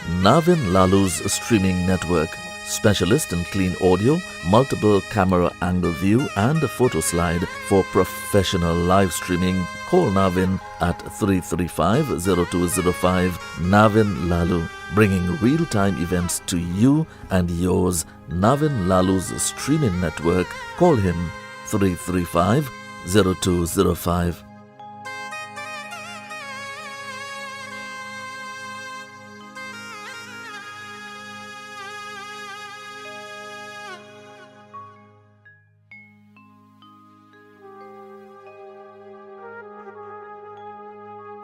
Navin Lalu's streaming network. Specialist in clean audio, multiple camera angle view and a photo slide for professional live streaming. Call Navin at 335-0205. Navin Lalu, bringing real-time events to you and yours. Navin Lalu's streaming network. Call him 335-0205.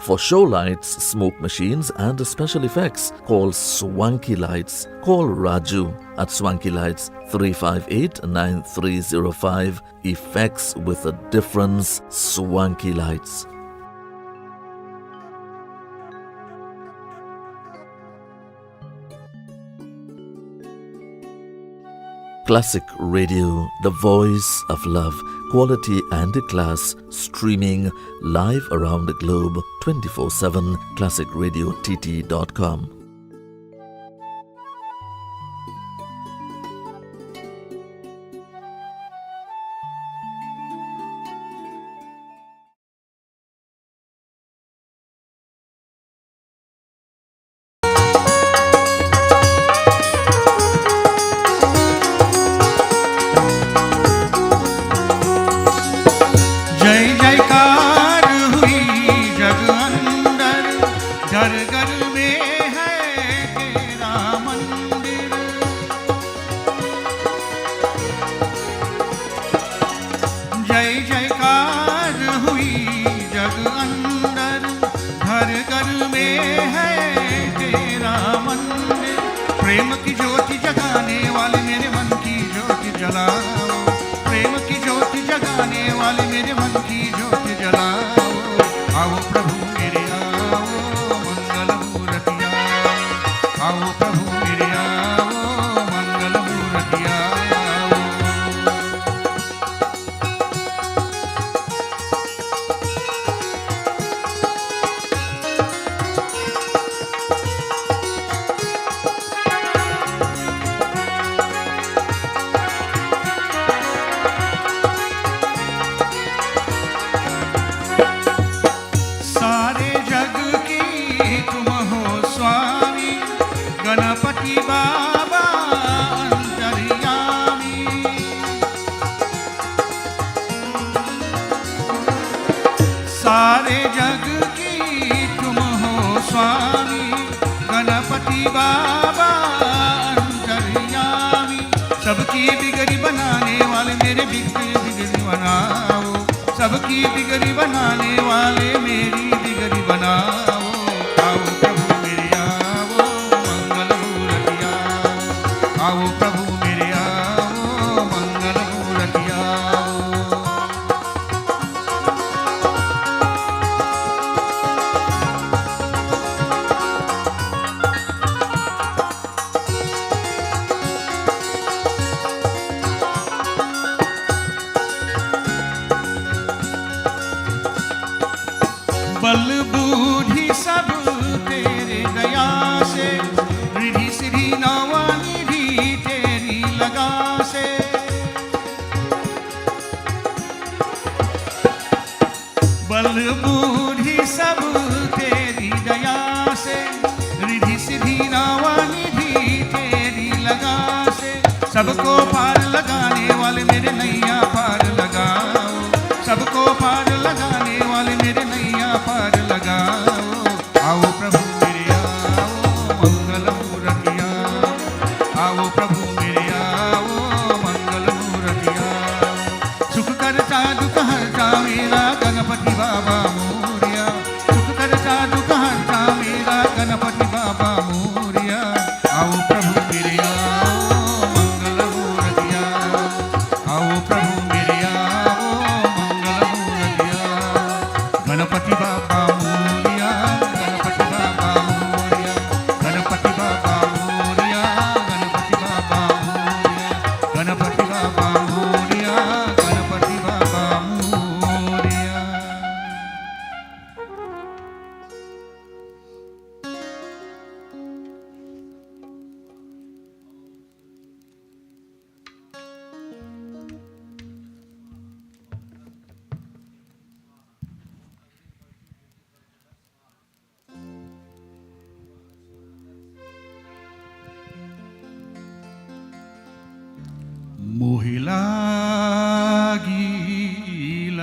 For show lights, smoke machines and special effects, call Swanky Lights. Call Raju at Swanky Lights 358-9305. Effects with a difference, Swanky Lights. Classic Radio, the voice of love, quality and class, streaming live around the globe 24/7. ClassicRadioTT.com. सबको पार लगाने वाले मेरे नैया पार लगाओ, सबको पार लगाने वाले मेरे नैया पार लगाओ। आओ प्रभु मेरे आओ, मंगल मूर्तिया, आओ प्रभु मेरे आओ, मंगल मूर्तिया। सुख करता दुख हरता मेरा गणपति बाबा मोरिया, सुख करता दुख हरता मेरा गणपति बाबा मोरिया। आओ प्रभु मेरे आओ,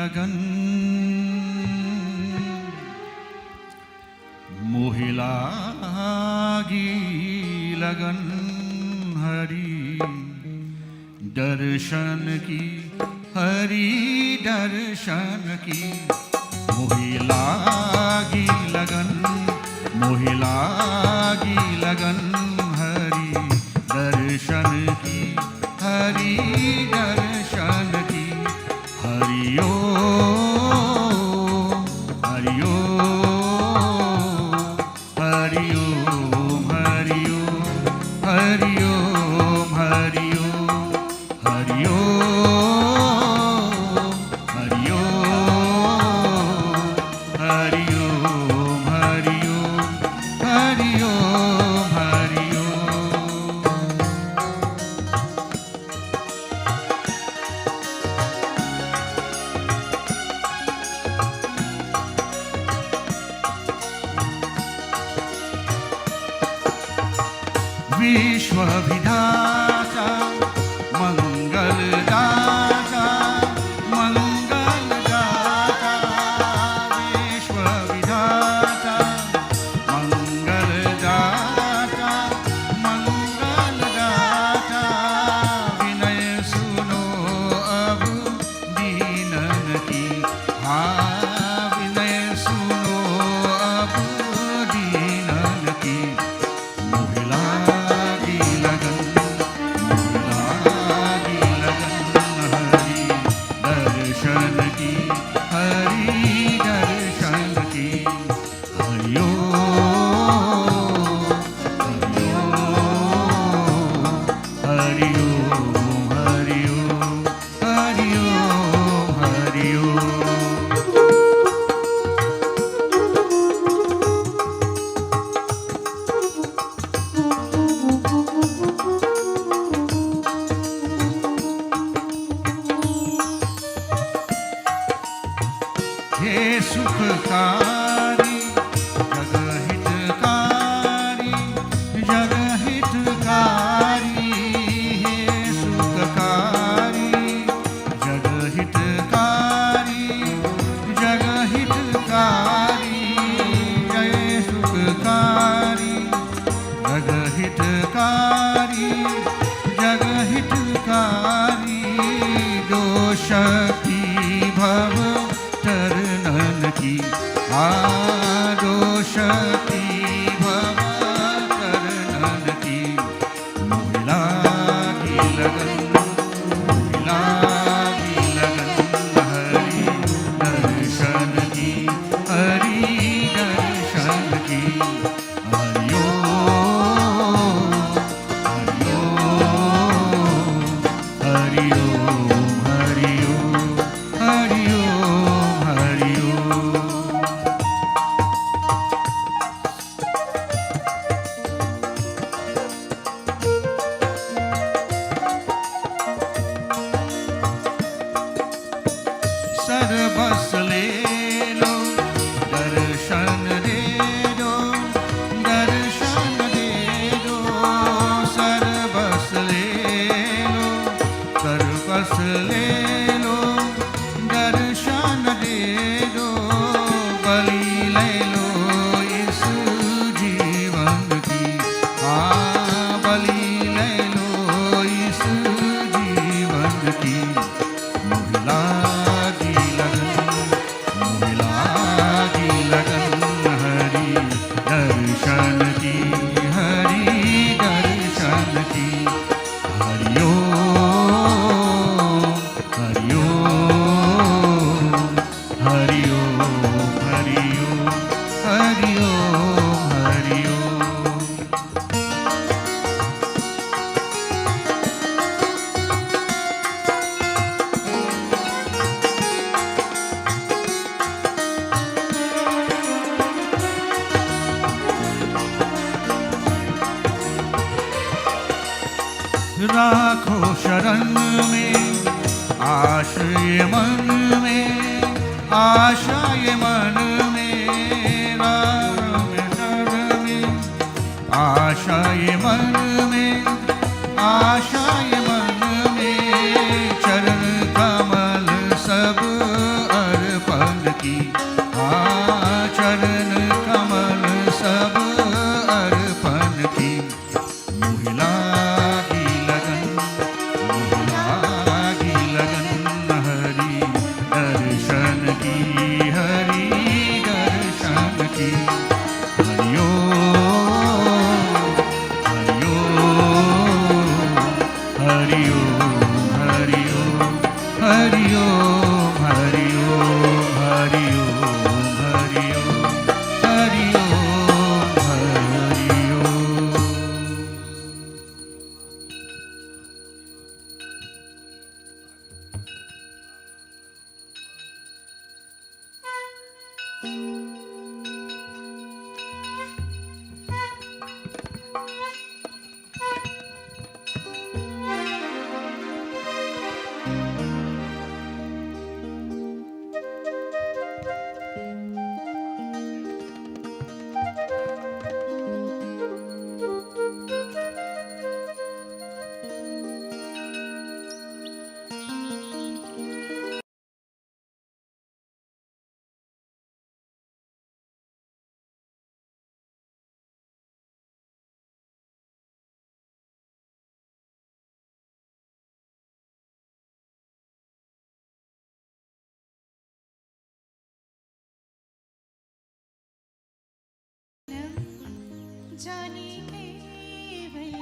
लगन मोहि लागी लगन हरि दर्शन की हरि दर्शन की मोहि लागी लगन मोहि लागी लगन हरि दर्शन की हरि दर्शन की हरि ओम हरि ओम हरि ओम हरि ओम हरि ओम हरि ओम हरि ओम हरि ओम हरि ओम हरि ओम हरि ओम हरि ओम। विश्व विधाता मंगलदाता मंगलदाता विश्व विधाता मंगलदाता मंगलदाता विनय सुनो अब दीनन की विनय सुनो अब दीनन की मोहि लागी लगन हरि दर्शन की हरि दर्शन की हरि ओम हरि ओम हरि ओम हरि ओम हरि ओम। हे सुखकारी जगहितकारी जगहितकारी हे सुखकारी जगहितकारी जगहितकारी जय सुखकारी जगहितकारी जगहितकारी दोषकी भव तरनन की दोषकी भव तरनन की मोहि लागी लगन हरि दर्शन की हरि दर्शन की हरि ओम हरि ओम हरि ओम हरि ओम हरि ओम हरि ओम। सर्वस ले लो दर्शन दे दो दर्शन दे दो सर्वस ले लो सर्वस ले लो दर्शन दे दो बलि ले लो इस जीवन की बलि ले लो इस जीवन की मोहि लागी लगन हरि दर्शन की हरि दर्शन की हरि ओम हरि ओम हरि ओम हरि ओम हरि ओम हरि ओम। राखो शरण में आश्रय मन में आशय मन में राम शरण में आशय मन में आशय मन में चरण कमल सब की चरण कमल सब अर्पण की मुहिला की लगन हरि दर्शन की हरि दर्शन की हरिओ हरिओ हरिओ हरिओ हरिओ हरिओ हरिओ हरिओ हरिओ हरिओ। जाने केवल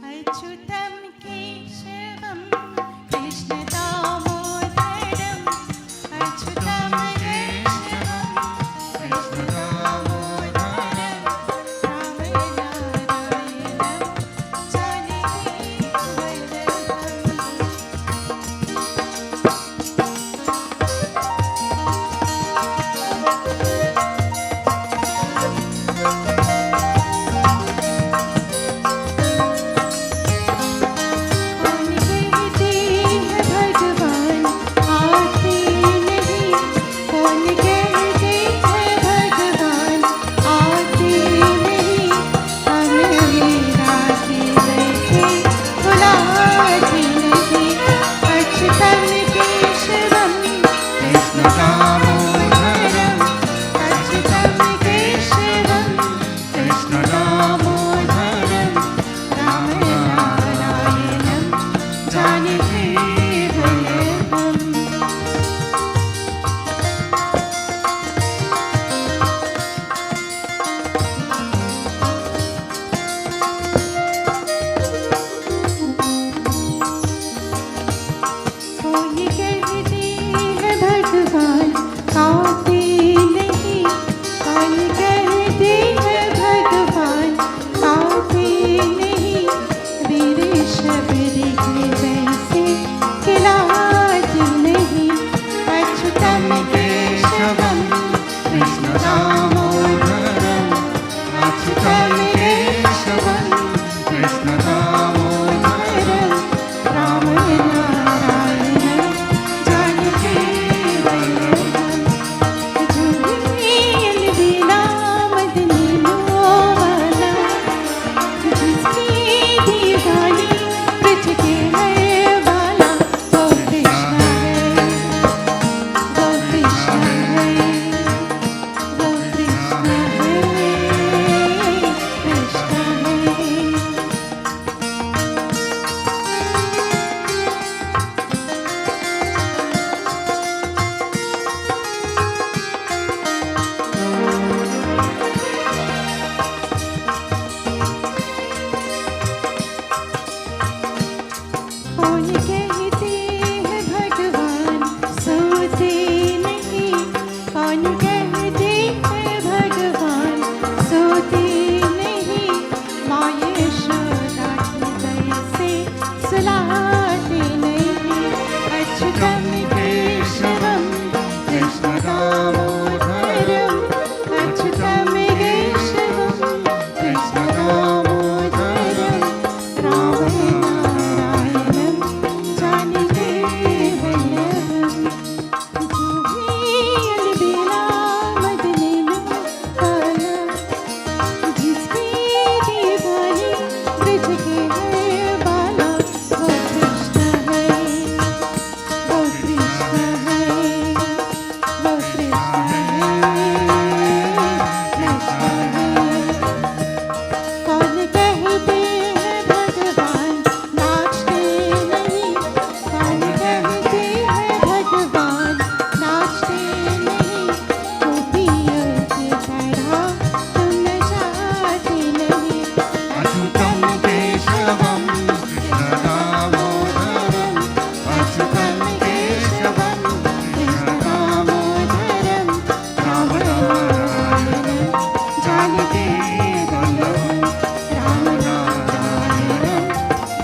अच्युतं केशवं कृष्ण दामोदरम् अच्युतं केशवं कृष्ण दामोदरम् रामनारायणं जानकी वल्लभम्।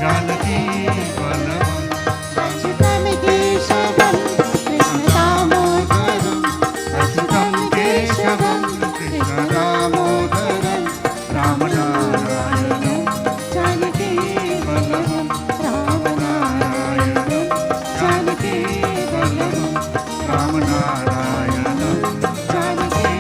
जानकी वल्लभम अच्युतं केशवं कृष्ण दामोदरं अच्युतं केशवं कृष्ण दामोदरं रामनारायणं जानकी वल्लभं रामनारायणं जानकी वल्लभं रामनारायणं जानकी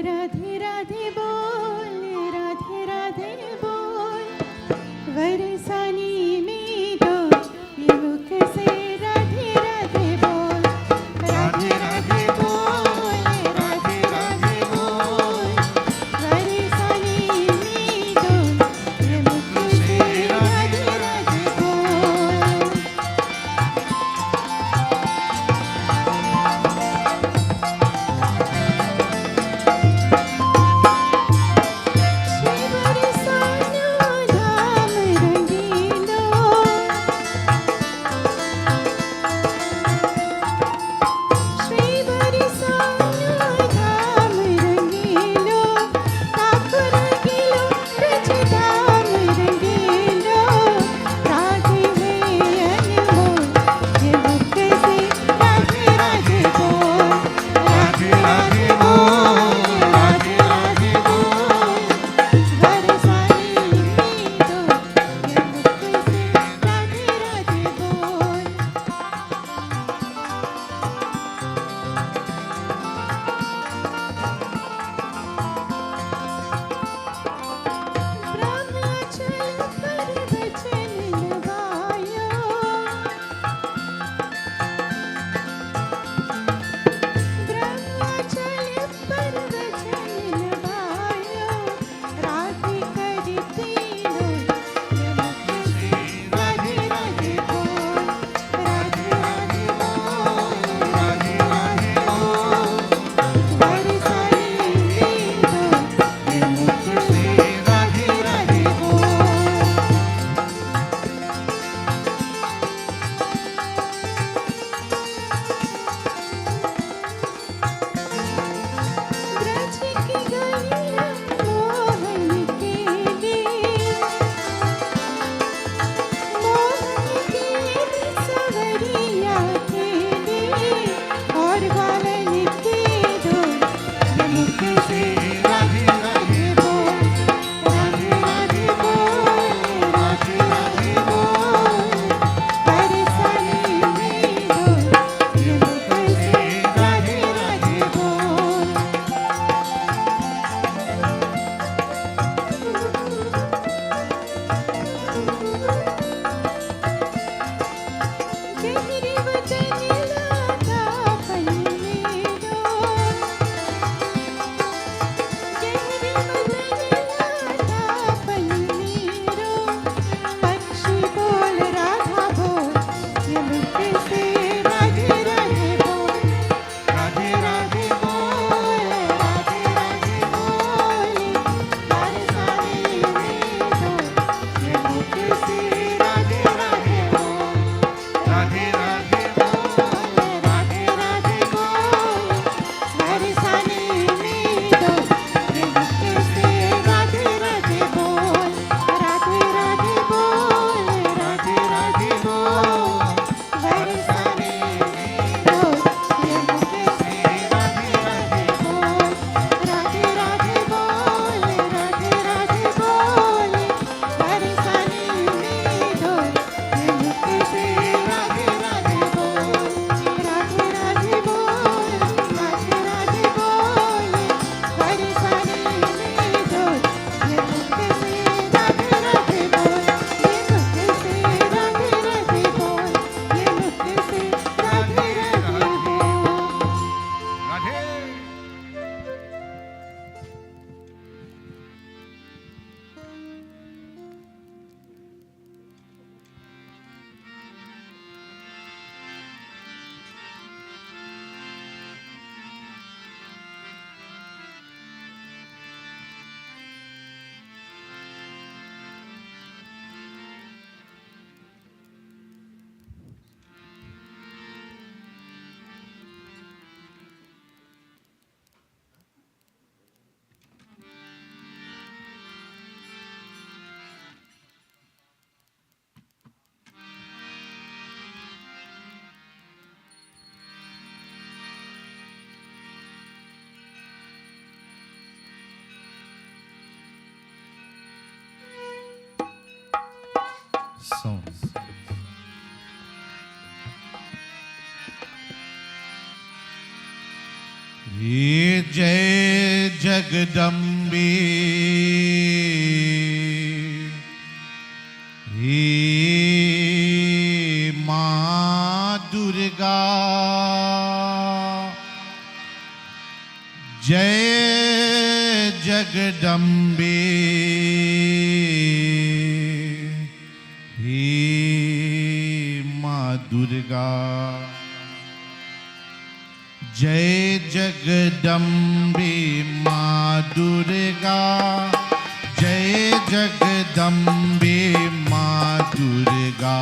राधे राधे बोल राधे राधे बोल वरसानी में दो ये मुख से राधे राधे बोल राधे राधे बोल राधे राधे बोल वरसानी में दो ये मुख से राधे राधे बोल श्री बरसाना धाम रंगीलो song. ये जय जगदम्बे हे माँ दुर्गा जय जगदम्बे हे माँ दुर्गा जय जगदम्बे माँ दुर्गा जय जगदम्बे माँ दुर्गा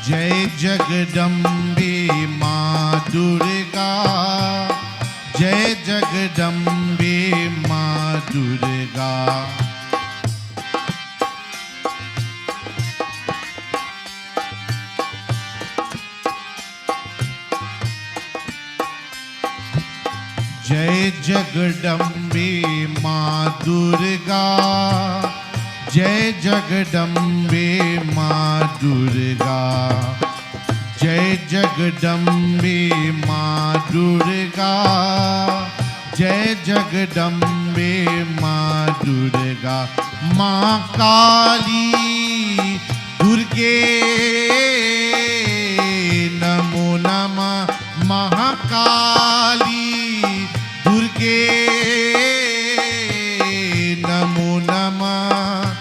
जय जगदम्बे माँ दुर्गा जय जगदम्बे माँ दुर्गा जय जगदम्बे माँ दुर्गा जय जगदम्बे माँ दुर्गा जय जगदम्बे माँ दुर्गा जय जगदम्बे माँ दुर्गा माँ काली दुर्गे नमो नमः महाकाली दुर्गे नमो नमः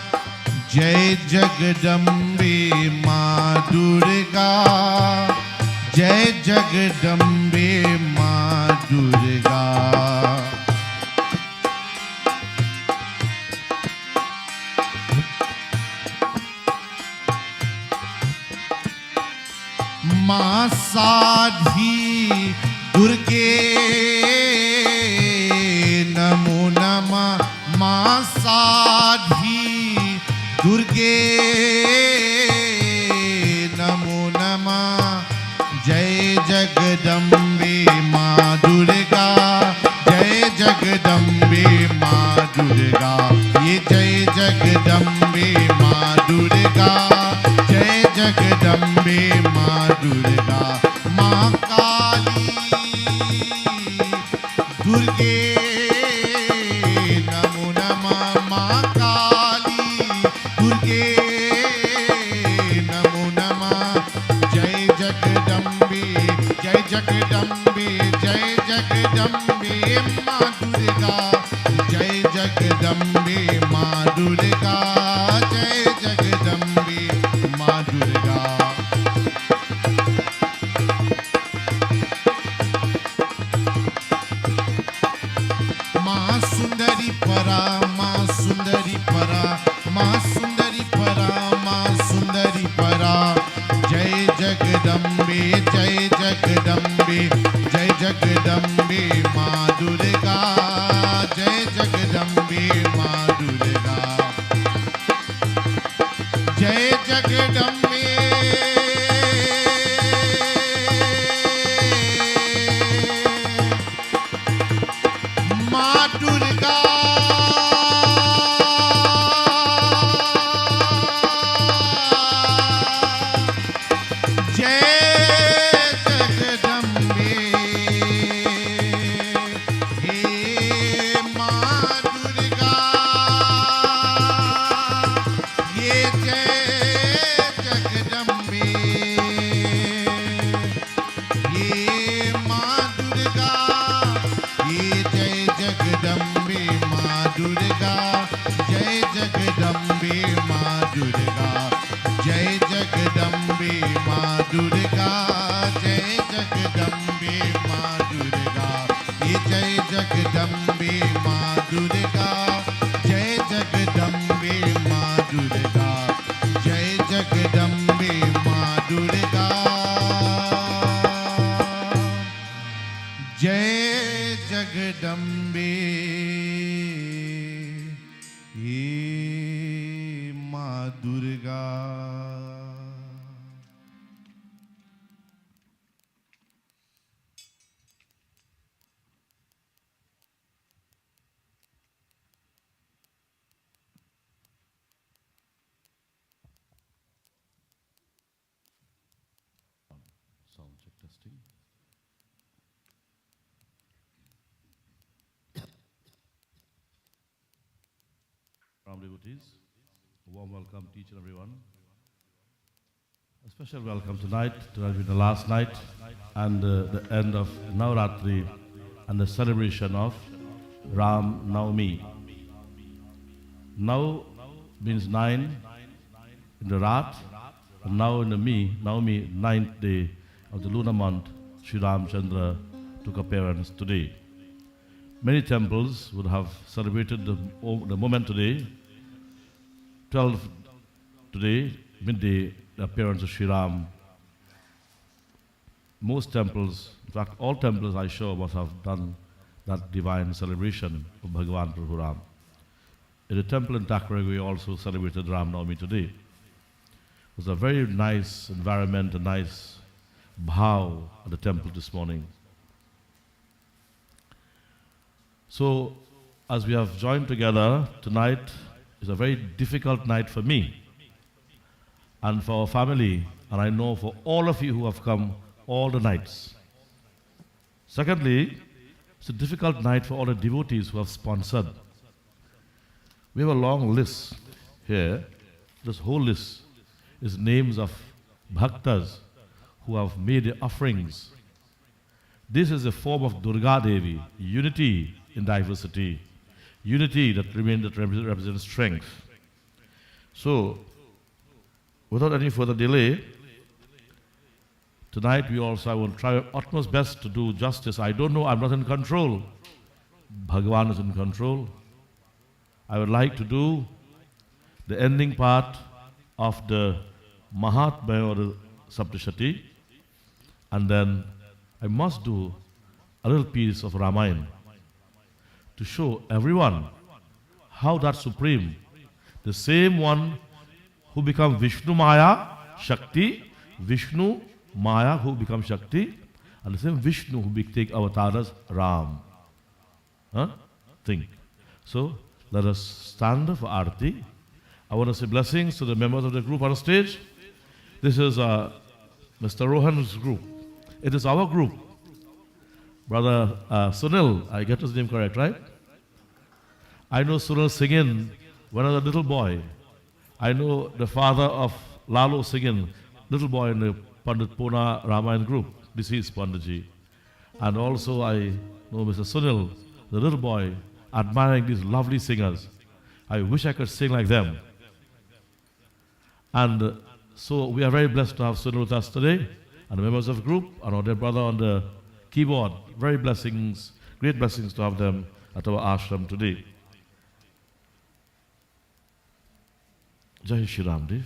जय जगदम्बे माँ दुर्गा जय जगदम्बे माँ दुर्गा माँ साध्वी दुर्गे नमो नमः माँ साध्वी दुर्गे नमो नमः जय जगदम्बे माँ दुर्गा जय जगदम्बे माँ दुर्गा ये जय जगदम्बे माँ दुर्गा जय जगदम्बे माँ दुर्गा माँ काली दुर्गे नमो नमः माँ काली दुर्गे नमो नमः जय जगदम्बे जय जगदम्बे जय जगदम्बे माँ दुर्गा जय जगदम्बे माँ दुर्गा जय जगदम्बे माँ दुर्गा माँ सुंदरी परा माँ सुंदरी परा माँ सुंदरी परा माँ सुंदरी परा जय जगदम्बे जय जगदम्बे जय जगदम्बे माँ दुर्गा जय जगदम्बे माँ दुर्गा जय जगदम्बे माँ Durga Sound check testing. Ram devotees, a warm welcome to each and everyone. A special welcome tonight. Tonight will be the last night and the end of Navratri and the celebration of Ram Navami. Now means 9 in the Rat, and now in the Navami, 9th day of the lunar month, Sri Ramchandra took appearance today. Many temples would have celebrated the moment today, 12 today, midday, the appearance of Sri Ram. Most temples, in fact all temples I show must have done that divine celebration of Bhagavan Prabhu Ram. In the temple in Thakurag we also celebrated Ram Navami today. It was a very nice environment, a nice bhav at the temple this morning. So, as we have joined together, tonight is a very difficult night for me and for our family, and I know for all of you who have come all the nights. Secondly, it's a difficult night for all the devotees who have sponsored. We have a long list here. This whole list is names of bhaktas who have made the offerings. This is a form of Durga Devi, unity in diversity, unity that represents strength. So, without any further delay, tonight I will try our utmost best to do justice. I don't know, I'm not in control. Bhagavan is in control. I would like to do the ending part of the Mahatmya or the Saptashati, and then I must do a little piece of Ramayana to show everyone how that Supreme, the same one who becomes Vishnu Maya, Shakti, Vishnu Maya who becomes Shakti, and the same Vishnu who take avatar as Ram. Think. So, let us stand for Aarti. I want to say blessings to the members of the group on stage. This is Mr. Rohan's group. It is our group. Brother Sunil, I get his name correct, right? I know Sunil singing when I was a little boy. I know the father of Lalo singing, little boy in the Pandit Puna Ramayana group, deceased Panditji. And also I know Mr. Sunil, the little boy, admiring these lovely singers. I wish I could sing like them. And so we are very blessed to have Sunil with us today, and the members of the group, and our dear brother on the keyboard. Very blessings, great blessings to have them at our ashram today. Jai Shri Ram Dev.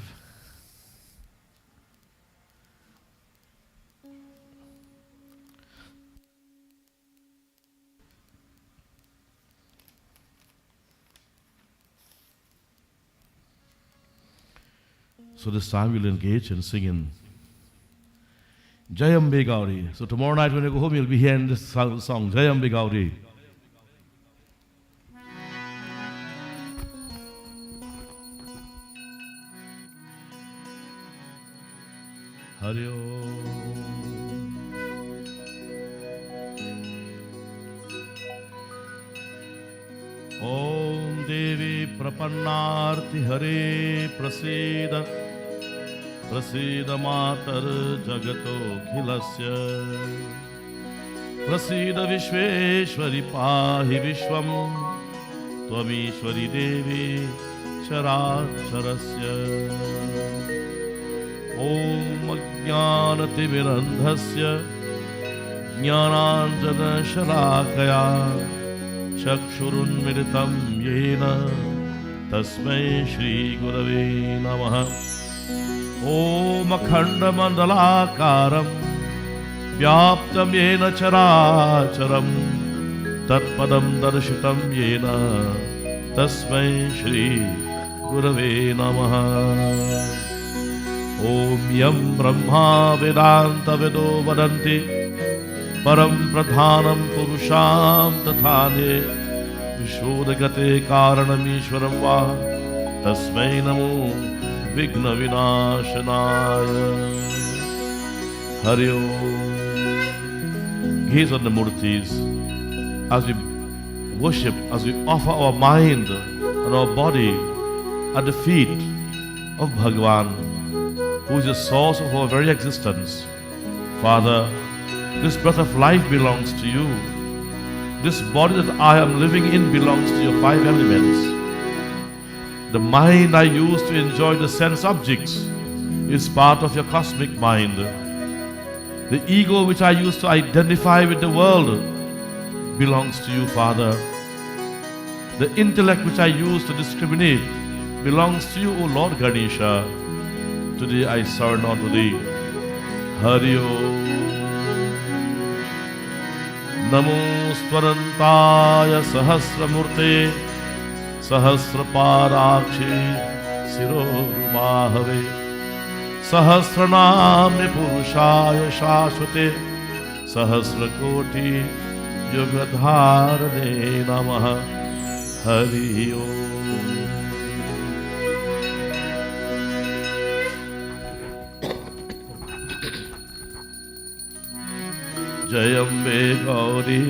So this time we'll engage in singing Jayambe Gauri. So tomorrow night when you go home, you'll be hearing this song, Jayambe Gauri. Hari Om Devi Prapannarti Hare Prasida Prasida Matar Jagato Khilasya Prasida Vishveshwari Pahi Vishwam Tvamishwari Devi Characharasya Om Ajnanati Mirandhasya Jnananjana Shalakaya Chakshurunmiritam Yena Tasmai Shri Gurave Namaha Om Akhanda Mandalakaram Vyaptam Yena Characharam Tatpadam Darshitam Yena Tasmai Shri Gurave Namaha Om Yam Brahma Vedanta Vedo Vadanti Param Pradhanam Purusham Tathane Vishodagate Karanam Ishwaram Va Tasmai Namo Vigna Vinashanaya Hari Om. Gaze on the murtis as we worship, as we offer our mind and our body at the feet of Bhagavan, who is the source of our very existence. Father, this breath of life belongs to you. This body that I am living in belongs to your five elements. The mind I use to enjoy the sense objects is part of your cosmic mind. The ego which I use to identify with the world belongs to you, Father. The intellect which I use to discriminate belongs to you, O Lord Ganesha. Today I surrender unto thee. Hari Om. Namo Swarantaya Sahasramurte Sahasraparakshe Siromahave Sahasranamne Purushaya Shashvate Sahasrakoti Yugadharane Namaha. Hari Om. Jayambe Gauri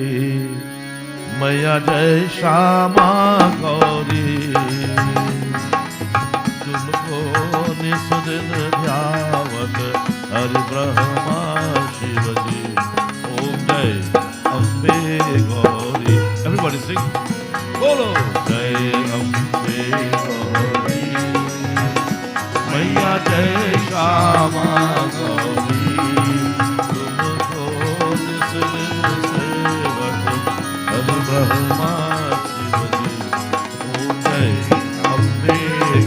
Maya Jai Shama Gauri Tumko Nisudin Dhyavat Hari Brahma Shivaji Om Jai Ambe Gauri. Everybody sing. Bolo Jai Ambe Gauri Maya Jai Shama Gauri Brahma Shivaji Om Jai Ambe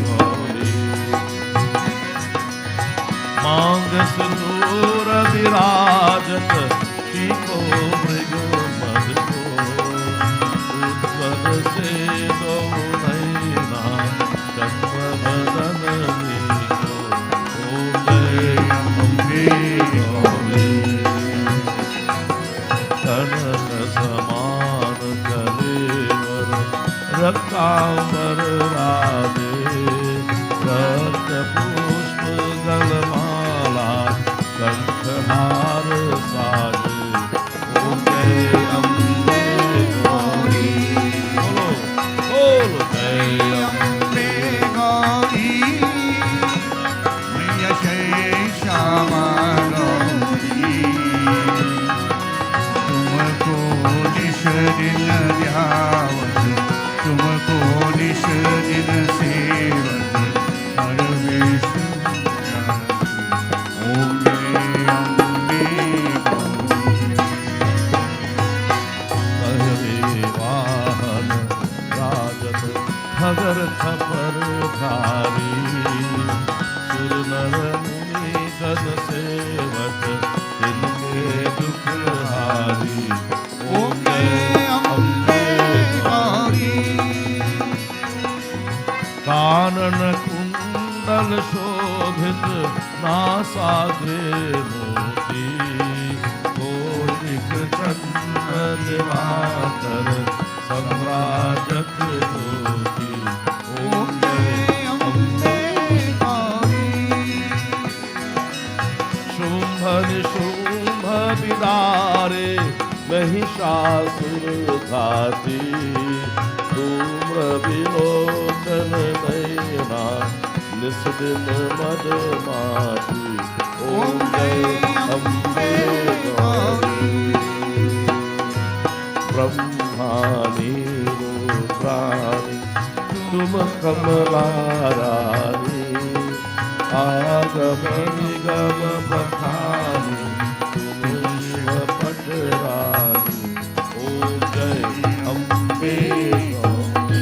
Gauri. Mang Sindura Virajat Shiko Mrigo Madko Utpad Se Do Naina Chandra Vadanani Ko Om Jai Ambe Gauri. Kanana Saman Rakkamar Radhe Rakta Pushpa Galmala Kanthhar Sade Om Jai Ambe Gauri. Bolo Bolo Jai Ambe Gauri Maya Jai Shama Gauri Tumko nish din dhyavat Tumko nish din sevat Har Vishnu Om Jai Ambe Gauri. Kahre Vahan Rajat Khagar Khapar Dhari Sur Nar Muni Gan Sevat Tinke Dukh Hari. Om Jai Ambe Gauri. कानन कुंडल शोभित नासाग्रे मोती कोटिक चंद्र दिवाकर सम्राजत ज्योति ओम जय अम्बे गौरी शुंभ निशुंभ विदारे महिषासुर घाती धूम्र विलोचन नयना निस्दिन मदमाती ओम जय अम्बे गौरी ब्रह्मानी रुद्राणी तुम कमलारानी आगम निगम बखानी तुम शिव पटरानी ओम जय अम्बे गौरी।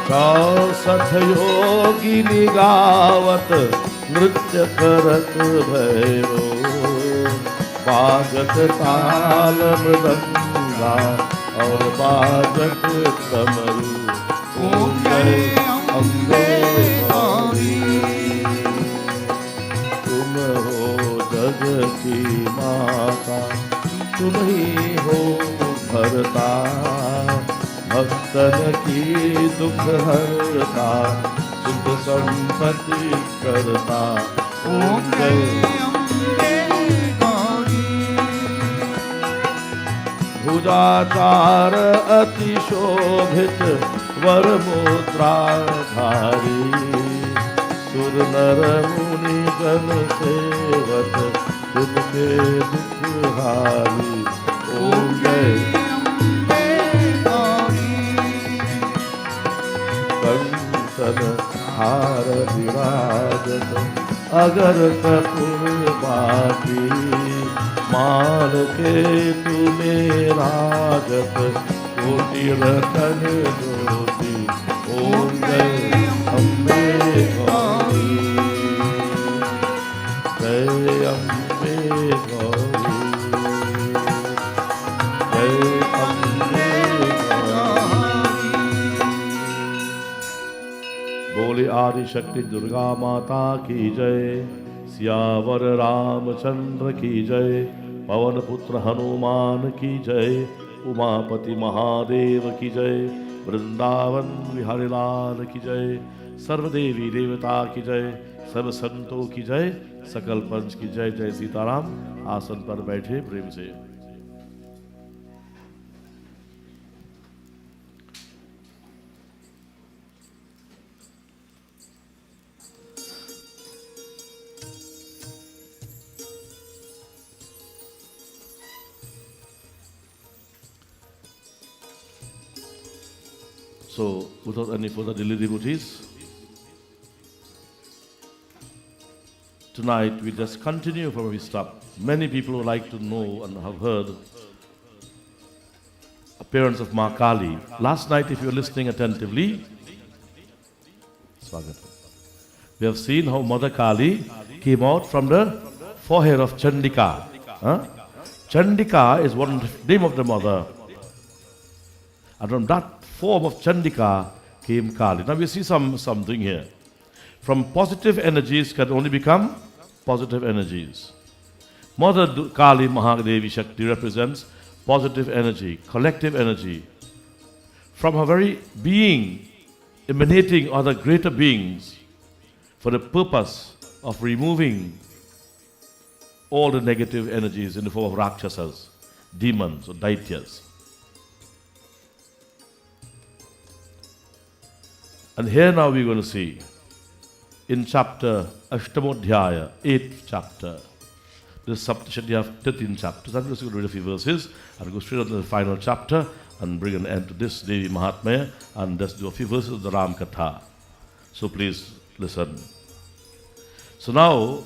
चौसठ योगिनी गावत नृत्य करत भैरो बाजत ताल मृदंगा और बाजत डमरू ओम जय अम्बे गौरी। तुम हो जग की माता, तुम ही हो भरता, भक्तन की दुख हरता, सुख संपत्ति करता। ओम जय अम्बे गौरी। भुजाचार अति शोभित वर मुद्राधारी, सुर नर मुनि जन सेवक तुमके दुख हारी। ओम जय अम्बे गौरी। कंचन हार विराजत अगर कपूर बाती, माल के तुम्हें राजत कोटि रतन ज्योति। ओम जय अम्बे गौरी। जय अम्बे गौरी। जय अम्बे गौरी। बोले आदि शक्ति दुर्गा माता की जय। सियावर रामचंद्र की जय। पवन पुत्र हनुमान की जय। उमापति महादेव की जय। वृंदावन बिहारी लाल की जय। सर्वदेवी देवता की जय। सर्व संतों की जय। सकल पंच की जय। जय सीताराम। आसन पर बैठे प्रेम से। So, without any further delay, devotees, tonight we just continue from where we stopped. Many people would like to know and have heard appearance of Mahakali. Last night, if you were listening attentively, we have seen how Mother Kali came out from the forehead of Chandika. Chandika is one name of the mother. And from that form of Chandika came Kali. Now we see something here. From positive energies can only become positive energies. Mother Kali Mahadevi Shakti represents positive energy, collective energy. From her very being, emanating other greater beings for the purpose of removing all the negative energies in the form of Rakshasas, demons or Daityas. And here now we're going to see in chapter Ashtamodhyaya, 8th chapter. This Saptashati have 13 chapters. I'm just going to read a few verses and go straight on to the final chapter and bring an end to this Devi Mahatmya and just do a few verses of the Ram Katha. So please listen. So now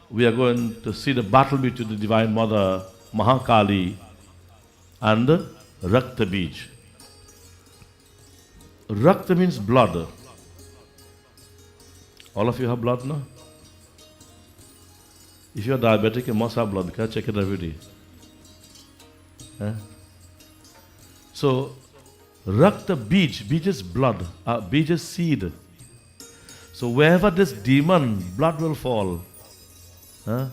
we are going to see the battle between the Divine Mother Mahakali and Rakta Bij. Rakta means blood. All of you have blood now? If you are diabetic, you must have blood. You can check it every day. So, Rakta Bij, Bij is blood, Bij is seed. So wherever this demon, blood will fall. Yeah.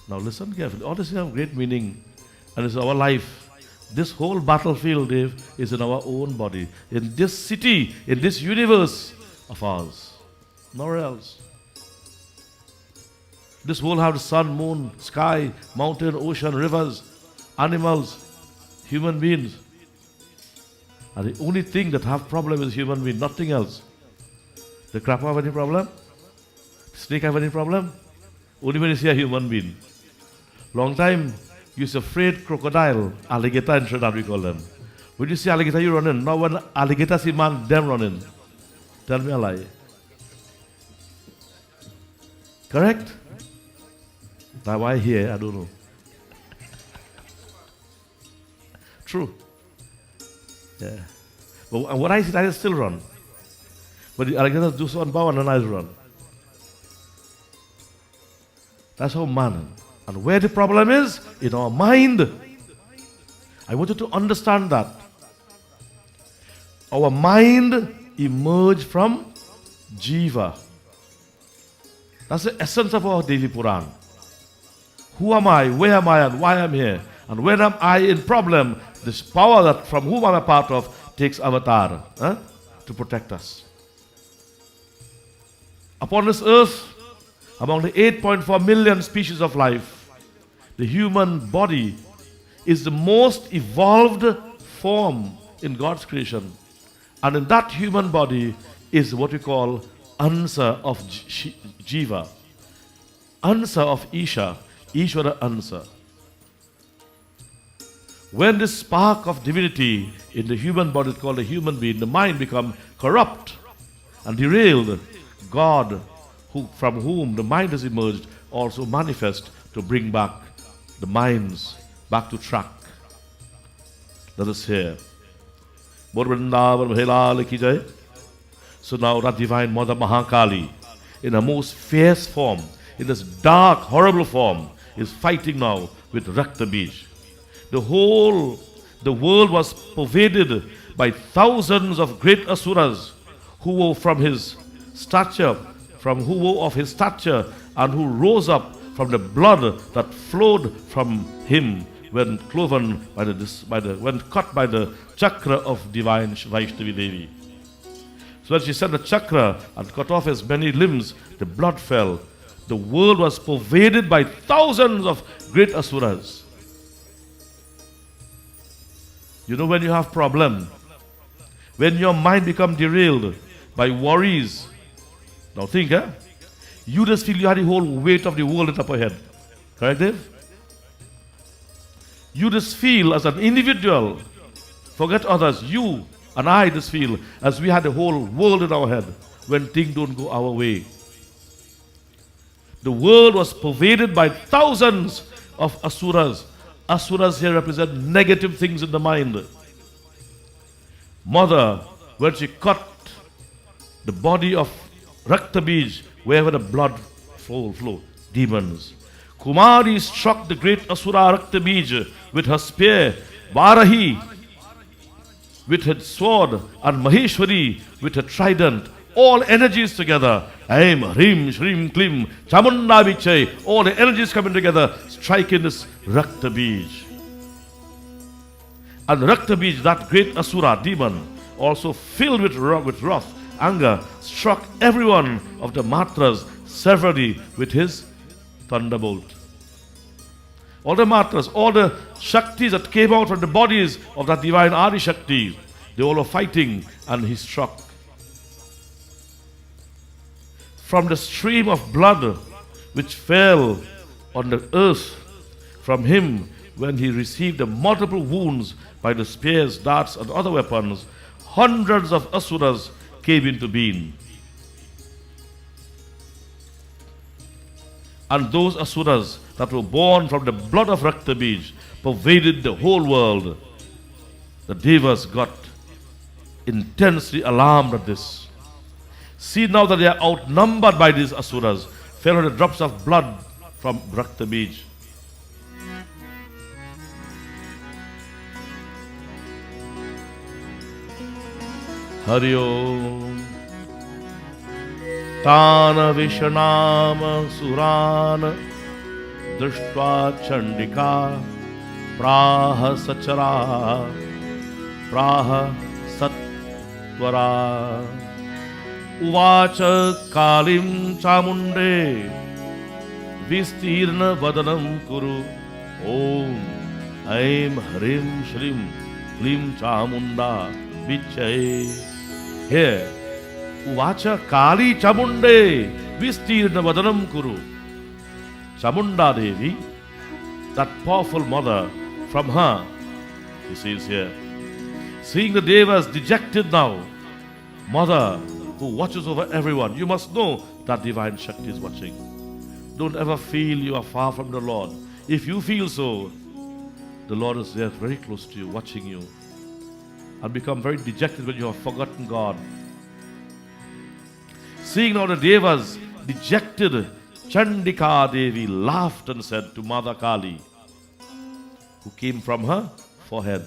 Now listen carefully. All this have great meaning, and it's our life. This whole battlefield, Dave, is in our own body. In this city, in this universe of ours. Nowhere else. This world has sun, moon, sky, mountain, ocean, rivers, animals, human beings. And the only thing that have problem is human being, nothing else. The crab have any problem? The snake have any problem? Only when you see a human being. Long time, you used to afraid crocodile, alligator in Trinidad we call them. When you see alligator, you run in. Now when alligator see man, them run in. Tell me a lie. Correct? Now why here, I don't know. True. Yeah. But when I see I still run. But the alligators do so unbound and I run. That's how man. And where the problem is? In our mind. I want you to understand that. our mind emerged from Jiva. That's the essence of our Devi Puran. Who am I, where am I, and why am I here? And when am I in problem? This power that from whom I'm a part of takes avatar to protect us. Upon this earth, among the 8.4 million species of life, the human body is the most evolved form in God's creation. And in that human body is what we call Ansa of Jiva, Ansa of Isha, Ishvara Ansa. When this spark of divinity in the human body is called a human being, the mind becomes corrupt and derailed. God, from whom the mind has emerged, also manifests to bring back the minds back to track. Let us hear. So now that divine Mother Mahakali, in her most fierce form, in this dark, horrible form, is fighting now with Rakta Bij. The world was pervaded by thousands of great asuras who were from his stature, and who rose up from the blood that flowed from him when cloven when cut by the chakra of divine Vaishnavi Devi. So when she set the chakra and cut off his many limbs, the blood fell. The world was pervaded by thousands of great asuras. You know, when you have problem, when your mind becomes derailed by worries, now think, you just feel you had the whole weight of the world at your head. Correct, Dave? You just feel as an individual, forget others, you and I just feel as we had the whole world in our head when things don't go our way. The world was pervaded by thousands of asuras. Asuras here represent negative things in the mind. Mother, when she cut the body of Rakta Bij, wherever the blood flow, demons. Kumari struck the great Asura Rakta Bij with her spear, Varahi with her sword, and Maheshwari with her trident. All energies together. Aim, Hrim, Shrim, Klim, Chamunda Vichai. All the energies coming together, striking this Rakta Bij. And Rakta Bij, that great Asura demon, also filled with wrath, anger, struck every one of the matras severally with his thunderbolt. All the matras, all the Shaktis that came out from the bodies of that divine Adi Shakti, they all were fighting, and he struck. From the stream of blood which fell on the earth from him when he received the multiple wounds by the spears, darts, and other weapons, hundreds of asuras came into being. And those asuras that were born from the blood of Rakta Bij pervaded the whole world. The Devas got intensely alarmed at this. See now that they are outnumbered by these asuras, fell on the drops of blood from Rakta Bij. Hari Om. Tana Vishanama Surana Drishtva Chandika Praha Sachara Praha Satvara Uvacha Kalim Chamunde Vistirna Vadanam Kuru Om Aim Hrim Shrim Klim Chamunda Vichai. Here, Uvacha Kali Chamunde Vistirna Vadanam Kuru. Chamunda Devi, that powerful mother, from her, he says here, seeing the Devas dejected now, mother who watches over everyone, you must know that divine Shakti is watching. Don't ever feel you are far from the Lord. If you feel so, the Lord is there very close to you, watching you. And become very dejected when you have forgotten God. Seeing now the Devas dejected, Chandika Devi laughed and said to Mother Kali, who came from her forehead,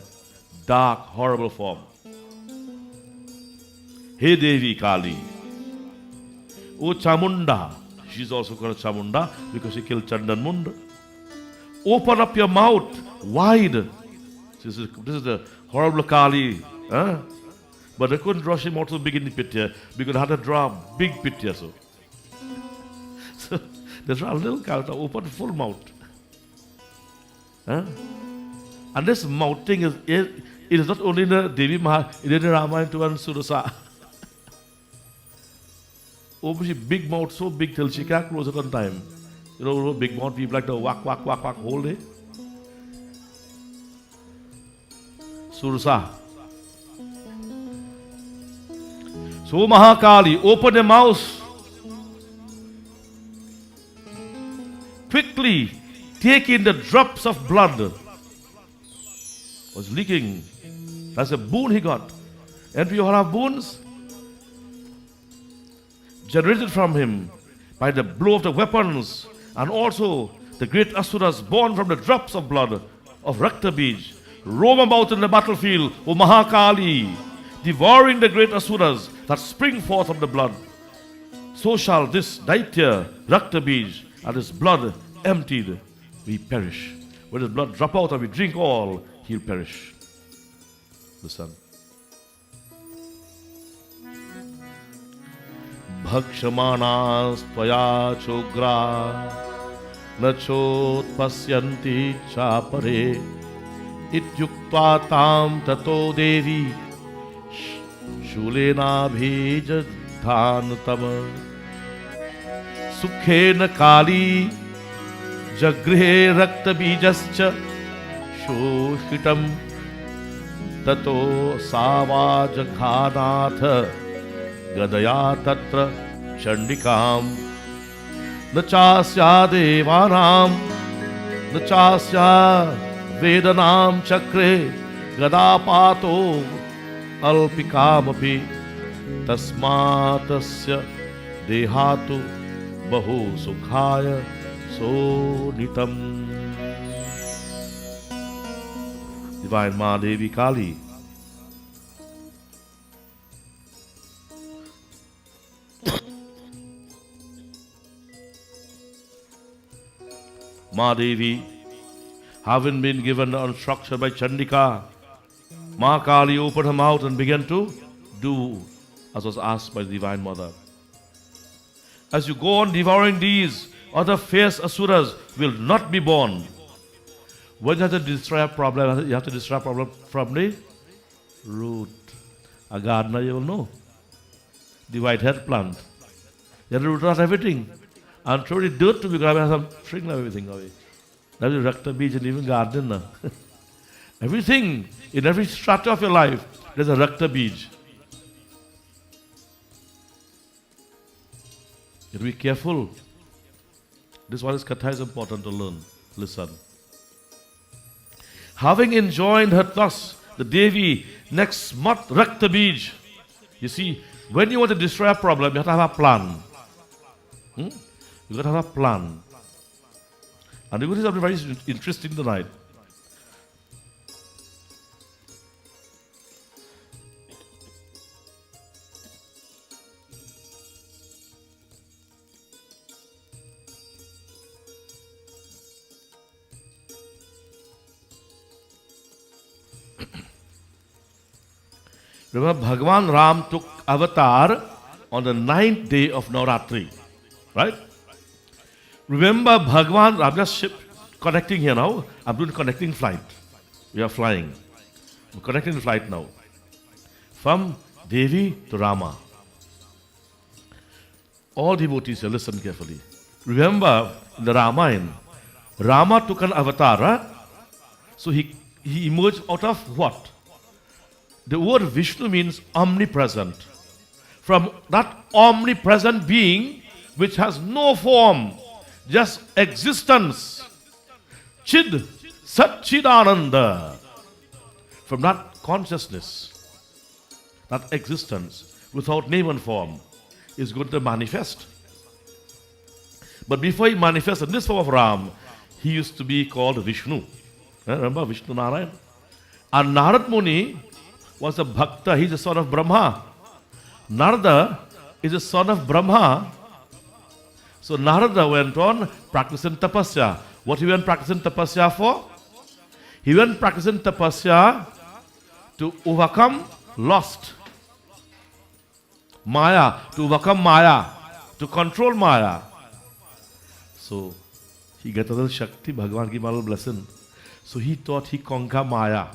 dark, horrible form, Hey Devi Kali. O Chamunda. She's also called Chamunda because she killed Chandan Munda. Open up your mouth wide. This is the horrible Kali. Huh? But they couldn't rush him out to the beginning pit here because they had to draw a big pit here. So they draw a little Kali to open full mouth. Huh? And this mouth thing it is not only in the Devi Mahakali, it is in the Rama and Surasa. Oh, she big mouth, so big till she can't close it on time. You know, big mouth people like to whack, whack, whack, whack whole day. Surasa. So Mahakali, open the mouth. Quickly take in the drops of blood. Was leaking. That's a boon he got. And we all have boons generated from him by the blow of the weapons, and also the great asuras born from the drops of blood of Rakta Bij roam about in the battlefield, O Mahakali, devouring the great asuras that spring forth from the blood. So shall this Daitya Rakta Bij and his blood emptied, we perish. When his blood drop out and we drink all, he'll perish. Listen. Bhakshamanas tvaya chogra nachot pasyanti chapare ityuktva tam tato devi shulena bhijadhantam sukhena kali jagrihe rakta bijascha shoshitam tato savajaghanatha Gadaya tatra chandikam Nachasya devanam Nachasya vedanam chakre Gadapato alpikamapi Tasmatasya dehatu Bahu sukhaya sonitam. Divine Ma Devi Kali. Ma Devi, having been given the instruction by Chandika, Mahakali opened her mouth and began to do as was asked by the Divine Mother. As you go on devouring these, other fierce asuras will not be born. When you have to destroy a problem, you have to destroy a problem from the root. A gardener, you will know. The whitehead plant. You have to root out everything. And throw the dirt to be grabbing some shrink everything away. That is Rakta Bij and even garden. Everything, in every strata of your life, there's a Rakta Bij. You have to be careful. This one is Katha is important to learn. Listen. Having enjoined her thus, the Devi next mat Rakta Bij. You see, when you want to destroy a problem, you have to have a plan. You got to have a plan. And we're going to do something very interesting tonight. Remember, Bhagavan Ram took avatar on the 9th day of Navratri. Right? Remember, Bhagavan, I'm just connecting here now. I'm doing connecting flight. We are flying. I'm connecting the flight now. From Devi to Rama. All devotees here, listen carefully. Remember, in the Ramayana, Rama took an avatar. Huh? So he emerged out of what? The word Vishnu means omnipresent. From that omnipresent being, which has no form, just existence. Chid, Satchidananda. From that consciousness, that existence, without name and form, is going to manifest. But before he manifests in this form of Ram, he used to be called Vishnu. Remember Vishnu Narayan? And Narad Muni was a bhakta, he's the son of Brahma. Narada is a son of Brahma. So Narada went on practicing tapasya. What he went practicing tapasya for? He went practicing tapasya to overcome lust. Maya, to overcome Maya, to control Maya. So he got a little Shakti, Bhagavan gave him a little blessing. So he thought he conquered Maya.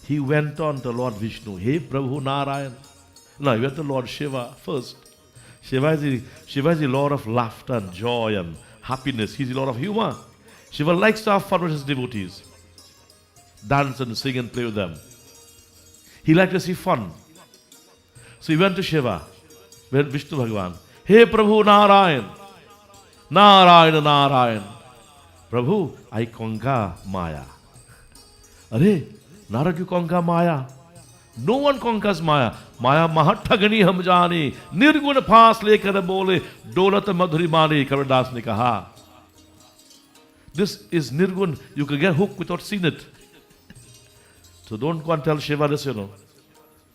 He went on to Lord Vishnu. Hey Prabhu Narayan. No, he went to Lord Shiva first. Shiva is the Lord of laughter and joy and happiness. He's the Lord of humor. Shiva likes to have fun with his devotees. Dance and sing and play with them. He liked to see fun. So he went to Shiva, went Vishnu Bhagavan. Hey Prabhu Narayan. Narayan, Narayan. Prabhu, I conquer Maya. Are, Narad, you conquer Maya. No one conquers Maya. Maya mahathagani hum jane. Nirgun paas lekar bole. Dolat madhuri mane. Kabirdas ne kaha. This is Nirgun. You can get hooked without seeing it. So don't go and tell Shiva this, you know.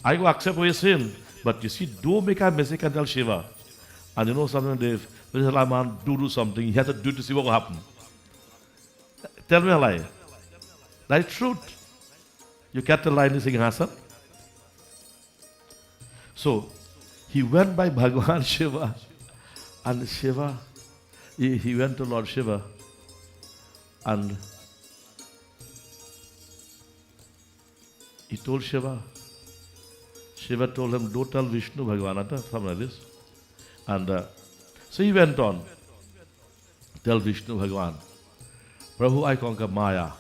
I go accept what you're saying. But you see, don't make a mistake and tell Shiva. And you know something, Dave, when a man do something, he has to do it to see what will happen. Tell me a lie. That's truth. You kept the line in Singhasana. So, he went by Bhagavan Shiva. And Shiva, he went to Lord Shiva. And he told Shiva. Shiva told him, don't tell Vishnu Bhagavan, something like this. And so he went on. Tell Vishnu Bhagavan, Prabhu, I conquer Maya.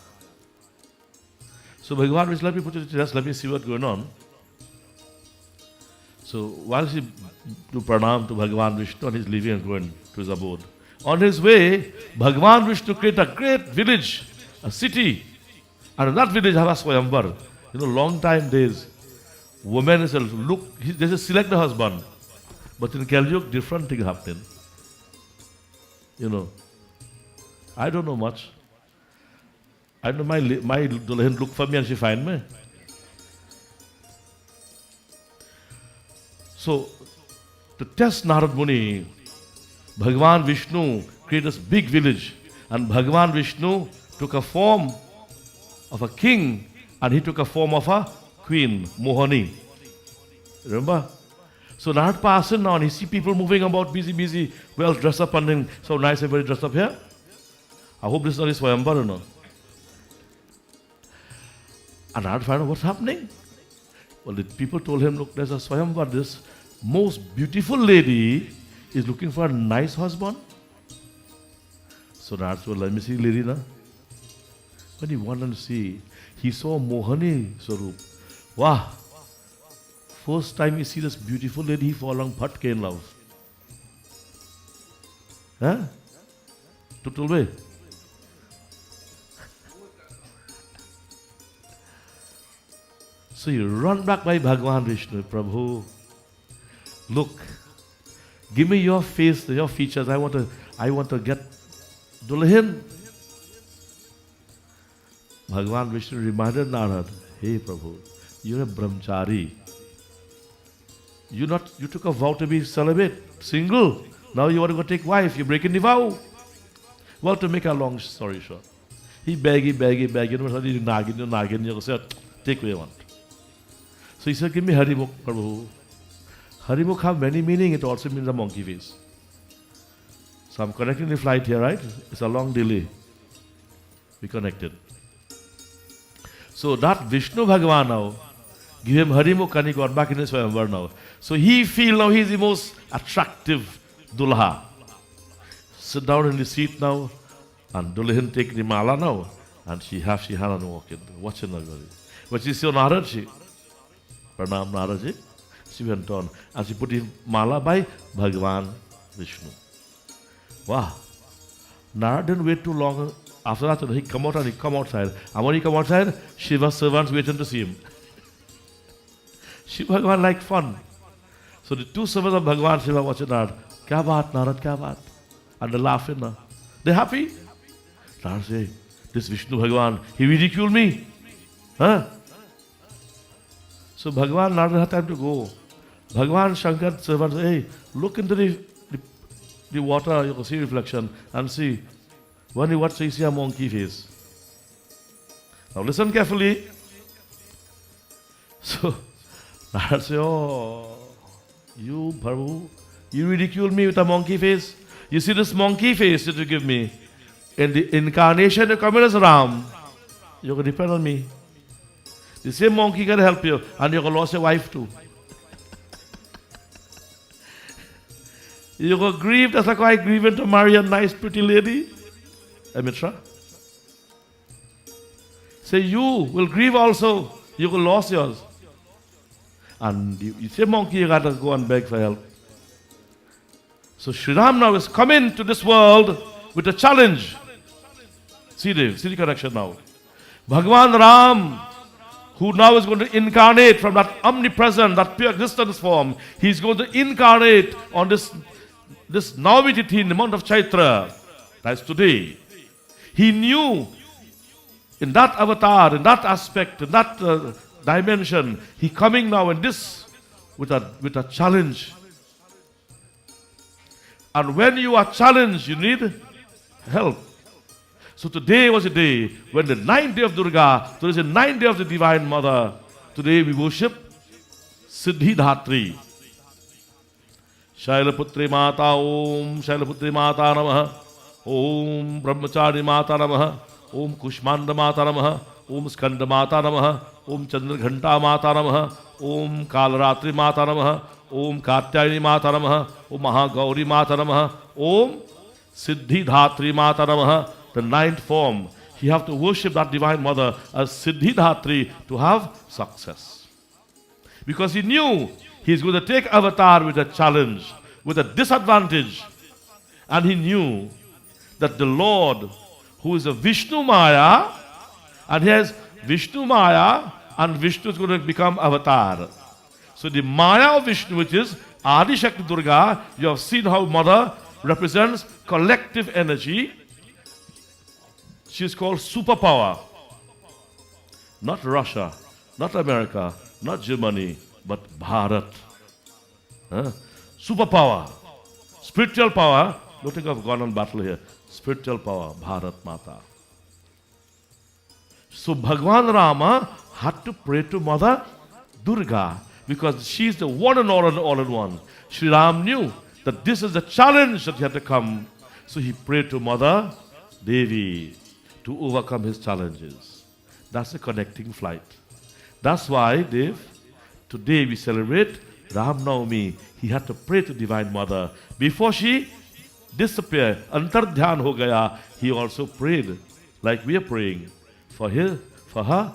So Bhagavan was, let me put it to rest, let me see what's going on. So while he do pranam to Bhagavan Vishnu, and he's leaving and going to his abode. On his way, Bhagavan Vishnu created a great village, a city. And in that village, have a Swayamvar. You know, long time days, women look, they just select the husband. But in Kali Yuga, different thing happening. You know, I don't know much. I know my Dulahin look for me and she find me. So, to test Narad Muni, Bhagavan Vishnu created this big village. And Bhagavan Vishnu took a form of a king and he took a form of a queen, Mohani. Remember? So Narad passing on, he see people moving about, busy, well dressed up and then so nice, everybody dressed up here. I hope this is not his Swayamvar, you know. And Narad found out what's happening. Well, the people told him, look, there's a Swayamvar, this most beautiful lady is looking for a nice husband. So Narad said, well, let me see lady now. When he wanted to see, he saw Mohani Swarup. Wow! First time he see this beautiful lady, he fall on Bhatke in love. Huh? Tutulbe. So you run back by Bhagavan Vishnu, Prabhu. Look, give me your face, your features. I want to get Dulahin. Bhagavan Vishnu reminded Narad, hey Prabhu, you're a brahmachari. You took a vow to be celibate, single. Now you want to go take wife. You're breaking the vow. Well, to make a long story short, he beg. You know, suddenly nagging. You say, take what you want. So he said, give me Harimukh, Prabhu. Harimukh have many meaning. It also means a monkey face. So I'm connecting the flight here, right? It's a long delay. We connected. So that Vishnu Bhagavan now, give him Harimukh and he got back in his Swayamvar now. So he feel now he's the most attractive Dulha. Sit down in the seat now and Dulahin take the mala now and she had and walking, watching everybody. But she saw Narad, Pranam Narad, she went on and she put the mala by Bhagavan Vishnu. Wow. Narad didn't wait too long. After that, he come out and he come outside. And when he come outside, Shiva's servants waiting to see him. Shiva Bhagavan liked fun. So the two servants of Bhagavan Shiva watching Narad. Kya baat, Narad, kya baat? And they're laughing now. They're happy. Narad say, this Vishnu Bhagavan, he ridiculed me. Huh? So Bhagavan, Narad had time to go. Bhagavan Shankar servant said, hey, look into the water, you can see reflection, and see. When you watch, you see a monkey face. Now listen carefully. So, I say, oh, you, Prabhu, you ridicule me with a monkey face? You see this monkey face that you give me? In the incarnation you come in as Ram, you can depend on me. The same monkey can help you, and you can lose your wife too. You go grieve, that's like I grieving to marry a nice pretty lady. Amitra. Say you will grieve also, you will lose yours. And you say monkey, you gotta go and beg for help. So Sri Ram now is coming to this world with a challenge. See Dev, see the connection now. Bhagavan Ram, who now is going to incarnate from that omnipresent, that pure existence form, he's going to incarnate on this Navami Tithi in the month of Chaitra. That's today. He knew in that avatar, in that aspect, in that dimension, he coming now in this with a challenge. And when you are challenged, you need help. So today was a day when the 9th day of Durga, there is a 9th day of the Divine Mother. Today we worship Siddhi Dhatri. Shailaputri Mata Om, Shailaputri Mata Namaha, Om Brahmachari Mata Namaha, Om Kushmanda Mata Namaha, Om Skanda Mata Namaha, Om Chandra Ghanta Mata Namaha, Om Kalaratri Mata Namaha, Om Katyayani Mata Namaha, Om Mahagauri Mata Namaha, Om Siddhi Dhatri Mata Namaha. The 9th form, you have to worship that Divine Mother as Siddhi Dhatri to have success. Because he knew he's going to take avatar with a challenge, with a disadvantage. And he knew that the Lord, who is a Vishnu Maya, and he has Vishnu Maya, and Vishnu is going to become avatar. So the Maya of Vishnu, which is Adi Shakti Durga, you have seen how Mother represents collective energy. She is called superpower. Not Russia, not America, not Germany, but Bharat. Superpower. Spiritual power. Don't think I've gone on battle here. Spiritual power. Bharat Mata. So Bhagwan Rama had to pray to Mother Durga because she is the one and all in one. Sri Ram knew that this is the challenge that he had to come. So he prayed to Mother Devi to overcome his challenges. That's the connecting flight. That's why, Dev, today we celebrate Ram Navami. He had to pray to Divine Mother. Before she disappeared, Antardhyan ho gaya, he also prayed, like we are praying, for her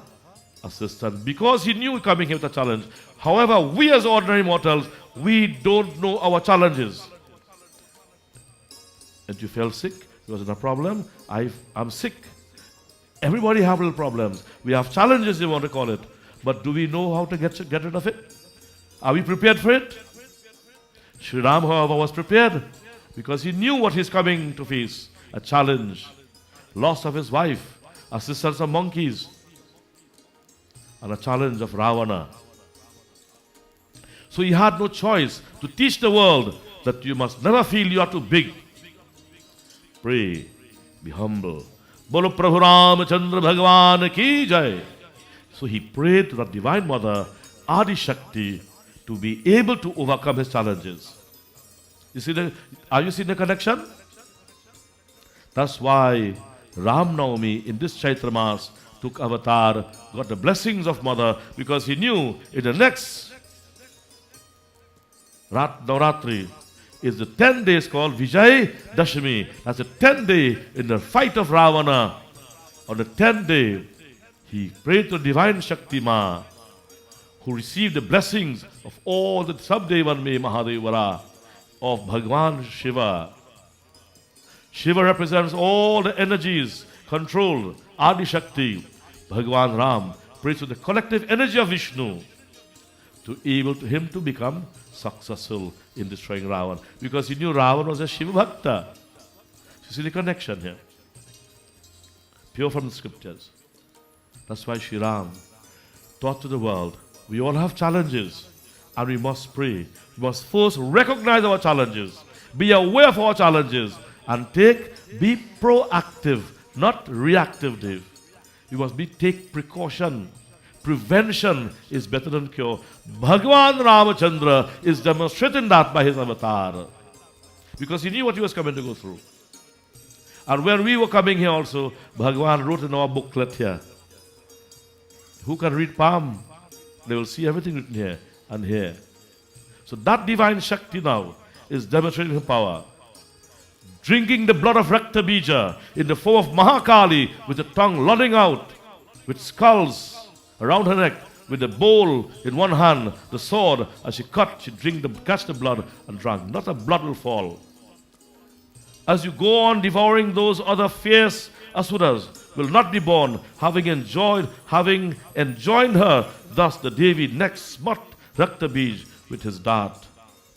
assistance. Because he knew coming here with a challenge. However, we as ordinary mortals, we don't know our challenges. And you felt sick? There was a problem? I'm sick. Everybody have little problems. We have challenges, you want to call it. But do we know how to get rid of it? Are we prepared for it? Sri Ram, however, was prepared because he knew what he's coming to face. A challenge. Loss of his wife. Assistance of monkeys. And a challenge of Ravana. So he had no choice to teach the world that you must never feel you are too big. Pray. Be humble. Bolo Prabhu Ramachandra Bhagavan ki jai. So he prayed to the Divine Mother, Adi Shakti, to be able to overcome his challenges. Are you seeing the connection? That's why Ram Navami in this Chaitra Mas took avatar, got the blessings of Mother, because he knew in the next Navratri is the 10 days called Vijay Dashami. That's the 10th day in the fight of Ravana. On the 10th day, he prayed to Divine Shakti Ma, who received the blessings of all the Sabdevan Me Mahadevara of Bhagwan Shiva. Shiva represents all the energies controlled. Adi Shakti, Bhagwan Ram, prays to the collective energy of Vishnu to able to him to become successful in destroying Ravan. Because he knew Ravan was a Shiva Bhakta. You see the connection here. Pure from the scriptures. That's why Sri Ram taught to the world, we all have challenges. And we must pray. We must first recognize our challenges, be aware of our challenges, and be proactive, not reactive, Dave. We must take precaution. Prevention is better than cure. Bhagavan Ramachandra is demonstrating that by his avatar. Because he knew what he was coming to go through. And when we were coming here also, Bhagavan wrote in our booklet here. Who can read palm? They will see everything written here and here. So that divine Shakti now is demonstrating her power. Drinking the blood of Rakta Bija in the form of Mahakali with the tongue lolling out, with skulls around her neck, with the bowl in one hand, the sword, as she catch the blood and drank. Not a blood will fall. As you go on devouring those other fierce asuras, will not be born, having enjoined her. Thus the Devi next smote Rakta Bij with his dart,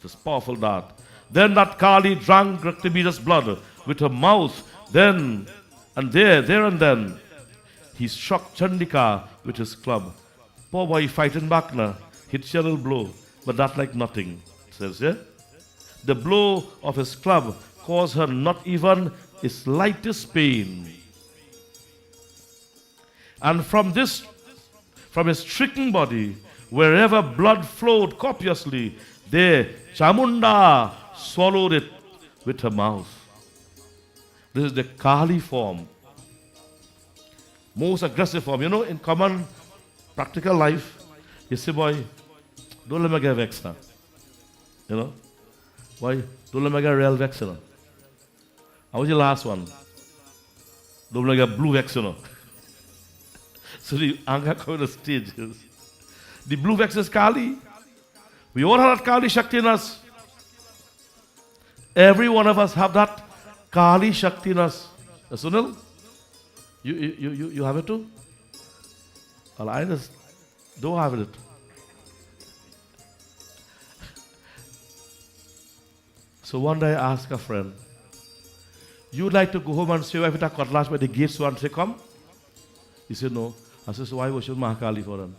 this powerful dart. Then that Kali drank Rakta Bija's blood with her mouth. Then and then, he struck Chandika with his club. Poor boy fighting back now, hit a little blow, but that like nothing. Says, yeah? The blow of his club caused her not even a slightest pain. And from his stricken body, wherever blood flowed copiously, there Chamunda swallowed it with her mouth. This is the Kali form. Most aggressive form. You know, in common practical life, you say, boy, don't let me get vexed now. You know? Boy, don't let me get real vexed now. How was your last one? Don't let me get blue vex, you know. So the anger comes to stages. The blue vex is Kali. We all have that Kali Shakti in us. Every one of us have that Kali Shakti in us. Sunil, you have it too? Well, I just don't have it. So one day I asked a friend, you would like to go home and say, if it a cutlass by the gates and say, come? He said, no. I said, so why worship Mahakali for them?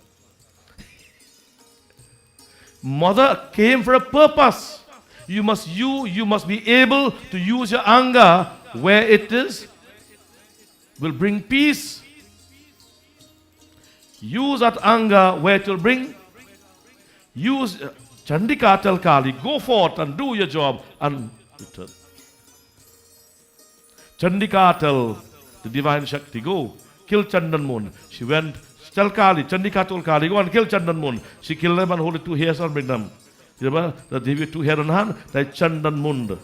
Mother came for a purpose. You must be able to use your anger where it will bring peace. Use that anger where it will bring. Use Chandika tell Kali, go forth and do your job and return. Chandika tell the divine Shakti, go kill Chandan Moon. She went, tell Kali, Chandika told Kali, go and kill Chandan Moon. She killed them and hold 2 hairs and bring them. You remember that Devi 2 hairs on hand, like Chandan Mund.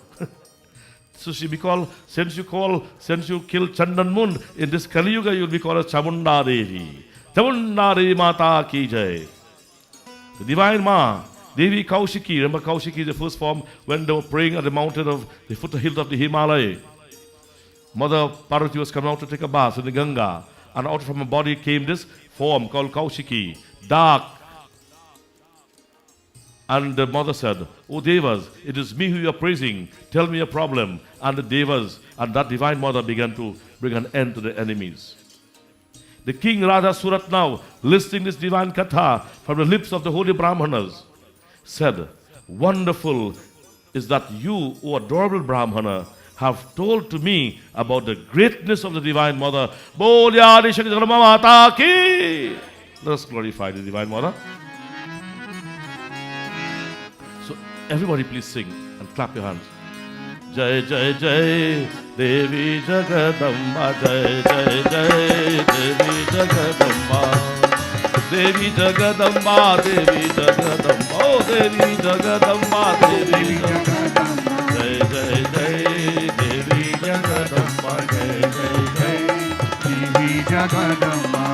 So she be called, since you kill Chandan Mund, in this Kali Yuga you will be called as Chamunda Devi. Chamunda Devi Mata Ki Jai. The divine Ma, Devi Kaushiki. Remember Kaushiki is the first form when they were praying at the mountain of the foothills of the Himalaya. Mother Parvati was coming out to take a bath in the Ganga, and out from her body came this form called Kaushiki, dark. And the mother said, "O Devas, it is me who you are praising. Tell me your problem." And the Devas and that divine mother began to bring an end to the enemies. The king Radha Surat now, listening this divine katha from the lips of the holy Brahmanas, said, "Wonderful is that you, O adorable Brahmana, have told to me about the greatness of the Divine Mother. Bolya Adi Shakti Dharma Mata Ki." Let us glorify the Divine Mother. So everybody please sing and clap your hands. Jai Jai Jai Devi Jagadamba, Jai Jai Jai Devi Jagadamba, Devi Jagadamba, Devi Jagadamba, oh Devi Jagadamba, Devi Jagadamba, Jai Jai Jai Devi Jagadamba, Jai Jai Jai Devi Jagadamba.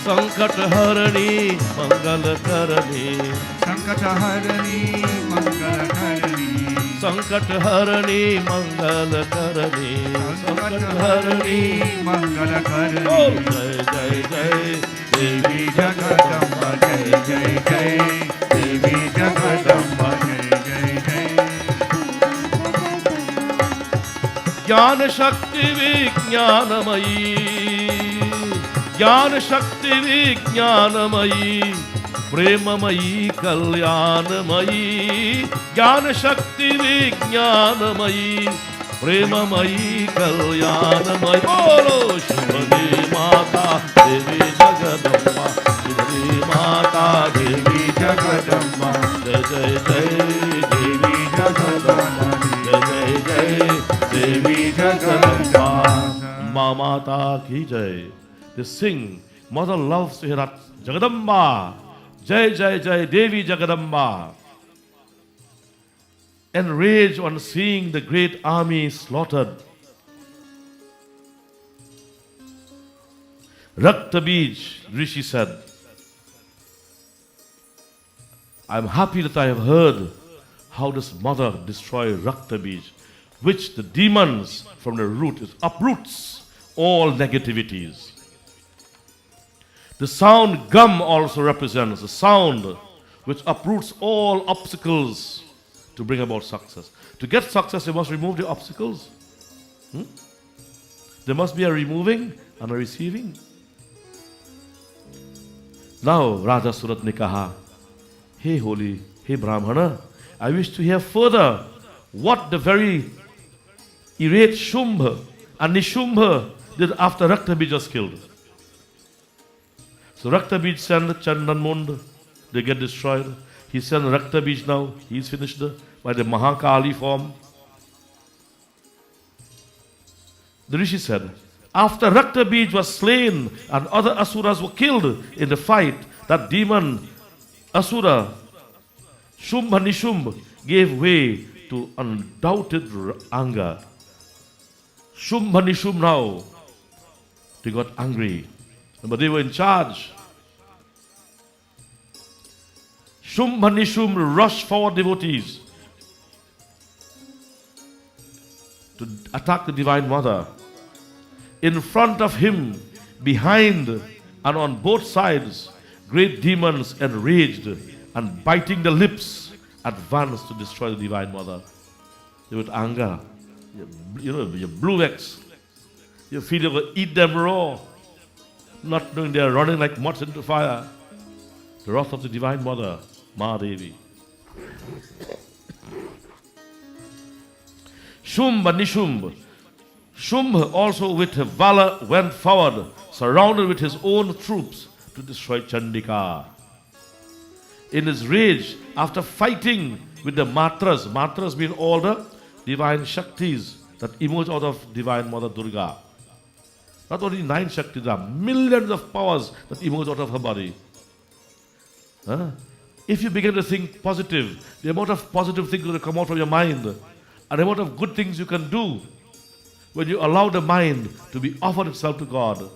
Sankat Harani Mangal Karani, Sankat Harani Mangal Karani, Sankat Harani Mangal Karani, Sankat Harani Mangal Karani. oh Jai Jai Jai Devi Jagadamba, Jai Jai Jai Devi Jagadamba, Jai Jai Jai. Gyan Shakti Vijnanamayi, Gyan Shakti Vijnanamayi, प्रेममयी कल्याणमयी ज्ञान शक्ति विज्ञानमयी प्रेममयी कल्याणमयी बोलो शिवजी माता देवी जगदम्बा शिवजी माता देवी जगदम्बा जय जय जय देवी जगदम्बा जय जय जय देवी जगदम्बा माँ माता की जय. They sing, mother loves to hear that Jagadamba, Jai Jai Jai Devi Jagadamba. Enraged on seeing the great army slaughtered, Raktabij, Rishi said, I am happy that I have heard how this mother destroyed Raktabij, which the demons from the root uproots all negativities. The sound gum also represents the sound which uproots all obstacles to bring about success. To get success, you must remove the obstacles. There must be a removing and a receiving. Now, Raja Surat ne kaha, hey holy, hey Brahmana, I wish to hear further what the very irate Shumbha and Nishumbha did after Raktabij was killed. So Raktabij sent Chandan Mund, they get destroyed. He sent Raktabij now, he's finished by the Mahakali form. The Rishi said, after Raktabij was slain and other Asuras were killed in the fight, that demon Asura, Shumbha Nishumbha, gave way to undoubted anger. Shumbha Nishumbha now, they got angry. But they were in charge. Shumbha Nishumbha rushed forward devotees to attack the Divine Mother. In front of him, behind, and on both sides, great demons enraged and biting the lips advanced to destroy the Divine Mother. They with anger. Your blue X. You feel you're going to eat them raw. Not knowing they are running like moths into fire. The wrath of the Divine Mother, Ma Devi. Shumbha Nishumbha. Shumbha also with her valor went forward, surrounded with his own troops to destroy Chandika. In his rage, after fighting with the Matras, Matras mean all the divine Shaktis that emerge out of Divine Mother Durga. Not only 9 Shaktis, there are millions of powers that emerge out of her body. If you begin to think positive, the amount of positive things will come out from your mind, and the amount of good things you can do when you allow the mind to be offered itself to God.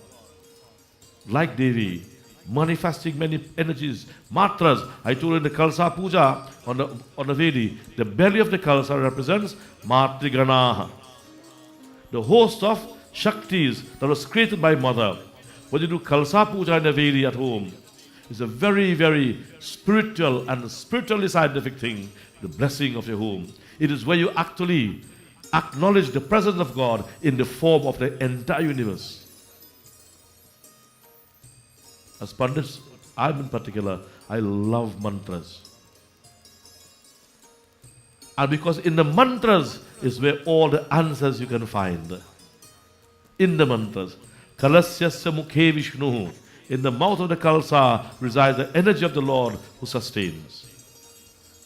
Like Devi, manifesting many energies. Matras, I told you in the Kalsa Puja on the Vedi, the belly of the Kalsa represents Matriganaha, the host of Shaktis that was created by Mother. When you do Kalsa Puja in the Vedi at home, it's a very, very spiritual and spiritually scientific thing, the blessing of your home. It is where you actually acknowledge the presence of God in the form of the entire universe. As Pandits, I in particular, I love mantras. And because in the mantras is where all the answers you can find. In the mantras. Kalasyasya mukhe Vishnu. In the mouth of the Kalsa resides the energy of the Lord who sustains.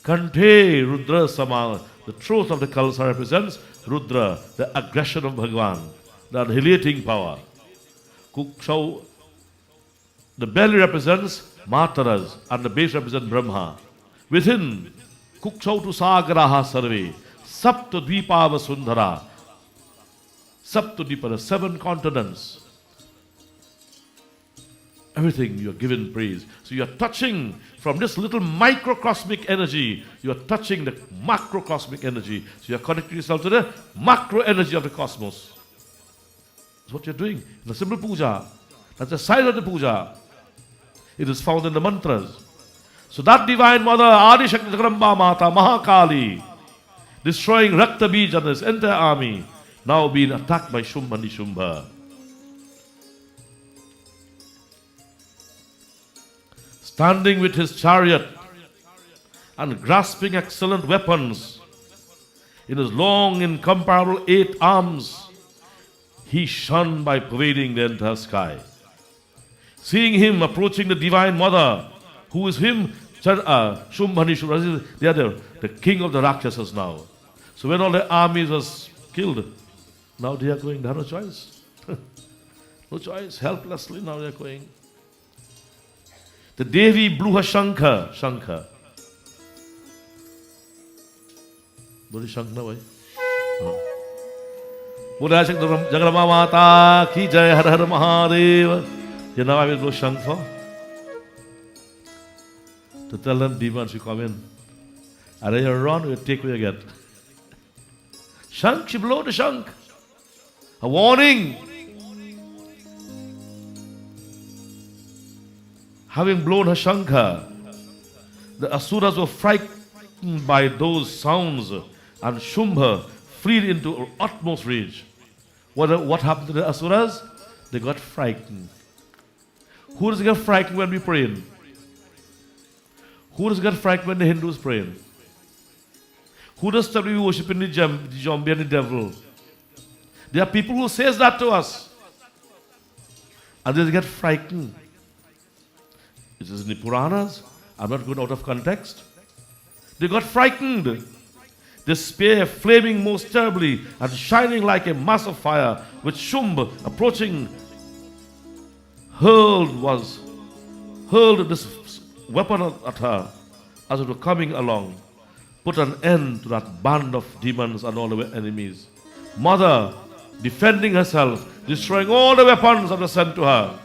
Kanthe Rudra Sama. The truth of the Kalsa represents Rudra, the aggression of Bhagavan, the annihilating power. Kukshau, the belly represents Mataras and the base represents Brahma. Within, Kukshau tu Sagaraha Sarve, Sapta Dvipava Sundara, Sapta Dvipa, the 7 continents. Everything you are given praise. So you are touching from this little microcosmic energy, you are touching the macrocosmic energy. So you are connecting yourself to the macro energy of the cosmos. That's what you are doing in the simple puja. That's the size of the puja. It is found in the mantras. So that Divine Mother, Adi Shakti Jagadamba Mata, Mahakali, destroying Raktabij and his entire army, now being attacked by Shumbha Nishumbha. standing with his chariot and grasping excellent weapons in his long, incomparable 8 arms, he shone by pervading the entire sky. Seeing him approaching the Divine Mother, who is him, Shumbhani, they are the king of the Rakshasas now. So when all the armies was killed, now they are going, they have no choice. No choice, helplessly now they are going. The Devi blew her Shankha. बोली शंख ना भाई बोले जगदम्बा माता की जय हर हर Mahadev. You know I will blow shang for? To tell them demons you come in. And then you run, you take what you get. Shank, she blew the shank. A warning. Having blown her shankha, the asuras were frightened by those sounds, and Shumbha fled into utmost rage. What happened to the asuras? They got frightened. Who does get frightened when we pray? Who does get frightened when the Hindus pray? Who does tell we worshiping the zombie and the devil? There are people who says that to us. And they get frightened. It is in the Puranas. I'm not going out of context. They got frightened. The spear flaming most terribly and shining like a mass of fire, which Shumbha approaching hurled this weapon at her as it was coming along, put an end to that band of demons and all the enemies. Mother defending herself, destroying all the weapons that were sent to her.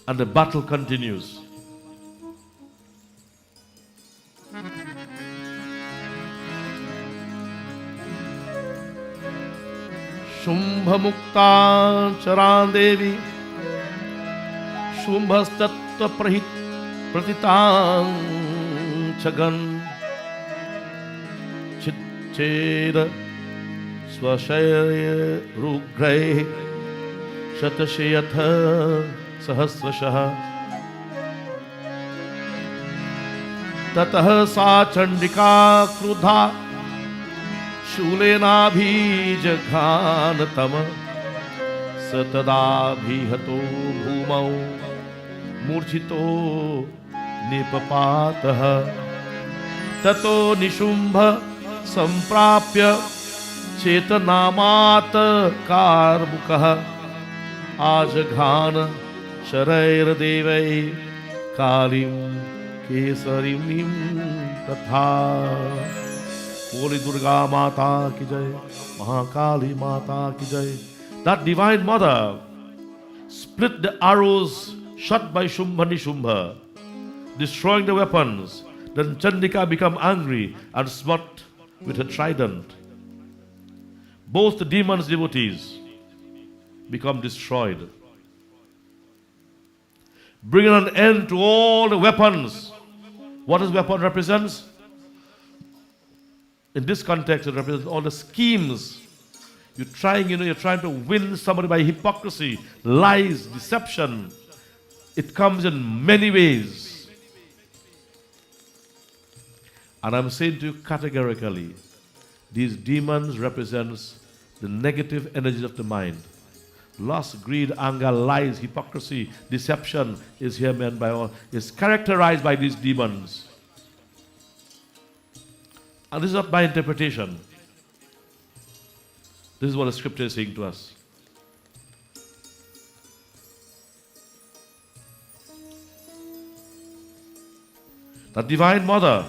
And the battle continues. Shumbha mukta charan Devi Shumbhastattva pratitang chagan chitcheda swashaya rugray shatashayatha sahasrashah tatah sa chandika krudha शूलेनाभिजघानतम सतदाभिहतो भूमौ मूर्छितो निपपातः ततो निशुम्भ संप्राप्य चेतनामात कार्मुकः आजघान शरैर्देवै कालीं केसरीं तथा. Holy Durga Mata ki jai, Mahakali Mata ki jai. That Divine Mother split the arrows shot by Shumbhani Shumbha, destroying the weapons. Then Chandika became angry and smote with her trident. Both the demons' devotees become destroyed, bringing an end to all the weapons. What does weapon represents? In this context, it represents all the schemes. You're trying to win somebody by hypocrisy, lies, deception. It comes in many ways. And I'm saying to you categorically, these demons represents the negative energies of the mind. Lust, greed, anger, lies, hypocrisy, deception is here meant by all, is characterized by these demons. And this is not my interpretation. This is what the scripture is saying to us. The Divine Mother,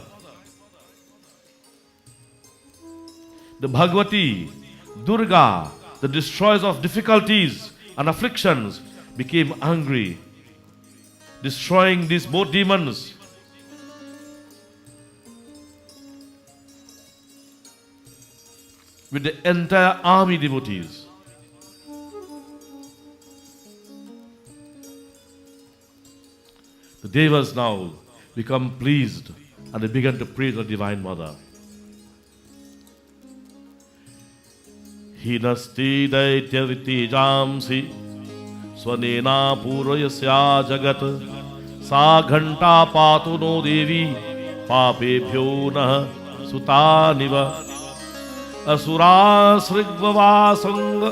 the Bhagavati, Durga, the destroyers of difficulties and afflictions, became angry, destroying these both demons. With the entire army devotees. The Devas now become pleased and they began to praise the Divine Mother. Hinasti Daityaviti Jamsi Swanena Purayasya Jagat Sa Ghanta Patu no Devi Papebhyo Nah Sutaniva Asura Srigvavasanga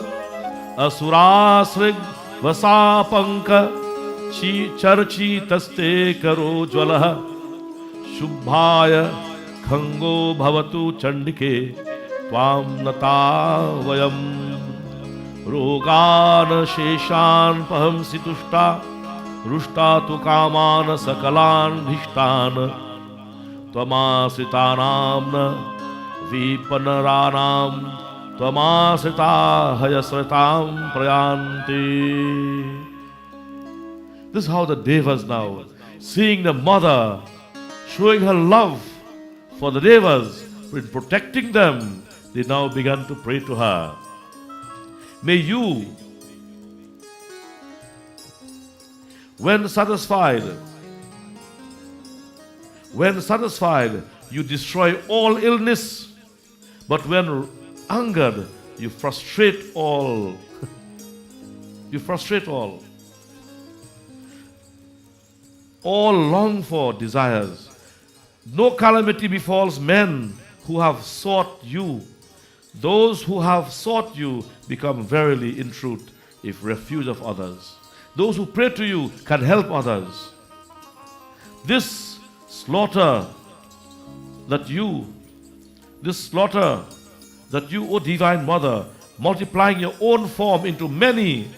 Asura Srigvasapanka Charchi Taste Karo Jwalaha Shubhaya Khango Bhavatu Chandike Tvam Nata Vayam Rogana Sheshan Paham Situshta Rushta Tu Kamana Sakalan Bhishtan Tvamasitanamna Vipanaranam Tvamasita Hayasritam Prayanti. This is how the Devas now, seeing the mother, showing her love for the Devas, in protecting them, they now began to pray to her. May you, when satisfied, you destroy all illness, but when angered, you frustrate all. You frustrate all. All long for desires. No calamity befalls men who have sought you. Those who have sought you become verily, in truth, if refuge of others. Those who pray to you can help others. This slaughter that you, O Divine Mother, multiplying your own form into many,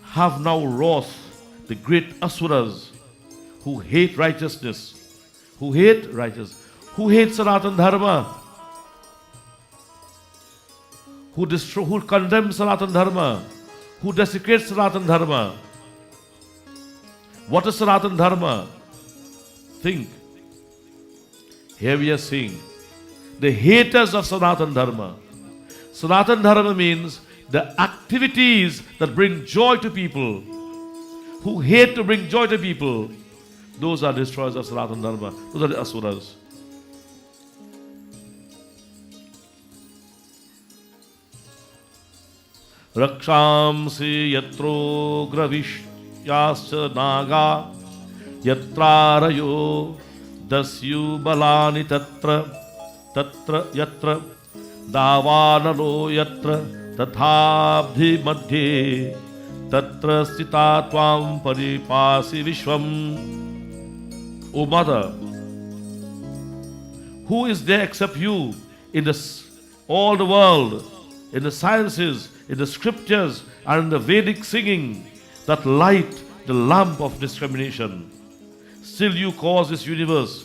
have now wrought the great asuras who hate righteousness, who hate Sanatana Dharma, who condemn Sanatana Dharma, who desecrates Sanatana Dharma. What is Sanatana Dharma? Think. Here we are seeing the haters of Sanatana Dharma. Sanatana Dharma means the activities that bring joy to people. Who hate to bring joy to people, those are destroyers of Sanatana Dharma. Those are the asuras. Rakshamsi yatro gravishyascha naga yatrarayo dasyu balani tatra yatra davanalo yatra tathabdhi madhye Tatra stita tvam paripasi vishwam. O Mother, who is there except you in all the world, in the sciences, in the scriptures, and in the Vedic singing that light the lamp of discrimination? Still you cause this universe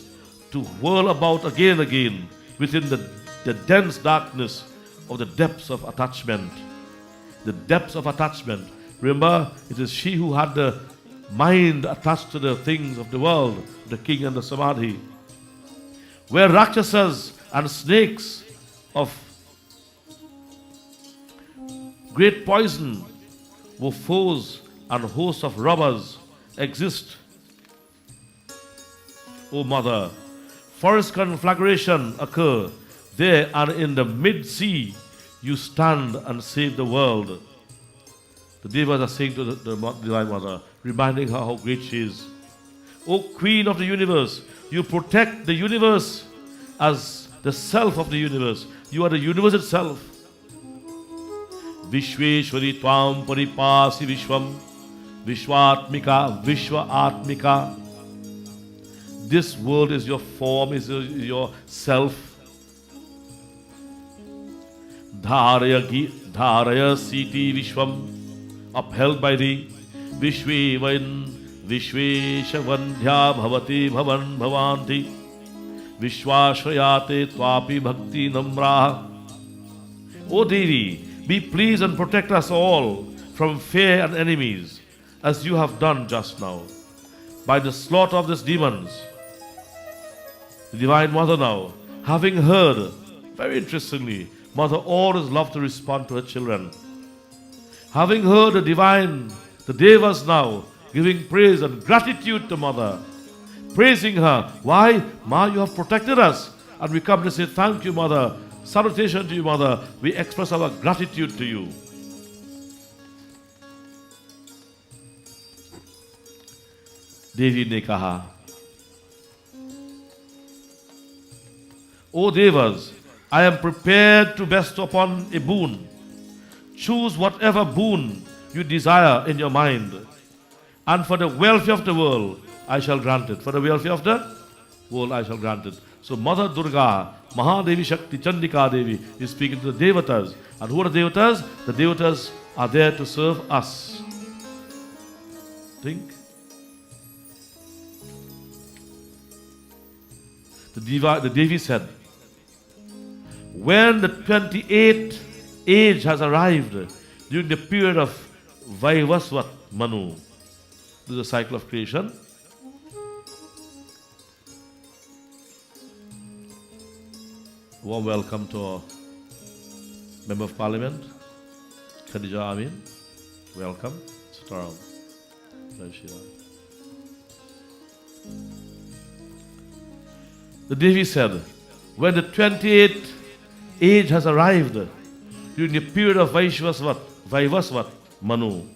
to whirl about again and again within the dense darkness of the depths of attachment. The depths of attachment. Remember, it is she who had the mind attached to the things of the world, the king and the samadhi. Where rakshasas and snakes of great poison, where foes and hosts of robbers exist. O Mother, forest conflagration occur there, and in the mid-sea you stand and save the world. The Devas are saying to the Divine Mother, reminding her how great she is. O Queen of the universe, you protect the universe as the self of the universe. You are the universe itself. Vishweshwari Tvam Paripasi Vishwam Vishwatmika Vishwaatmika. This world is your form, is your self. Dharaya Siti Vishwam, upheld by thee. Vishwevan Vishveshavandhya Bhavati Bhavan Bhavanti Vishwashrayate Tvapi Bhakti Namraha. O Devi, be pleased and protect us all from fear and enemies, as you have done just now by the slaughter of these demons. The Divine Mother now, having heard, very interestingly, Mother always loved to respond to her children. Having heard the Devas now giving praise and gratitude to Mother, praising her. Why? Ma, you have protected us. And we come to say, thank you, Mother. salutation to you, Mother. We express our gratitude to you. देवी ने कहा, O Devas, I am prepared to bestow upon a boon. Choose whatever boon you desire in your mind, and for the welfare of the world, I shall grant it. For the welfare of the world, I shall grant it. So Mother Durga, Mahadevi Shakti, Chandika Devi is speaking to the Devatas. And who are the Devatas? The Devatas are there to serve us. Think. The Devi said, when the 28th age has arrived during the period of Vaivasvat Manu, this is a cycle of creation. Warm welcome to our Member of Parliament, Khadija Amin. Welcome. Sit around. Jai Shri Ram. The Devi said, when the 28th age has arrived during the period of Vaivasvat Manu,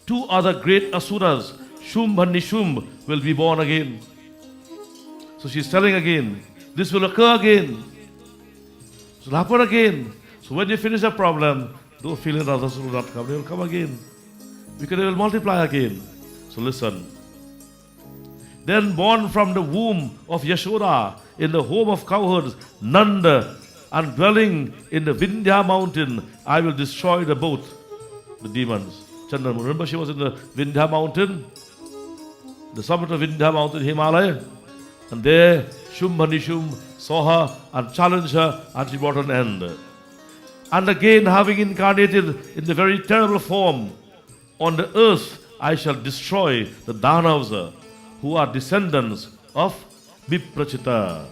two other great asuras, Shumb and Nishumb, will be born again. So she's telling again, this will occur again. It will happen again. So when you finish a problem, don't feel that others will not come. They will come again. Because they will multiply again. So listen. Then born from the womb of Yashoda in the home of cowherds, Nanda, and dwelling in the Vindhya mountain, I will destroy the both, the demons. Chandramun. Remember she was in the Vindhya mountain? The summit of Vindhya mountain, Himalaya. And there, Shumb and Nishumb saw her and challenged her, and she brought an end. And again, having incarnated in the very terrible form, on the earth I shall destroy the Danavas, who are descendants of Viprachita.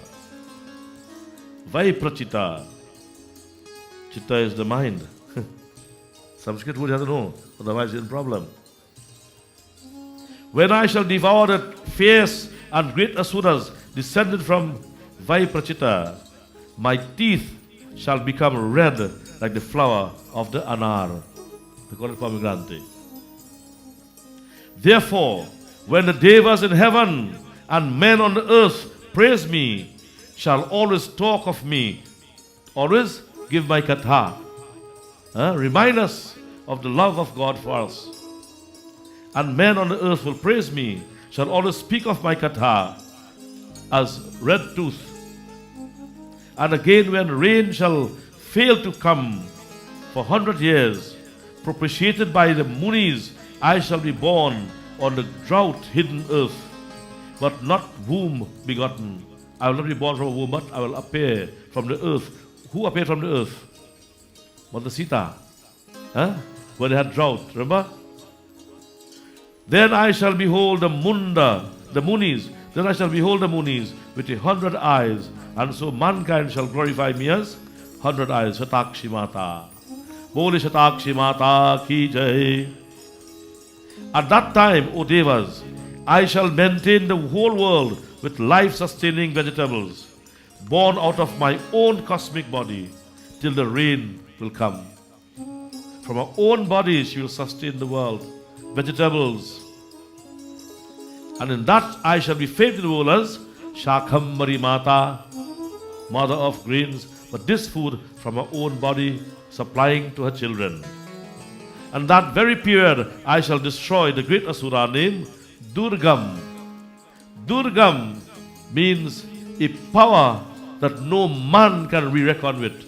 Vaiprachita. Chitta is the mind. Sanskrit would have to know, otherwise it's a problem. When I shall devour the fierce and great asuras descended from Vaiprachita, my teeth shall become red like the flower of the anar. They call it pomegranate. Therefore, when the devas in heaven and men on the earth praise me, shall always talk of me, always give my katha. Remind us of the love of God for us. And men on the earth will praise me, shall always speak of my katha as red tooth. And again when rain shall fail to come for 100 years, propitiated by the Munis, I shall be born on the drought-hidden earth, but not womb begotten. I will not be born from a womb, but I will appear from the earth. Who appeared from the earth? Mother Sita. When they had drought, remember? Then I shall behold the Munda, the Munis. Then I shall behold the Munis with 100 eyes, and so mankind shall glorify me as 100 eyes. Shatakshi Mata. Boli Shatakshi Mata ki jai. At that time, O Devas, I shall maintain the whole world with life-sustaining vegetables, born out of my own cosmic body, till the rain will come. From our own bodies she will sustain the world, vegetables. And in that I shall be famed in the world as Shakhambari Mata, mother of grains, but this food from her own body supplying to her children. And that very period I shall destroy the great asura named Durgam. Durgam means a power that no man can be reckoned with.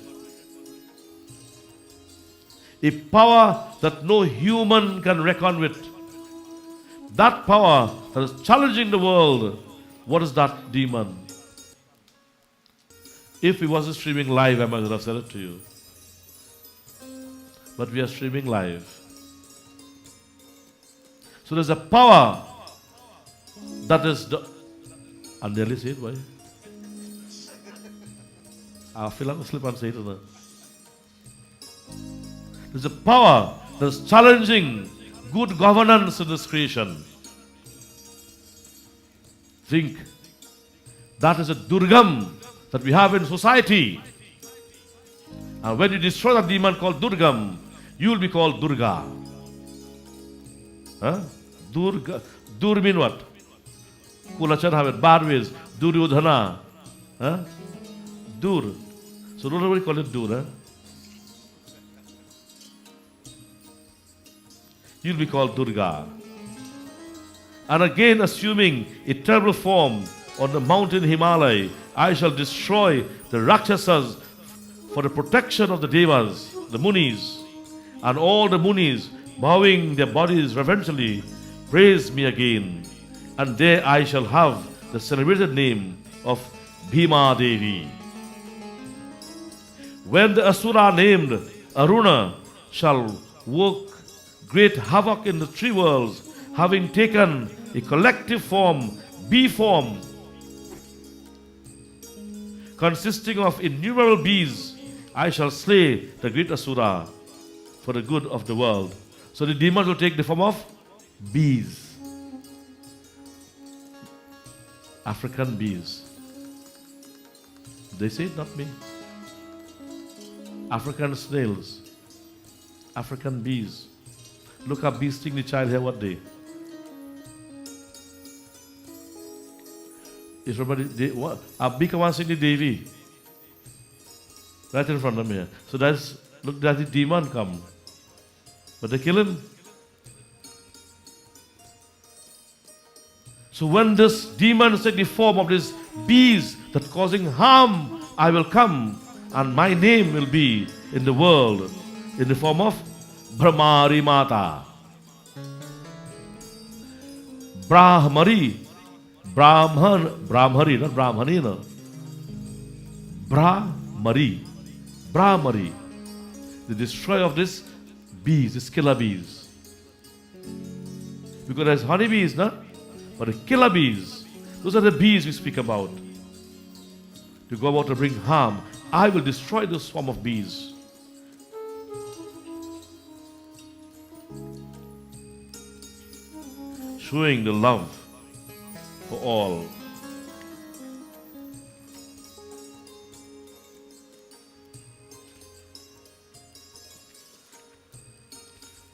A power that no human can reckon with. That power that is challenging the world. What is that demon? If we wasn't streaming live, I might have said it to you. But we are streaming live. So there's a power that is the... I nearly say it, why? I feel like I slip and say it. There's a power that's challenging good governance in this creation. Think, that is a Durgam that we have in society. And when you destroy the demon called Durgam, you will be called Durga. Huh? Durga. Dur mean what? Kulachan have it. Bad ways. Duryodhana. Huh? Dur. So don't nobody call it Dur. Huh? You'll be called Durga. And again, assuming a terrible form on the mountain Himalaya, I shall destroy the Rakshasas for the protection of the Devas, the Munis, and all the Munis, bowing their bodies reverentially, praise me again. And there I shall have the celebrated name of Bhima Devi. When the Asura named Aruna shall work great havoc in the three worlds, having taken a collective form, bee form, consisting of innumerable bees, I shall slay the great Asura for the good of the world. So the demons will take the form of bees. African bees. They say it, not me. African snails. African bees. Look up bees sting the child here what day. Is everybody what? A bee come and sing the Devi. Right in front of me here. So that's look that the demon come. But they kill him. So when this demon take the form of these bees that causing harm, I will come and my name will be in the world in the form of Brahmari Mata. Brahmari. Brahmari, not Brahmani, no. Brahmari. Brahmari. The destroyer of these bees, these killer bees. Because there's honeybees, no? But the killer bees, those are the bees we speak about. To go about to bring harm. I will destroy this swarm of bees. Showing the love for all.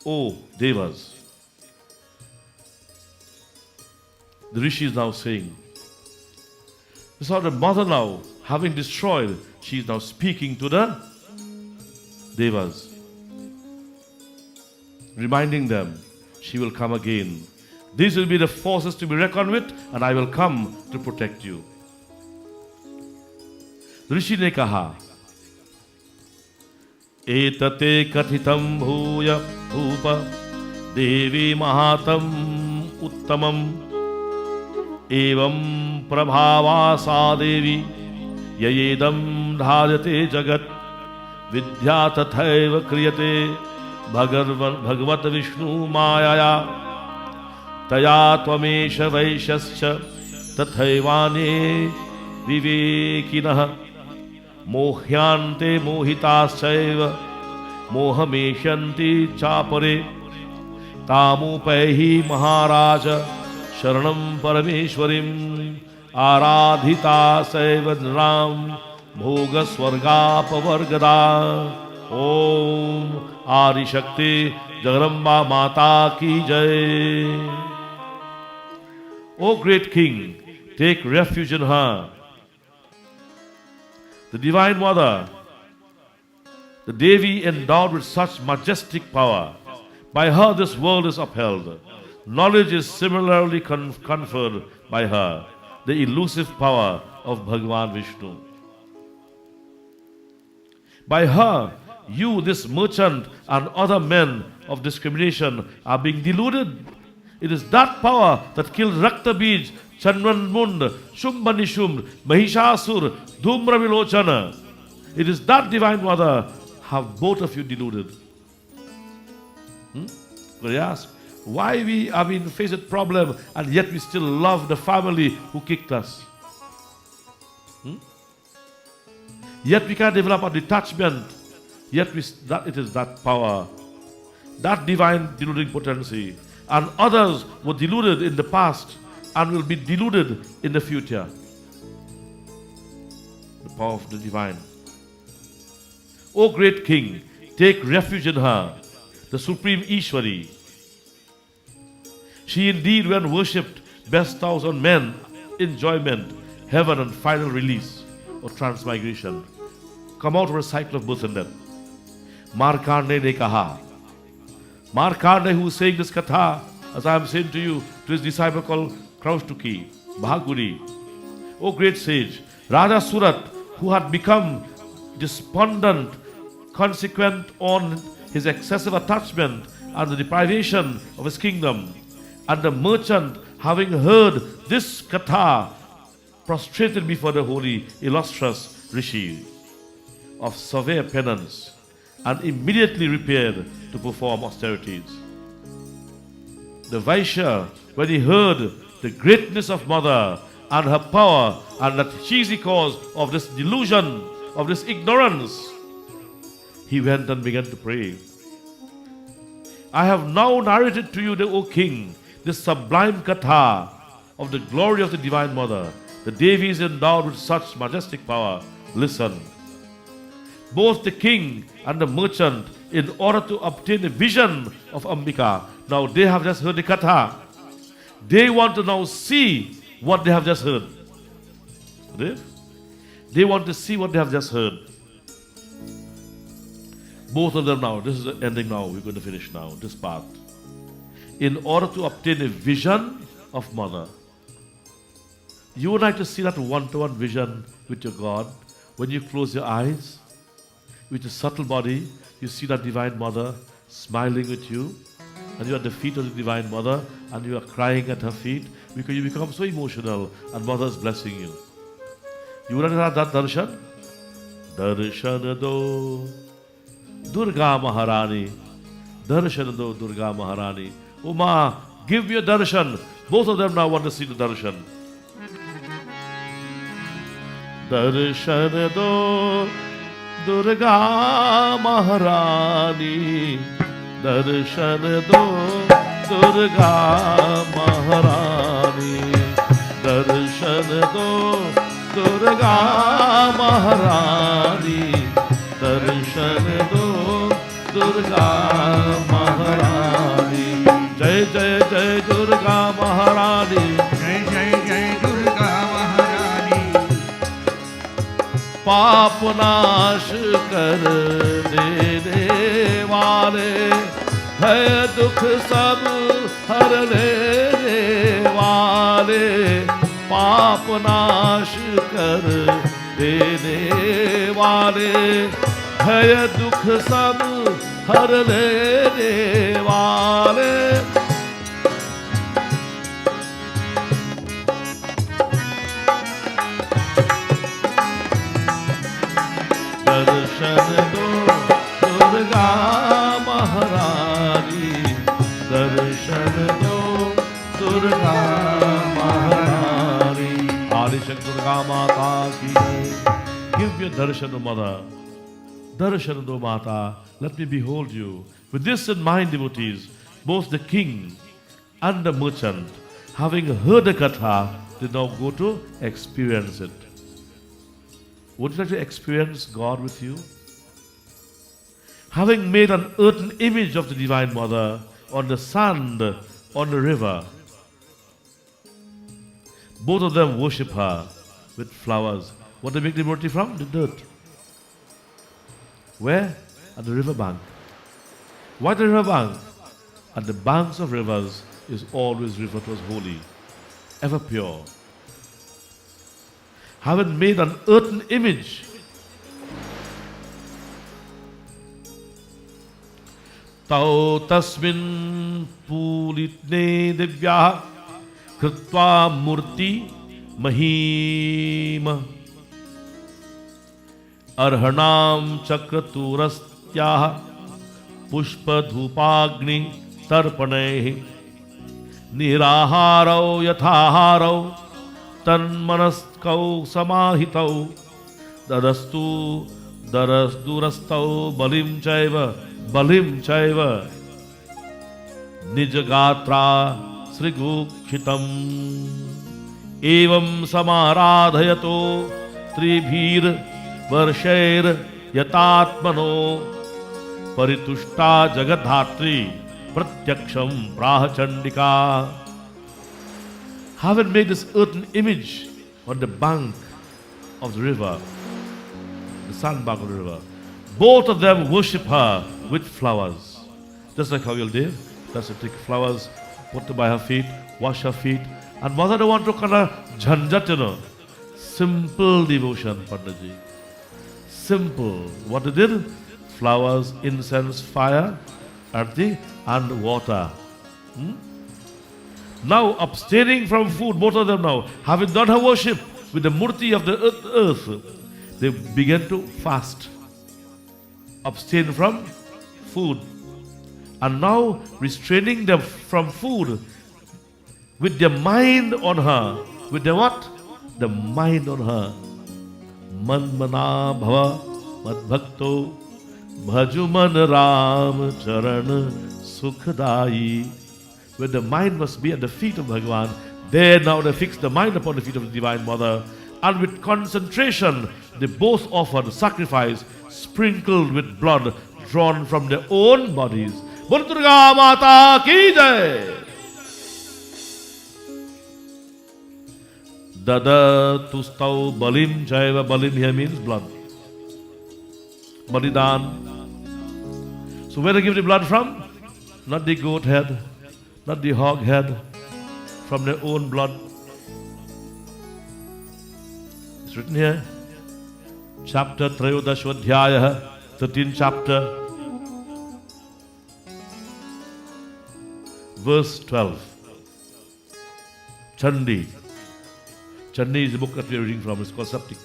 Oh, Devas. The Rishi is now saying, this is how the mother now, having destroyed, she is now speaking to the Devas, reminding them, she will come again. These will be the forces to be reckoned with, and I will come to protect you. ऋषि ने कहा, एतते कथितं भूय भूप देवी महातं उत्तमम् एवं प्रभावा सा देवी ययेदं धार्यते जगत् विद्या तथैव क्रियते भगवत विष्णु मायया तया त्वमेष वैश्यश्च तथैवाने विवेकिनः मोह्यान्ते मोहिताश्चैव मोहमेष्यन्ति चापरे तामुपैहि महाराज शरणं परमेश्वरीं आराधिता सैव नृणां भोगस्वर्गापवर्गदा ओम आदिशक्ति जगदम्बा माता की जय. O great king, take refuge in her. The Divine Mother, the Devi endowed with such majestic power. By her this world is upheld. Knowledge is similarly conferred by her, the elusive power of Bhagavan Vishnu. By her, you, this merchant, and other men of discrimination are being deluded. It is that power that killed Raktabij, Chandramund, Shumbanishum, Mahishasur, Dhumra Vilochana. It is that Divine Mother have both of you deluded. But I ask, why we have been faced with problem and yet we still love the family who kicked us? Yet we can't develop a detachment. Yet it is that power, that divine deluding potency. And others were deluded in the past and will be deluded in the future. The power of the divine. O great king, take refuge in her, the supreme Ishwari. She indeed, when worshipped, bestows on men enjoyment, heaven, and final release or transmigration. Come out of a cycle of birth and death. Markandeya ne kaha. Markandeya, who is saying this katha, as I am saying to you, to his disciple called Kraushtuki, Bhaguri. O great sage, Raja Surat, who had become despondent, consequent on his excessive attachment and the deprivation of his kingdom, and the merchant, having heard this katha, prostrated before the holy, illustrious Rishi of severe penance, and immediately repaired to perform austerities. The Vaishya, when he heard the greatness of Mother and her power, and that she is the cause of this delusion, of this ignorance, he went and began to pray. I have now narrated to you, O king, this sublime katha of the glory of the Divine Mother. The Devi is endowed with such majestic power. Listen. Both the king and the merchant, in order to obtain a vision of Ambika, now they have just heard the katha. They want to now see what they have just heard. They want to see what they have just heard. Both of them now, this is the ending now, we're going to finish now, this part. In order to obtain a vision of Mother. You would like to see that one-to-one vision with your God. When you close your eyes, with your subtle body, you see that Divine Mother smiling with you, and you are at the feet of the Divine Mother, and you are crying at her feet, because you become so emotional, and Mother is blessing you. You would like to have that darshan? Darshan do Durga Maharani. Darshan do Durga Maharani. Oh Ma, give me a darshan. Both of them now want to see the darshan. Darshan do Durga Maharani. Darshan do Durga Maharani. Darshan do Durga Maharani. Darshan do Durga Maharani. Jai Jai Jai Durga Maharani. Jai Jai Jai Durga Maharani. पाप नाश कर देने वाले है दुख सब हर लेने वाले पाप नाश कर देने वाले है दुख सब हर लेने वाले दर्शन दो दुर्गा महारानी दर्शन दो दुर्गा महारानी आदिशक्ति दुर्गा माता की give me a darshan, O Mother. Darshan, O Mata, let me behold you. With this in mind, devotees, both the king and the merchant, having heard the katha, they now go to experience it. Would you like to experience God with you? Having made an earthen image of the Divine Mother on the sand, on the river, both of them worship her with flowers. What do they make the devotee from? The dirt. Where? At the river bank. Why the river bank? At the banks of rivers is always referred to as holy, ever pure. Having made an earthen image, Tau tasmin pulitne divya kritva murti mahima arhanam chakraturastya pushpa dhupagni tarpanehi niraharo yathaharo tanmanaskau samahitau dadastu darasdurastau balim chaiva nijagatra srigukshitam evam samaradhayato tribhir varshair yatatmano paritushta jagadhatri pratyaksham praha chandika. Having made this earthen image on the bank of the river, the sandbank of the river, both of them worship her with flowers. Just like how you'll do. That's to take flowers, put them by her feet, wash her feet. And mother don't want to kind of jhanjat, you know. Simple devotion, Pandaji. Simple. What they did? Flowers, incense, fire, arti, and water. Now abstaining from food, both of them now, having done her worship with the murti of the earth, they began to fast. Abstain from food. And now restraining them from food with their mind on her. With their what? The mind on her. Manmana bhava madbhakto bhajuman ram charan sukhdayi. Where the mind must be at the feet of Bhagavan, there now they fix the mind upon the feet of the Divine Mother, and with concentration they both offered sacrifice sprinkled with blood drawn from their own bodies. Bol Durga Mata ki jai! Dada tustau balim jaiva. Balim here means blood. Balidan. So where they give the blood from? Not the goat head, not the hog head, from their own blood. It's written here, chapter Trayodashwadhyaya, 13th chapter, verse 12. Chandi. Chandi is the book that we are reading from. It's called Saptik.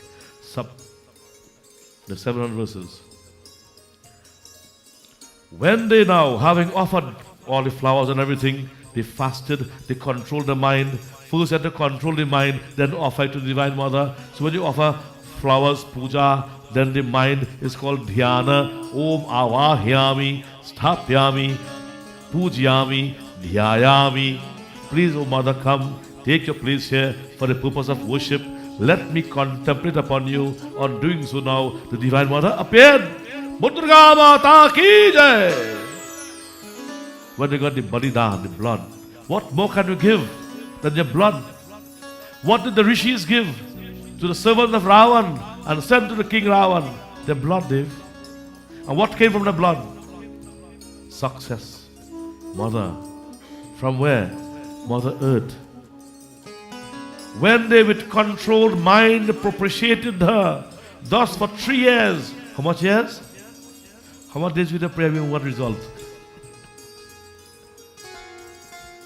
The 700 verses. When they now, having offered all the flowers and everything, they fasted, they controlled the mind. First had to control the mind, then offer it to the Divine Mother. So when you offer flowers, puja, then the mind is called dhyana. Om avahyami, sthapyami, pujyami, dhyayami. Please, O Mother, come, take your place here for the purpose of worship. Let me contemplate upon you. On doing so now, the Divine Mother appeared. Durga Mata ki jai! When they got the balidan, the blood, what more can you give than your blood? What did the rishis give to the servants of Ravan and sent to the king Ravan? Their blood, Dev. And what came from the blood? Success. Mother. From where? Mother Earth. When they with controlled mind propitiated her, thus for 3 years. How much years? How much days with the prayer we want result?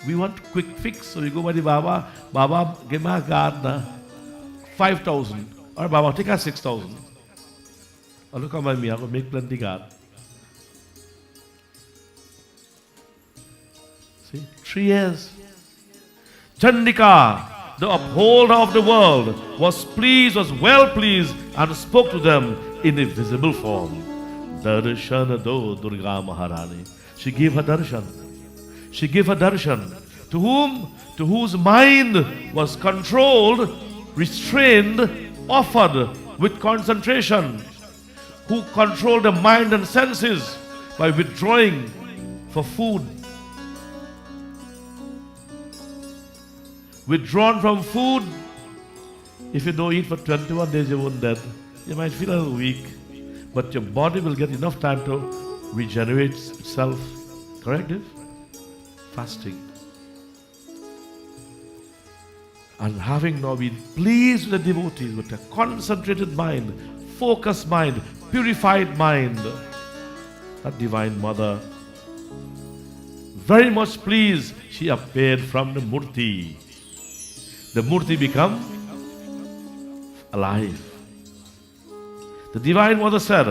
We want quick fix, so we go by the Baba. Baba, give me a gardener 5,000. Or Baba, take us 6,000. Or look at me, I will make plenty garden. See, 3 years. Chandika, the upholder of the world, was pleased, was well pleased, and spoke to them in a visible form. Darshana do Durga Maharani. She gave her darshan. She gave her darshan. To whom? To whose mind was controlled, restrained, offered with concentration. Who controlled the mind and senses by withdrawing for food. Withdrawn from food. If you don't eat for 21 days, you won't dead. You might feel a little weak, but your body will get enough time to regenerate itself. Correct, Dev? Fasting. And having now been pleased with the devotees, with a concentrated mind, focused mind, purified mind, that Divine Mother, very much pleased, she appeared from the Murti. The Murti become alive. The Divine Mother said,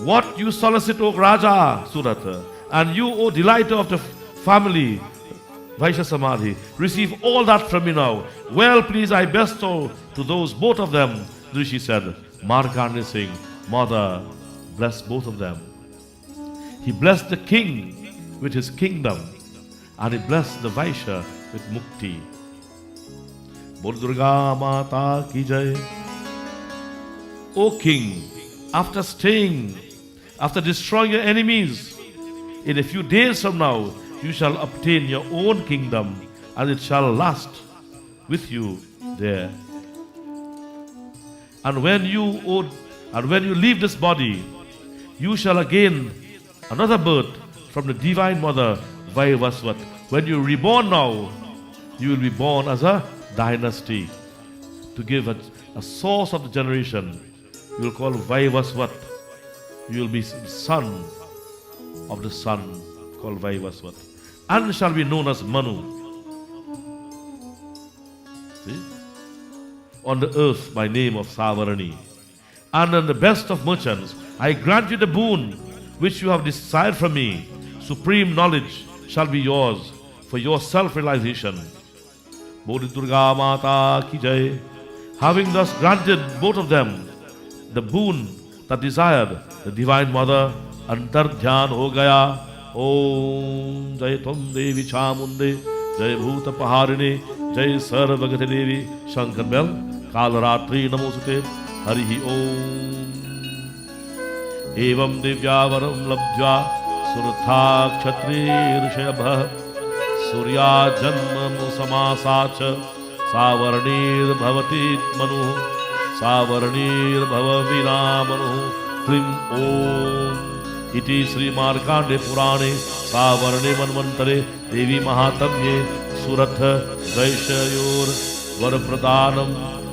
what you solicit, O Raja Surata, and you, O delighter of the family, Vaishya Samadhi, receive all that from me now. Well pleased I bestow to those, both of them. Rishi said, Markandeya Singh, Mother, bless both of them. He blessed the king with his kingdom, and he blessed the Vaishya with mukti. Bol Durga Mata ki jai. O king, after staying, after destroying your enemies, in a few days from now, you shall obtain your own kingdom, and it shall last with you there. And when you leave this body, you shall again another birth from the divine mother Vaivasvat. When you are reborn now, you will be born as a dynasty to give a source of the generation. You will call Vaivasvat. You will be son of the son called Vaivasvat, and shall be known as Manu. See? On the earth by name of Savarani. And in the best of merchants, I grant you the boon which you have desired from me. Supreme knowledge shall be yours for your self-realization. Bodhi Durga Mata ki jai. Having thus granted both of them the boon that desired, the Divine Mother Antar Dhyan ho gaya. Om Jai Tum Devi Chamunde, Jai Bhuta Paharine, Jai Sarvagati Devi, Shankar Bell, Kalaratri Namosute, Harihi Om. Evam Divyavaram Labdhya, Surtha Kshatri Rishabha, Surya Janma Musamasacha, Savarnir Bhavatit Manu, Savarnir Bhavavina Manu, Klim Om. Iti Sri Markande Purane, Savarne Manvantare, Devi Mahatamye, Suratha Vaishayor, Varapradanam,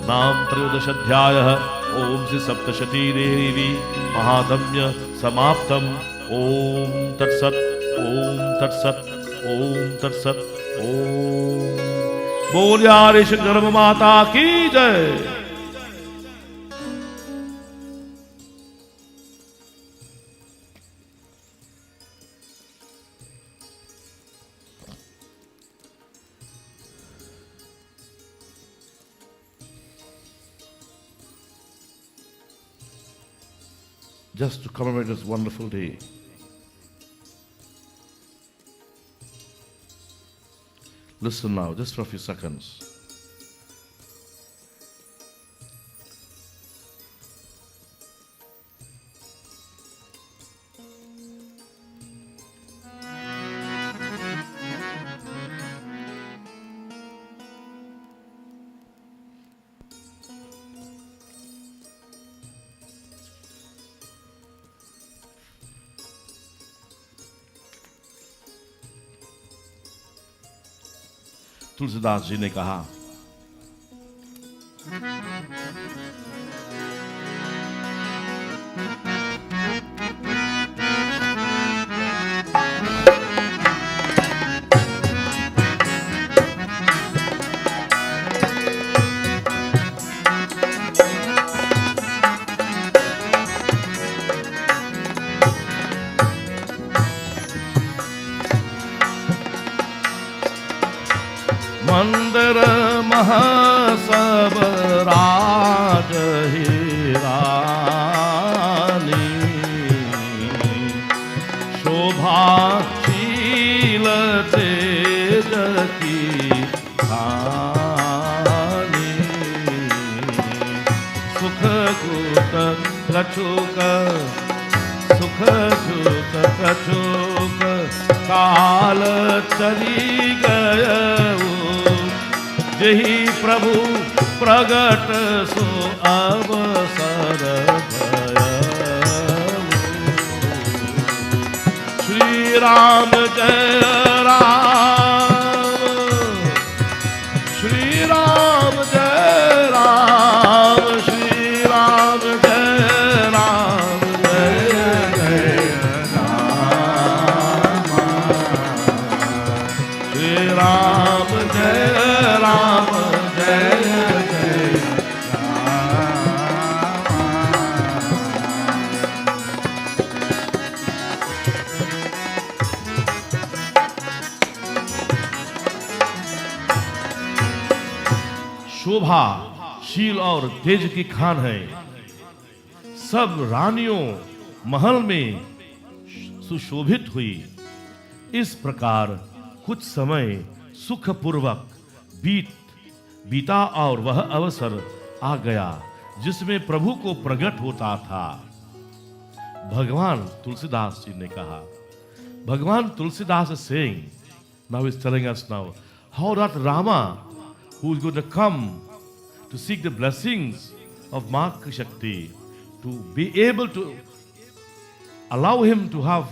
Nam Triyodashadhyaya, Om Sri Saptashati Devi, Mahatamya, Samaptam, Om Tatsat, Om Tatsat, Om Tatsat, Om. Bolyare Shankar Mata ki jai. Just to commemorate this wonderful day, listen now, just for a few seconds. Tulsidas ji ने कहा, मंदिर महसब राज हिरानी, शोभाशील तेज की खानी, सुख गुत कछुक, सुख जुत कछुक, काल चली गयऊ, जही प्रभु प्रगट सो अवसर भयऊ। श्री राम जय राम, श्री राम जय राम, श्री राम जय राम, जय जय राम, श्री राम जय राम, जय जय शोभा शील और तेज की खान है। सब रानियों महल में सुशोभित हुई। इस प्रकार कुछ समय सुखपूर्वक बीता और वह अवसर आ गया जिसमें प्रभु को प्रकट होता था। भगवान तुलसीदास जी ने कहा. Bhagavan Tulsidas is saying, now he's telling us now, how that Rama, who is going to come to seek the blessings of Mahakali Shakti, to be able to allow him to have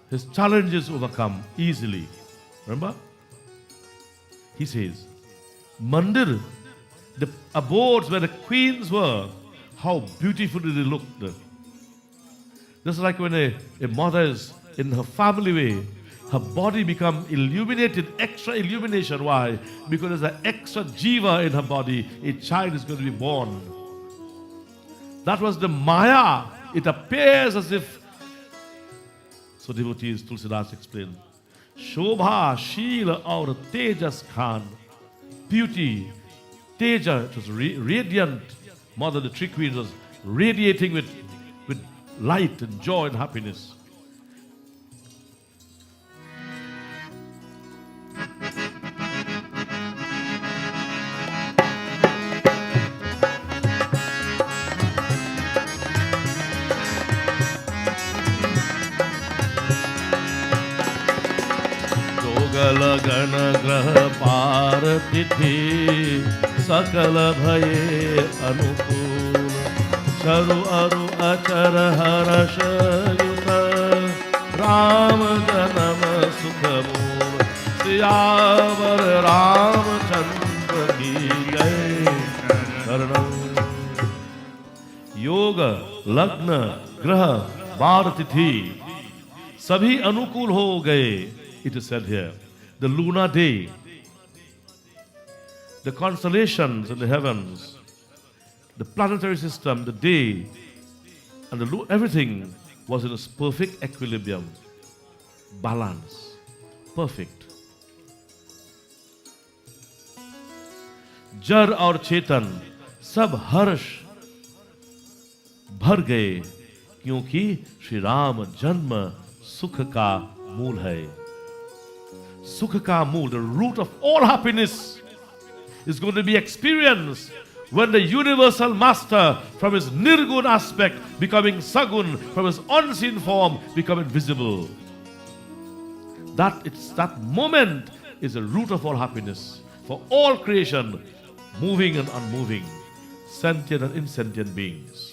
his challenges overcome easily. Remember? He says, Mandir, the abodes where the queens were, how beautifully they looked. Just like when a mother is in her family way, her body become illuminated, extra illumination. Why? Because there's an extra jiva in her body. A child is going to be born. That was the Maya. It appears as if, so devotees, Tulsidas explained, Shobha, Sheela, aur Tejas Khan. Beauty, Teja, it was radiant. Mother, the tree queen, was radiating with light and joy and happiness. गण ग्रह पार तिथि सकल भये अनुकूल चरु अरु अचर हर्ष युत राम जन्म सुख मूल सियावर रामचंद्र की जय. शरणं. योग लग्न ग्रह पार तिथि सभी अनुकूल हो गए. It is said here, the lunar day, the constellations in the heavens, the planetary system, the day, and everything was in a perfect equilibrium, balance, perfect. जड़ और चेतन सब हर्ष भर गए क्योंकि श्री राम जन्म सुख का मूल है. Sukha ka mool, the root of all happiness, is going to be experienced when the universal master, from his nirgun aspect becoming sagun, from his unseen form becoming visible. That moment is the root of all happiness for all creation, moving and unmoving, sentient and insentient beings.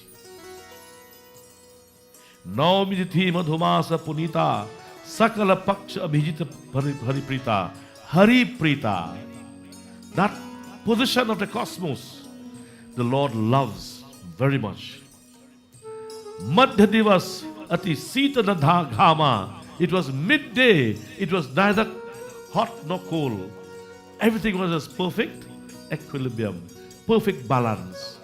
Naumi tithi madhumasa punita Sakala Paksha Abhijita Hariprita. Hariprita. That position of the cosmos, the Lord loves very much. Madhya Divas Ati Sita Ghama. It was midday. It was neither hot nor cold. Everything was as perfect equilibrium, perfect balance.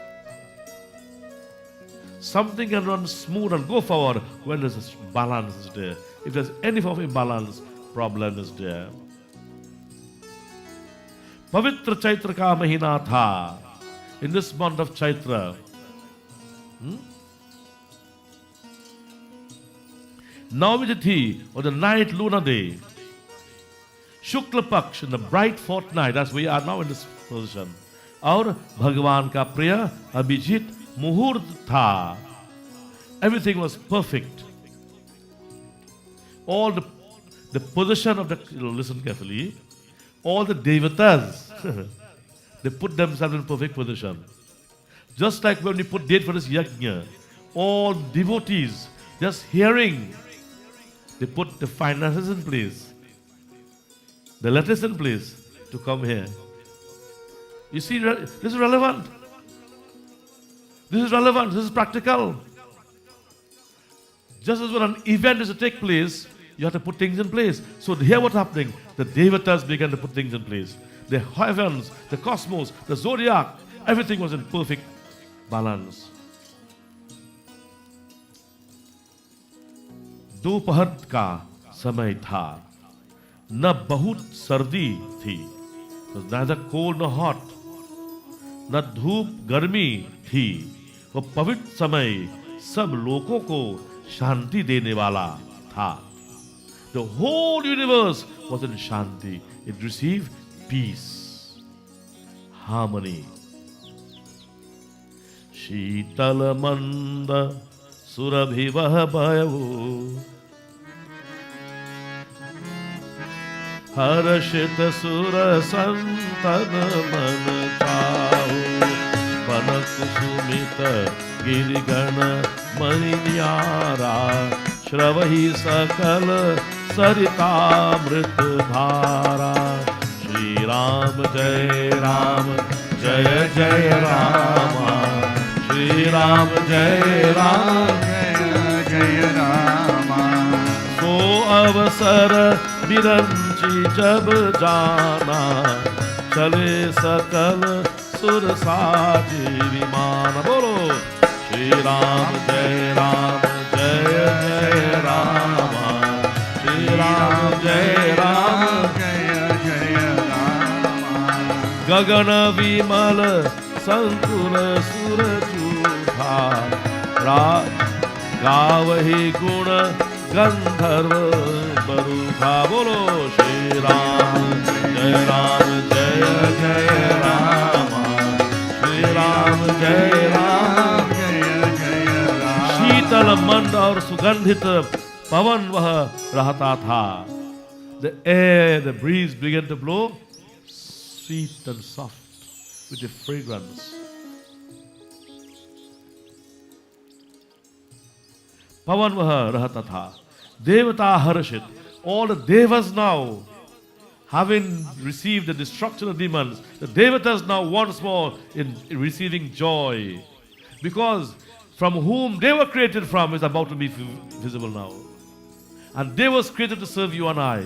Something can run smooth and go forward when there's a balance is there. If there's any form of imbalance, problem is there. Pavitra Chaitra ka mahina tha. In this month of Chaitra, Navami Tithi, or the ninth lunar day, Shukla Paksh, in the bright fortnight, as we are now in this position, और भगवान का प्रिय अभिजीत मुहूर्त था. Everything was perfect. All the position of the, listen carefully, all the devatas, they put themselves in perfect position. Just like when we put date for this yagna, all devotees, just hearing, they put the finances in place, the letters in place to come here. You see, this is relevant. This is relevant. This is practical. Just as when an event is to take place, you have to put things in place. So here what's happening? The devatas began to put things in place. The heavens, the cosmos, the zodiac, everything was in perfect balance. दोपहर का समय था, न बहुत सर्दी थी, neither cold nor hot, न धूप गर्मी थी. वो पवित्र समय सब लोगों को शांति देने वाला था. The whole universe was in Shanti. It received peace, harmony. शीतल मंद सुरभिवह भयऊ हर्षित सुर संतन मन चाहु बन कुसुमित गिरिगण मणिन्यारा श्रवहि सकल सरितामृत धारा श्री राम जय राम श्री राम जय राम सो अवसर बिरंची जब जाना चले सकल सुर साजी विमान बोलो श्री राम जय राम श्री राम जय गगन विमल संकुल सुर चूठा गावहि गुण गंधर्व बरूखा बोलो श्री राम जय राम श्री राम जय शीतल मंद और सुगंधित पवन वह रहता था. The air, the breeze began to blow sweet and soft with a fragrance. पवन वह रहता था. देवता हर्षित. All the devas now, having received the destruction of demons, the devatas now once more in receiving joy, because from whom they were created from is about to be visible now, and they was created to serve you and I.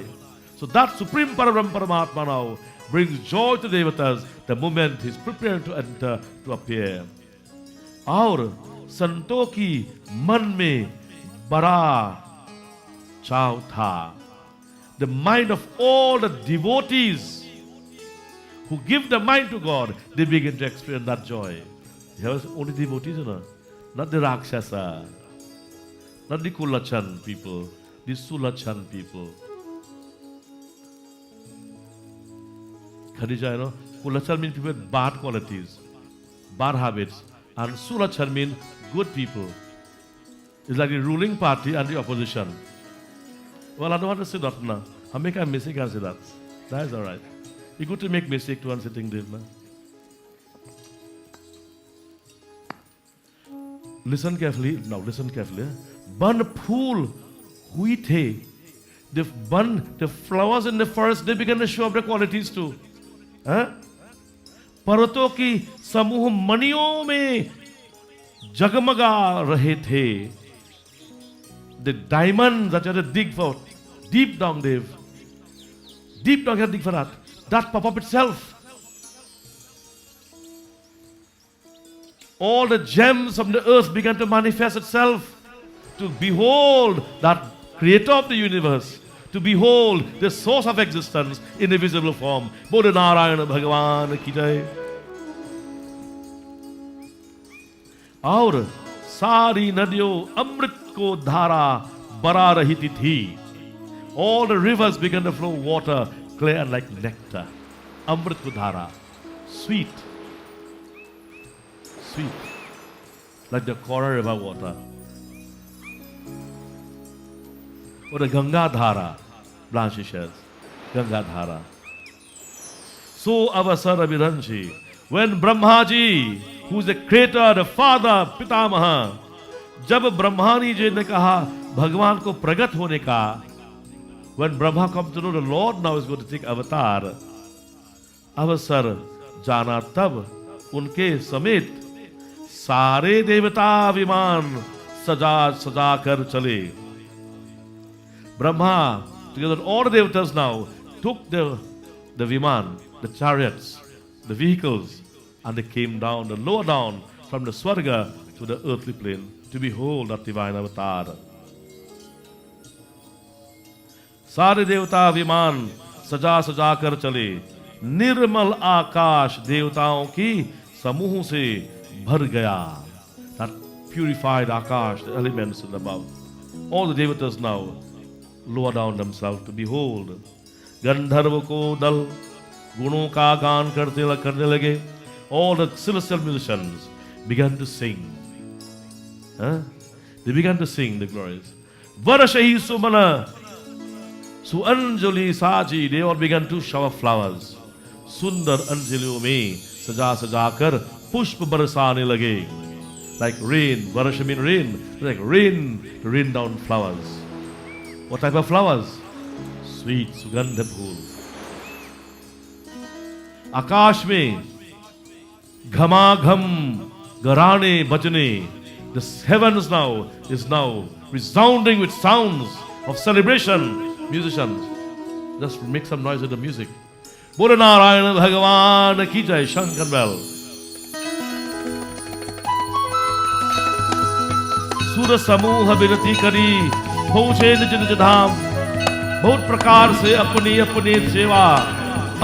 So that supreme Paramatma now brings joy to devatas the moment he is prepared to enter, to appear. और संतों की मन में बड़ा चाव था. The mind of all the devotees who give their mind to God, they begin to experience that joy. There was only devotees, not the Rakshasa, not the Kulachan people, the Sulachan people. Khadija, Kulachan means people with bad qualities, bad habits, and Sulachan means good people. It's like the ruling party and the opposition. Well, I don't want to say that now. I make a mistake and say that. That is all right. It's good to make mistake to one sitting there now. Listen carefully. Now listen carefully. Ban phool hui the. The flowers in the forest, they began to show up their qualities too. पर्वतों की समूह मणियों में जगमगा रहे थे. The diamonds that you had to dig for, deep down, Dev. Deep down, you had to dig for that. That pop up itself. All the gems from the earth began to manifest itself to behold that creator of the universe, to behold the source of existence in a visible form. Bodhi Narayana Bhagavan ki jai. और सारी नदियों अमृत को धारा बरा रही थी. All the rivers began to flow water clear and like nectar. अमृत को धारा, sweet, like the Kora river water. Or the Ganga Dhara, Blanche shares, Ganga Dhara. So avasara viranchi, when Brahmaji, who is the creator, the father, Pitamaha, जब ब्रह्मानी जी ने कहा भगवान को प्रकट होने का, when Brahma comes to know the Lord now is going to take avatar, अवसर जाना तब उनके समेत सारे देवता विमान सजा कर चले. Brahma, together all the devatas now, took the viman, the chariots, the vehicles, and they came down, the lower down, from the Swarga to the earthly plane, to behold that divine avatar. सारे देवता विमान सजा कर चले. निर्मल आकाश देवताओं की समूह से भर गया. That purified akash, the elements in above. All the devatas now lower down themselves to behold. गंधर्व को दल गुणों का गान करने लगे. All the celestial musicians began to sing. They began to sing the glories. Varashahi Sumana Suanjali Saji. They all began to shower flowers. Sundar Anjaliyo mein saja sajakar pushp barsane lage. Like rain, Varasha mean rain. Like rain, rain down flowers. What type of flowers? Sweet Sugandha Phool. Akash mein Ghama Gham Garane Bajane. The heavens now is now resounding with sounds of celebration. Musicians, just make some noise with the music. Bole Narayana Bhagavan ki jai. Shankar bell. सूर समूह विनती करी पहुंचे निज निज धाम बहुत प्रकार से अपनी अपनी सेवा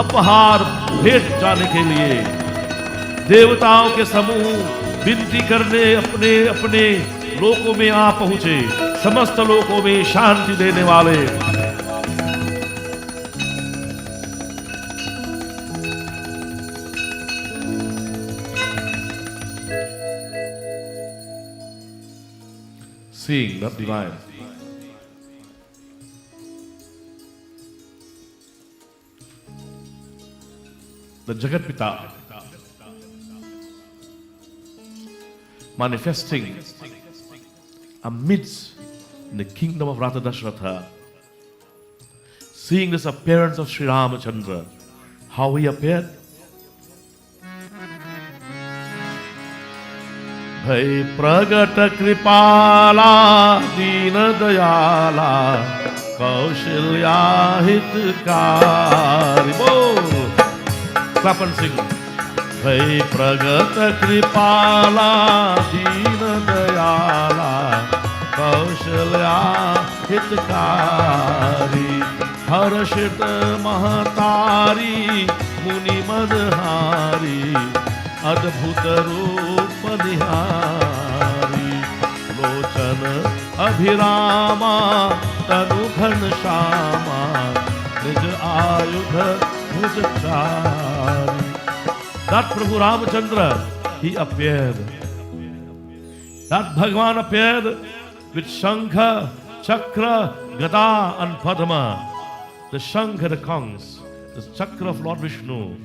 अपहार भेंट जाने के लिए देवताओं के समूह विनती करने अपने अपने लोकों में आ पहुंचे समस्त लोकों में शांति देने वाले seeing, not divine. The Jagat Pita manifesting amidst the kingdom of Radha Dashratha, seeing this appearance of Sri Ramachandra, how he appeared. Bhai pragata kripala dina dayala kaushilya hitkari. Clap and sing. Bhai pragata kripala dina dayala kaushilya hitkari. Harashita mahatari muni madhari अद्भुत रूप निहारी लोचन अभिरामा तनु घनश्यामा निज आयुध भुजचारी. That Prabhu Ramachandra, he appeared. That Bhagavan appeared with Shankha, Chakra, Gada and Padma. The Shankha, the conchs, the Chakra of Lord Vishnu,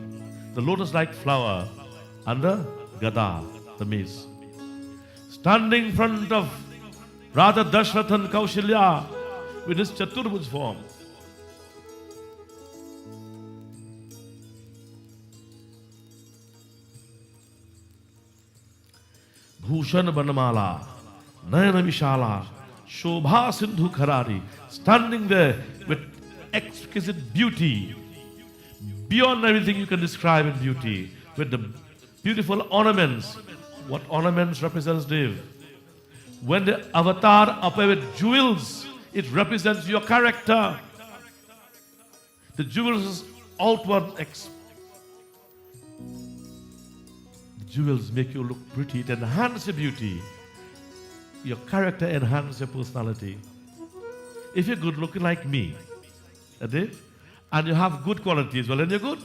the lotus-like flower, and the Gada, the mace. Standing in front of Radha Dashrath and Kaushilya with his Chaturbhuj form. Bhushan Banamala, Nayana Vishala, Shobha Sindhu Kharari, standing there with exquisite beauty, beyond everything you can describe in beauty, with the beautiful ornaments. What ornaments represents Dev? When the avatar appears with jewels, it represents your character. The jewels is outward. The jewels make you look pretty. It enhances your beauty. Your character enhances your personality. If you're good looking like me, Dev, and you have good qualities, well, then you're good.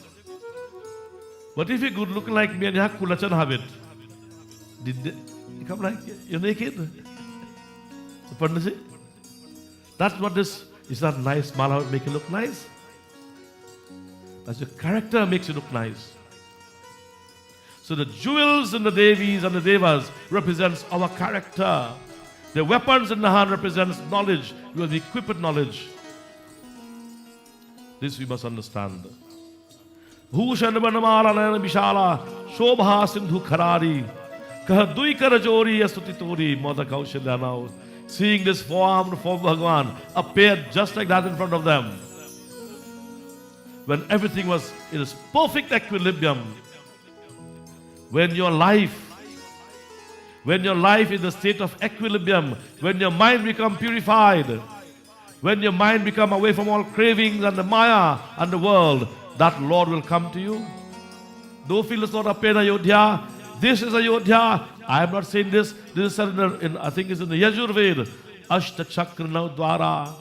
But if you're good looking like me and you have kulachan habit, you come like you're naked. That's what this is. Not nice mala would make you look nice. That's your character makes you look nice. So the jewels in the Devis and the Devas represents our character. The weapons in the hand represents knowledge. We are equipped with knowledge. This we must understand. Bhushan Banamala Nayana Vishala Shobha Sindhu Kharari Kah Dui Karajori Yastutitori Mother Kaushilya now. Seeing this four-armed form of Bhagavan appeared just like that in front of them. When everything was in its perfect equilibrium. When your life is the state of equilibrium, when your mind becomes purified, when your mind becomes away from all cravings and the Maya and the world, that Lord will come to you. Don't feel it's not a pain Ayodhya. This is Ayodhya. I am not saying this. This is I think it's in the Yajurved. Ashta Chakra Dwara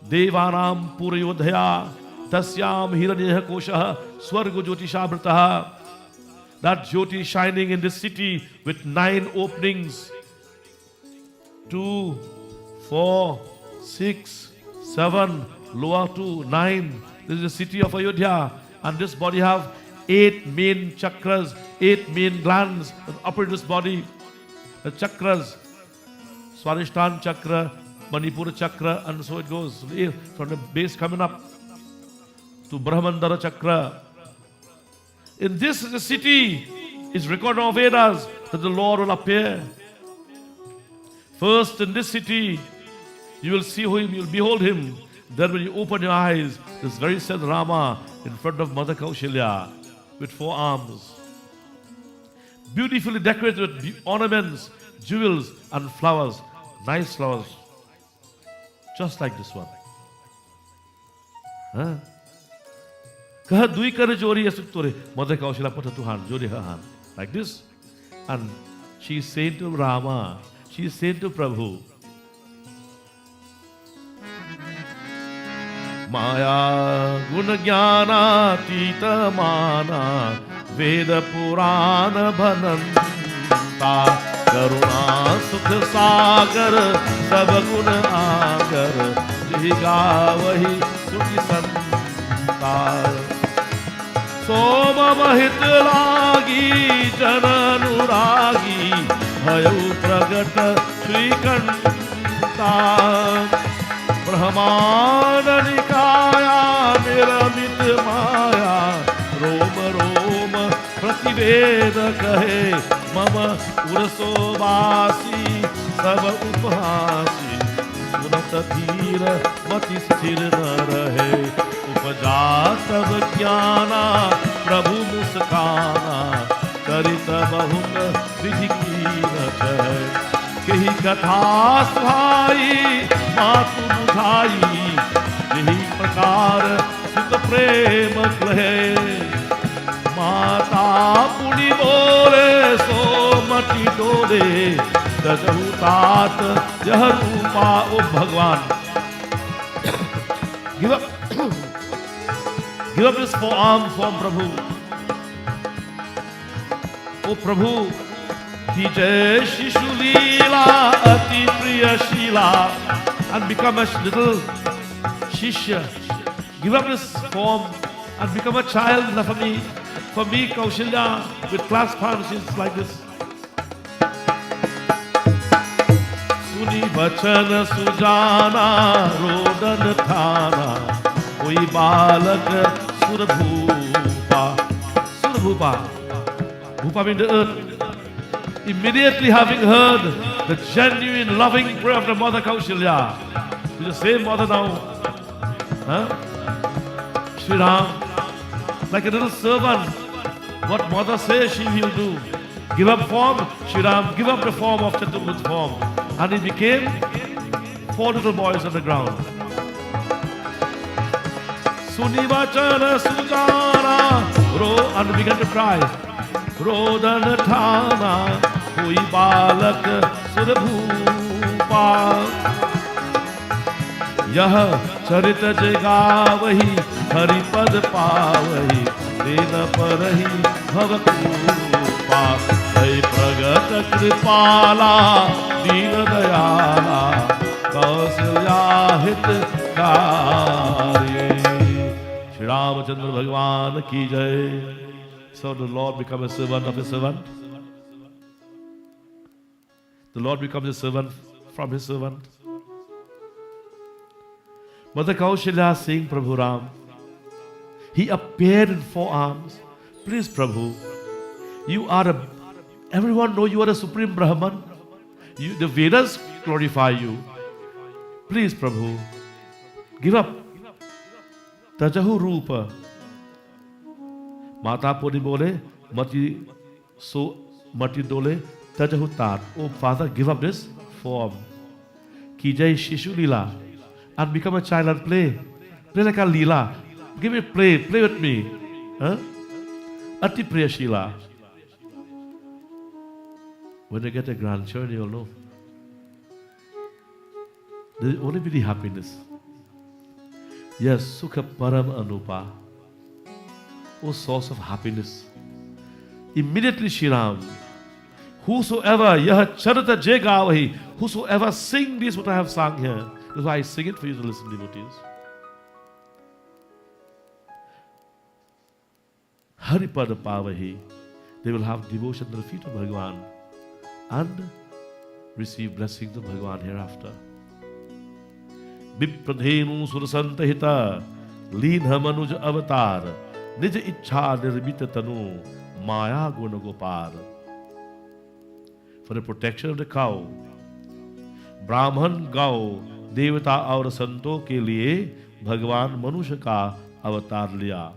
Devanam Purayodhya Tasyam Hiranyah Kosha Swargo Jyotishabrataha. That Jyoti shining in this city with 9 openings. 2, 4, 6, 7, lower 2, 9. This is the city of Ayodhya. And this body have 8 main chakras, 8 main glands that operate this body. The chakras, Swadhisthana chakra, Manipura chakra, and so it goes. From the base coming up to Brahmandara chakra. In this city is recorded of Vedas that the Lord will appear. First in this city, you will see him, you will behold him. Then when you open your eyes, this very said Rama in front of Mother Kaushalya with 4 arms. Beautifully decorated with ornaments, jewels and flowers. Nice flowers. Just like this one. Kaha dui kare jori asutore. Mother Kaushalya put her 2 hands, jori her hand. Like this. And she is saying to Rama, she is saying to Prabhu, Maya guna jnana tita mana Veda purana bhananta Karuna sukh sagar sab gun agar Jiga vahi sukhi santa Soma mahit lagi jananuragi Bhayu pragat Shri Kanta Brahmana Nikaya Niramit Maya Roma Roma Prativeda Kahe Mama Uraso Vasi Sava Upahasi Sunata Dhira Mati Sthir Na Rahe Upajatav Jnana Prabhu Muskana Charita Bahun Vidhikina Chahe Kehi katha svai matu budhai Jehi prakar sut prem klahe Mata puni bole so mati dole Dajahu tat yah rupa O Bhagwan Give up this forearm from Prabhu. O Prabhu, Ki Jai Shishu Leela Ati Priya Sheela and become a little Shishya. Give up this form and become a child for me, Kaushalya, with clasped hands, she's like this. Suni Bachan Sujana Rodan Thana Koi Balak Surabhupa. Surabhupa. Bhupa means the earth. Immediately having heard the genuine loving prayer of the mother Kaushalya, with the same mother now, Shri Ram, like a little servant, what mother says she will do. Give up form, Shri Ram, give up the form of Chaturmukh form. And he became 4 little boys on the ground. Sunivachana Sujana Ro, and began to cry. Rodan Thana Koi Balak Surabhupa Yah Charita Jagavahi Haripad Pavahi Dena Parahi Bhavakupa Hai Pragat Kripala Dina Dayala Kausalya Hit Kari Shri Ramachandra Bhagwan Ki Jai. So the Lord becomes a servant of his servant. The Lord becomes a servant from his servant. Mother Kaushalya saying, Prabhu Ram, he appeared in 4 arms. Please, Prabhu, you are everyone know you are a supreme Brahman. The Vedas glorify you. Please, Prabhu, give up. Tajahu Rupa. Mata Puri bole, mati dole, tajahu tat. Oh Father, give up this form. Ki Jai Shishu Leela. And become a child and play. Play like a Leela. Give me play with me. Ati Priya Sheela. When you get a grandchild, you'll know. There will only be the happiness. Yes, Sukha Param Anupa. O source of happiness. Immediately Shri Ram, Whosoever, yah charata je gavahi, whosoever sing this what I have sung here. That's why I sing it for you to listen, devotees. Haripada pavahi. They will have devotion to the feet of Bhagavan and receive blessings of Bhagavan hereafter. Vipradhenu surasantahita Leedha manuj avatar Nij ichha nirmita tanu Maya guna gopar. For the protection of the cow, Brahman Gau Devata और संतों के लिए भगवान मनुष्य का अवतार लिया.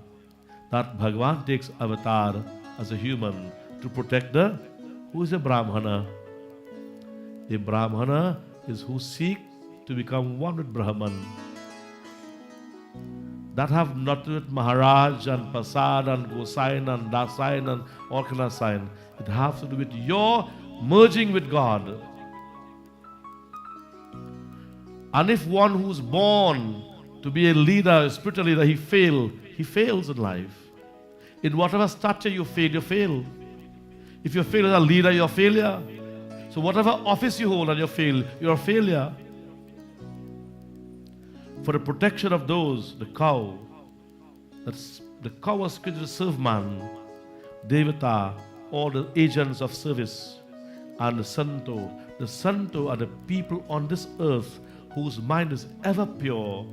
That Bhagavan takes avatar as a human to protect the, who is a Brahmana? A Brahmana is who seek to become one with Brahman. That have not to do with Maharaj and Prasad and Gosain and Dasain and all kind of sign. It has to do with your merging with God. And if one who's born to be a leader, a spiritual leader, he fails in life. In whatever stature you fail. If you fail as a leader, you're a failure. So whatever office you hold and you fail, you're a failure. For the protection of those, the cow was created to serve man, Devata, all the agents of service, and the Santo are the people on this earth whose mind is ever pure.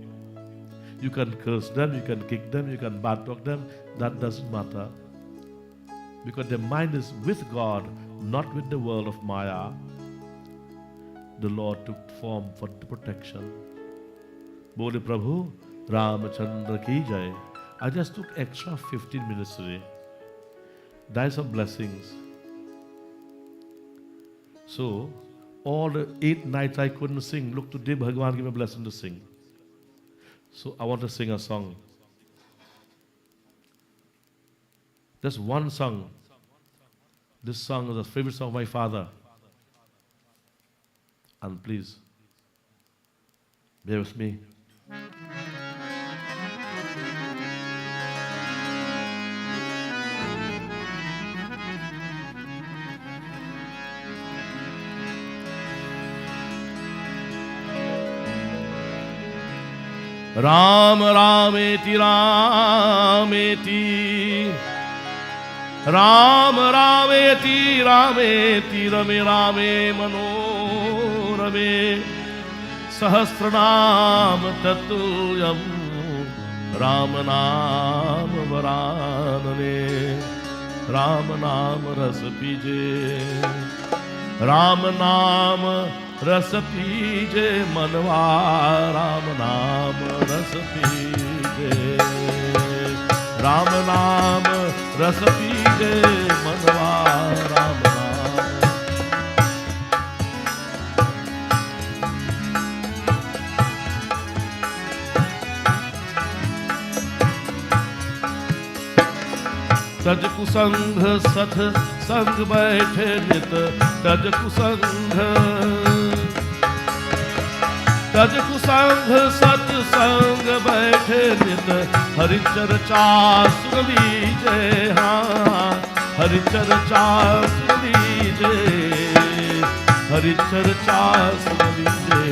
You can curse them, you can kick them, you can bad talk them, that doesn't matter. Because their mind is with God, not with the world of Maya. The Lord took form for the protection. Bole Prabhu, Ramachandra ki jai. I just took extra 15 minutes today. There are some blessings. So, all the 8 nights I couldn't sing, look, today Bhagavan gave me a blessing to sing. So I want to sing a song. Just one song. This song is a favorite song of my father. And please, bear with me. Ram Rameti Rameti Ram Rameti Rameti Rame Rame Manorame Sahasranam Tatulyam Ramanam Varanane Ramanam Rasapije Ramanam Rasapije Manva Ramanam Rasapije Ramanam Rasapije Manva Ramanam. तज कुसंग सठ संग बैठे नित तज कुसंग सत संग बैठे नित हरिचर्चा सुन लीजे हाँ हरिचर्चा सुन लीजे हरिचर्चा सुन लीजे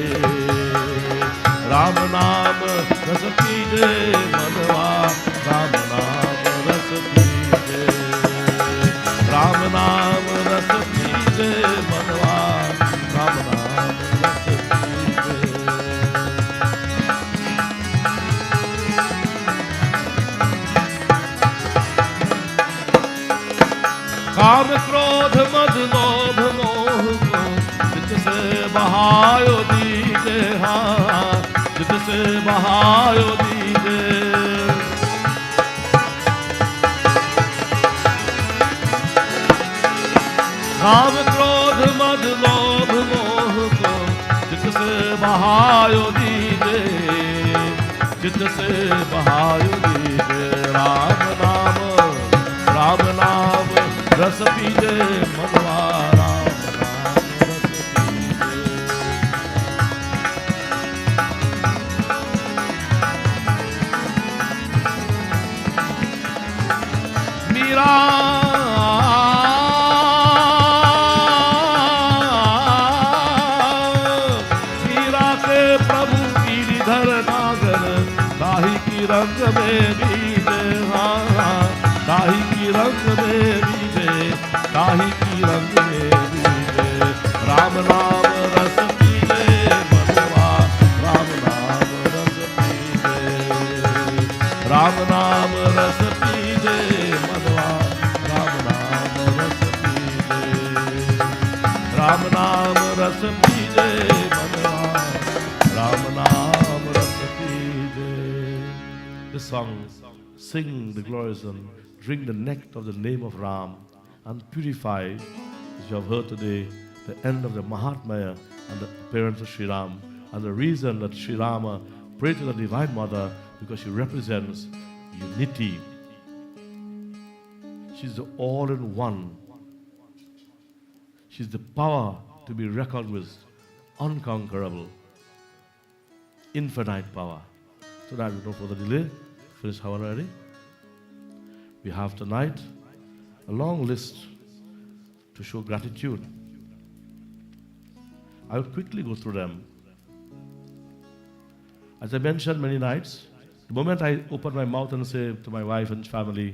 राम नाम रस पीजे मनवा राम नाम रस पीजे राम नाम रस पीजे मनवा राम नाम रस पीजे काम क्रोध मद लोभ मोह को चित से बहायो दीजे हाँ चित से बहायो दीजे काम क्रोध मद लोभ मोह को चित से बहायो दीजे चित से बहायो दीजे राम नाम रस पीजे मनवा राम नाम रस पीजे मीरा रंग में बीजे, हाँ हाँ, काही की रंग में बीजे, काही की रंग में बीजे, राम नाम रस पीजे मनवा, राम नाम रस पीजे, राम नाम रस पीजे मनवा, राम नाम रस पीजे, राम नाम रस पीजे मनवा, राम नाम रस पीजे. This song, sing the glorious and drink the nectar of the name of Ram and purify, as you have heard today, the end of the Mahatmaya and the appearance of Sri Ram, and the reason that Sri Rama prayed to the Divine Mother because she represents unity. She's the all-in-one. She's the power to be reckoned with, unconquerable, infinite power. Tonight, with no further delay, finish how already? We have tonight a long list to show gratitude. I will quickly go through them. As I mentioned many nights, the moment I open my mouth and say to my wife and family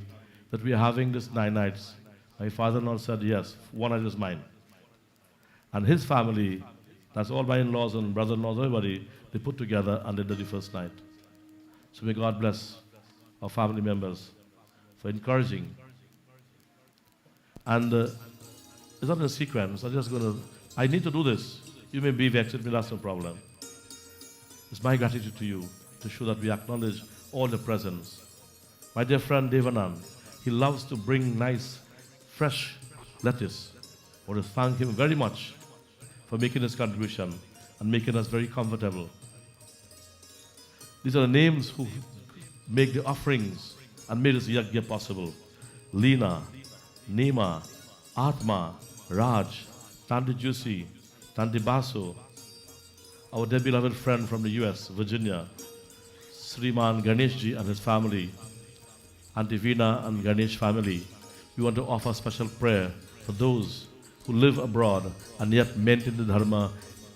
that we are having this 9 nights, my father-in-law said, yes, one night is mine. And his family, that's all my in-laws and brother-in-laws, everybody, they put together and they did the first night. So may God bless our family members for encouraging. And it's not in a sequence. I need to do this. You may be vexed with me, that's no problem. It's my gratitude to you to show that we acknowledge all the presence. My dear friend Devanand, he loves to bring nice, fresh lettuce. I want to thank him very much for making his contribution and making us very comfortable. These are the names who make the offerings and made this yagna possible. Leena, Nema, Atma, Raj, Tanti Juicy, Tanti Basu, our dear beloved friend from the US, Virginia, Sriman Ganeshji and his family, Auntie Veena and Ganesh family. We want to offer special prayer for those who live abroad and yet maintain the dharma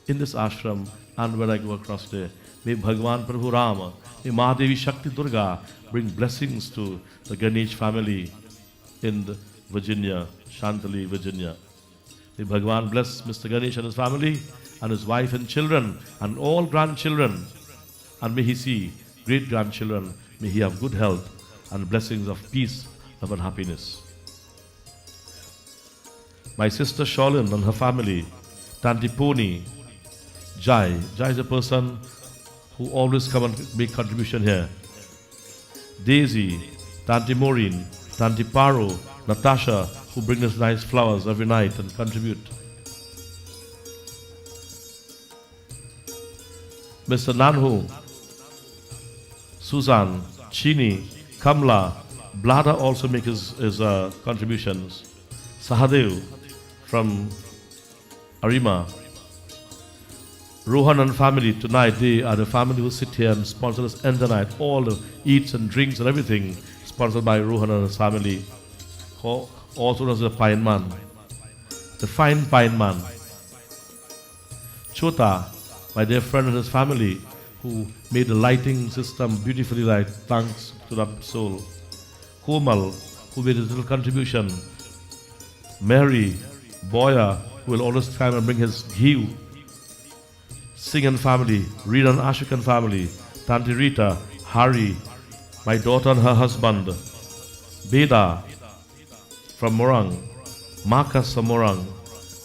in this ashram and when I go across there. May Bhagwan Prabhu Rama, may Mahadevi Shakti Durga bring blessings to the Ganesh family in Virginia, Chantilly, Virginia. May Bhagwan bless Mr. Ganesh and his family and his wife and children and all grandchildren. And may he see great grandchildren. May he have good health and blessings of peace, love and happiness. My sister Sholin and her family, Tanti Pony, Jai. Jai is a person who always come and make contribution here. Daisy, Tanti Maureen, Tanti Paro, Natasha, who bring us nice flowers every night and contribute. Mr. Nanhu, Susan, Chini, Kamla, Blada also make his contributions. Sahadev from Arima. Rohan and family, tonight they are the family who sit here and sponsor us end the night. All the eats and drinks and everything sponsored by Rohan and his family. Also as a pine man, the fine pine man. Chota, my dear friend and his family, who made the lighting system beautifully light, thanks to that soul. Komal, who made his little contribution. Mary, Boya, who will always come and bring his ghee. Singh and family, Reena and Ashik and family, Tanti Rita, Hari, my daughter and her husband, Beda from Morang, Marcus from Morang,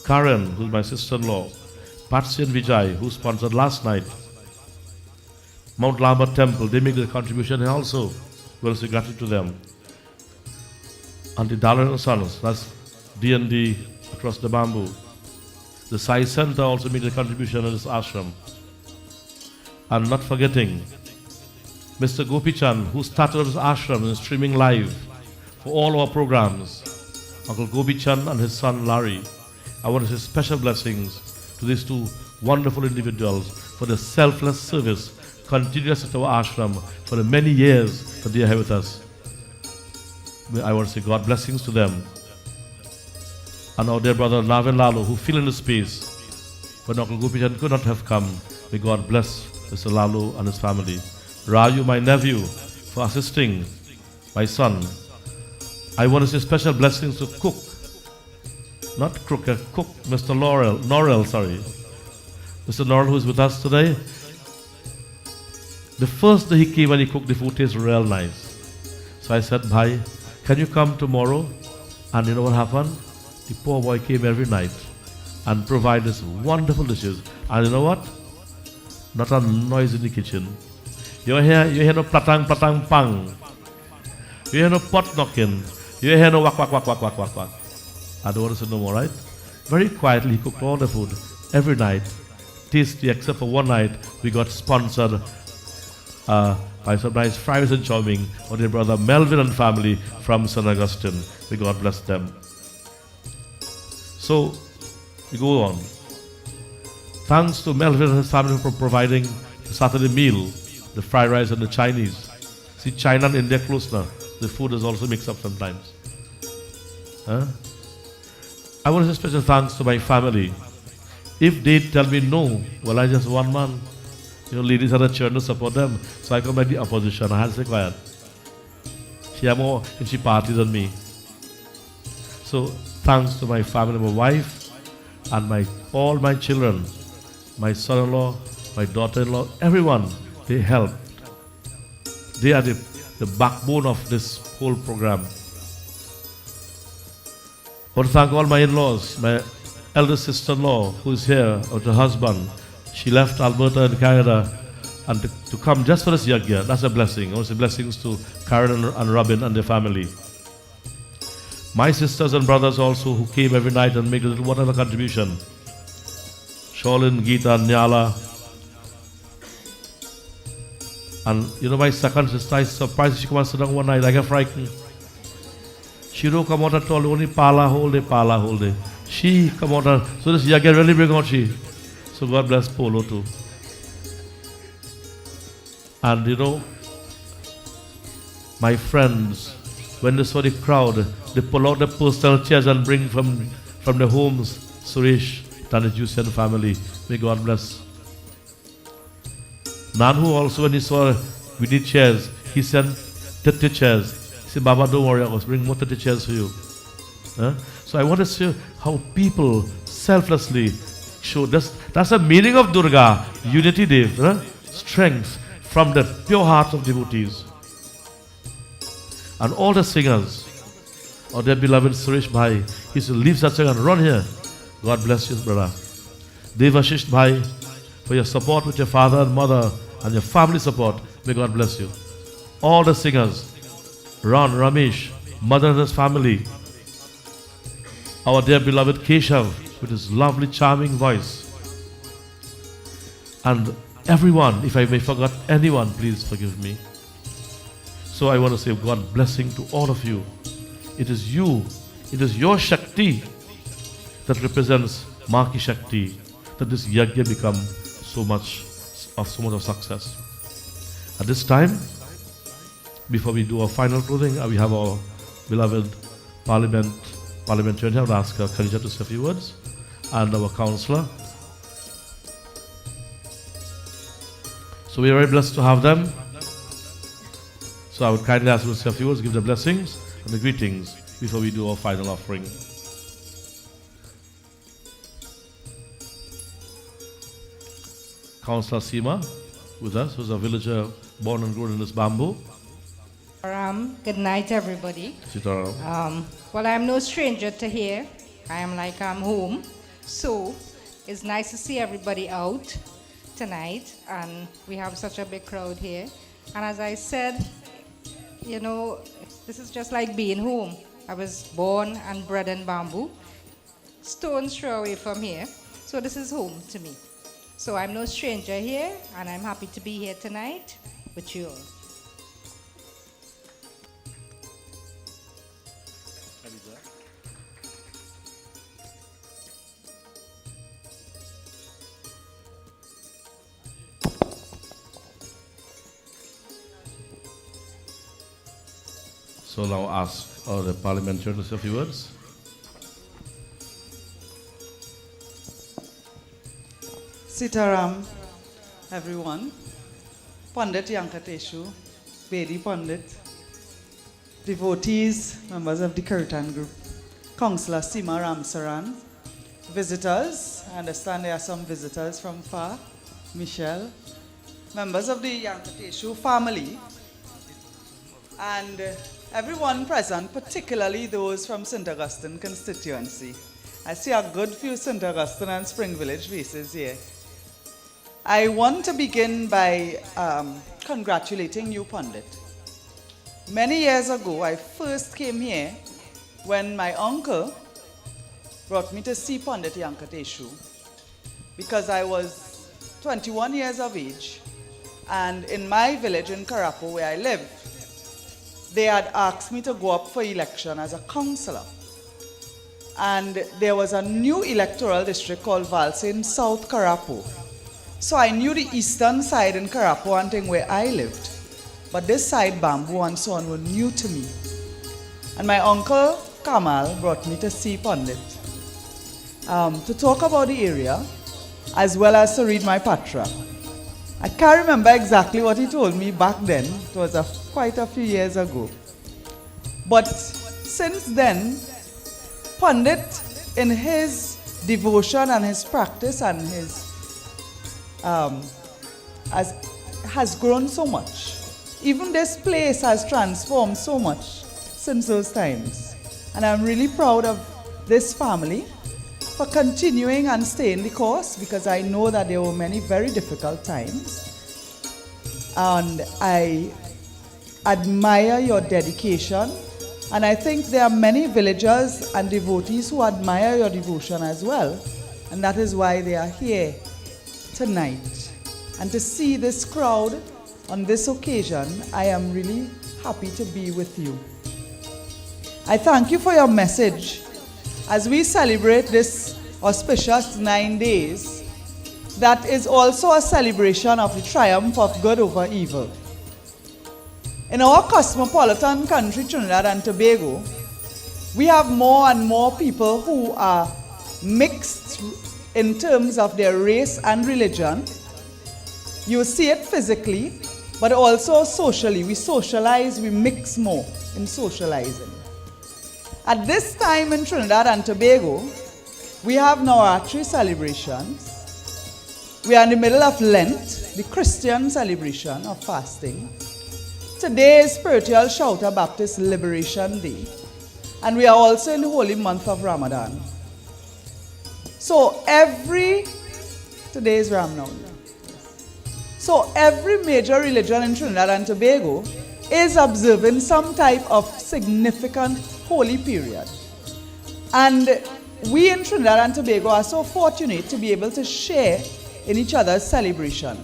Karen, who's my sister-in-law, Patsy and Vijay, who sponsored last night, Mount Lambert Temple, they make their contribution and also we'll say gratitude to them. Auntie Darling and Sons, that's D&D across the bamboo. The Sai Center also made a contribution in this ashram. And not forgetting Mr. Gopichan, who started this ashram and is streaming live for all our programs. Uncle Gopichan and his son Larry. I want to say special blessings to these two wonderful individuals for their selfless service, continuous at our ashram for the many years that they are here with us. I want to say God blessings to them. And our dear brother Navin Lalu, who fill in the space when Uncle Gopichan could not have come. May God bless Mr. Lalu and his family. Raju, my nephew, for assisting my son. I want to say special blessings to Cook, not Crook, Cook, Mr. Norrell, sorry. Mr. Norrell, who is with us today. The first day he came and he cooked, the food tastes real nice. So I said, Bhai, can you come tomorrow? And you know what happened? The poor boy came every night and provided us wonderful dishes. And you know what? Not a noise in the kitchen. You hear no platang pang. You hear no pot knocking. You hear no wak. I don't want to say no more, right? Very quietly, he cooked all the food every night. Tasty, except for one night, we got sponsored by some nice fries and chow mein of their brother Melvin and family from St. Augustine. May God bless them. So, we go on. Thanks to Melvin and his family for providing the Saturday meal, the fried rice and the Chinese. See, China and India close now. The food is also mixed up sometimes. I want to say special thanks to my family. If they tell me no, well, I just one man. You know, ladies had a churn to support them. So I come like the opposition. I had to say quiet. She had more if she parties than me. So thanks to my family, my wife, and all my children, my son-in-law, my daughter-in-law, everyone, they helped. They are the backbone of this whole program. I want to thank all my in-laws, my elder sister-in-law who is here, or her husband. She left Alberta and Canada and to come just for this Yagna. That's a blessing. I want to say blessings to Karen and Robin and their family. My sisters and brothers also who came every night and made a little whatever contribution. Sholin, Geeta, Nyala. And you know, my second sister, I surprised she came and sit down one night. I got frightened. She don't come out at all, only pala whole day. She come out and, so this Yagna really bring out she. So God bless Polo too. And you know, my friends, when they saw the crowd, they pull out the personal chairs and bring from their homes, Suresh, Tanajusi and family. May God bless. Nanhu also, when he saw we need chairs, he sent 30 chairs. He said, Baba, don't worry, I will bring more 30 chairs for you. So I want to see how people selflessly show this. That's the meaning of Durga, unity, Dev, strength from the pure heart of devotees. And all the singers, or their beloved Suresh Bhai, he used to leave Satsang and run here. God bless you, brother. Devashish Bhai, for your support with your father and mother and your family support. May God bless you. All the singers, Ron, Ramesh, mother and his family. Our dear beloved Keshav, with his lovely, charming voice. And everyone, if I may forget anyone, please forgive me. So I want to say God blessing to all of you. It is you, it is your Shakti that represents Maki Shakti, that this Yagya become so much of success. At this time, before we do our final closing, we have our beloved parliamentarian, I would ask Khalija to say a few words, and our councillor. So we are very blessed to have them. So I would kindly ask them to say a few words, give the blessings and the greetings before we do our final offering. Councillor Seema with us, who's a villager born and grown in this bamboo. Good night, everybody. Well, I'm no stranger to here. I am like I'm home. So it's nice to see everybody out tonight, and we have such a big crowd here. And as I said, you know, this is just like being home. I was born and bred in bamboo, stone's throw away from here. So this is home to me. So I'm no stranger here, and I'm happy to be here tonight with you all. So now ask the parliamentarian to say a few words. Sitaram, everyone. Pandit Yankatasu, Bedi Pandit, devotees, members of the Kirtan group, Councillor Seema Ramsaran, visitors, I understand there are some visitors from far, Michelle, members of the Yankatasu family, and everyone present, particularly those from St. Augustine constituency. I see a good few St. Augustine and Spring Village faces here. I want to begin by congratulating you, Pandit. Many years ago, I first came here when my uncle brought me to see Pandit Yankatasu because I was 21 years of age, and in my village in Karapo where I live, they had asked me to go up for election as a councillor. And there was a new electoral district called Valsain South Karapo. So I knew the eastern side in Karapo and thing where I lived. But this side, Bamboo and so on, were new to me. And my uncle Kamal brought me to see Pandit to talk about the area as well as to read my patra. I can't remember exactly what he told me back then. It was quite a few years ago. But since then, Pandit, in his devotion and his practice and his has grown so much. Even this place has transformed so much since those times. And I'm really proud of this family for continuing and staying the course, because I know that there were many very difficult times. And I admire your dedication. And I think there are many villagers and devotees who admire your devotion as well. And that is why they are here tonight. And to see this crowd on this occasion, I am really happy to be with you. I thank you for your message as we celebrate this auspicious 9 days. That is also a celebration of the triumph of good over evil. In our cosmopolitan country, Trinidad and Tobago, we have more and more people who are mixed in terms of their race and religion. You see it physically, but also socially. We socialize, we mix more in socializing. At this time in Trinidad and Tobago, we have Navaratri celebrations. We are in the middle of Lent, the Christian celebration of fasting. Today is Spiritual Shouter Baptist Liberation Day. And we are also in the holy month of Ramadan. So today is Ramadan. So every major religion in Trinidad and Tobago is observing some type of significant holy period. And we in Trinidad and Tobago are so fortunate to be able to share in each other's celebration.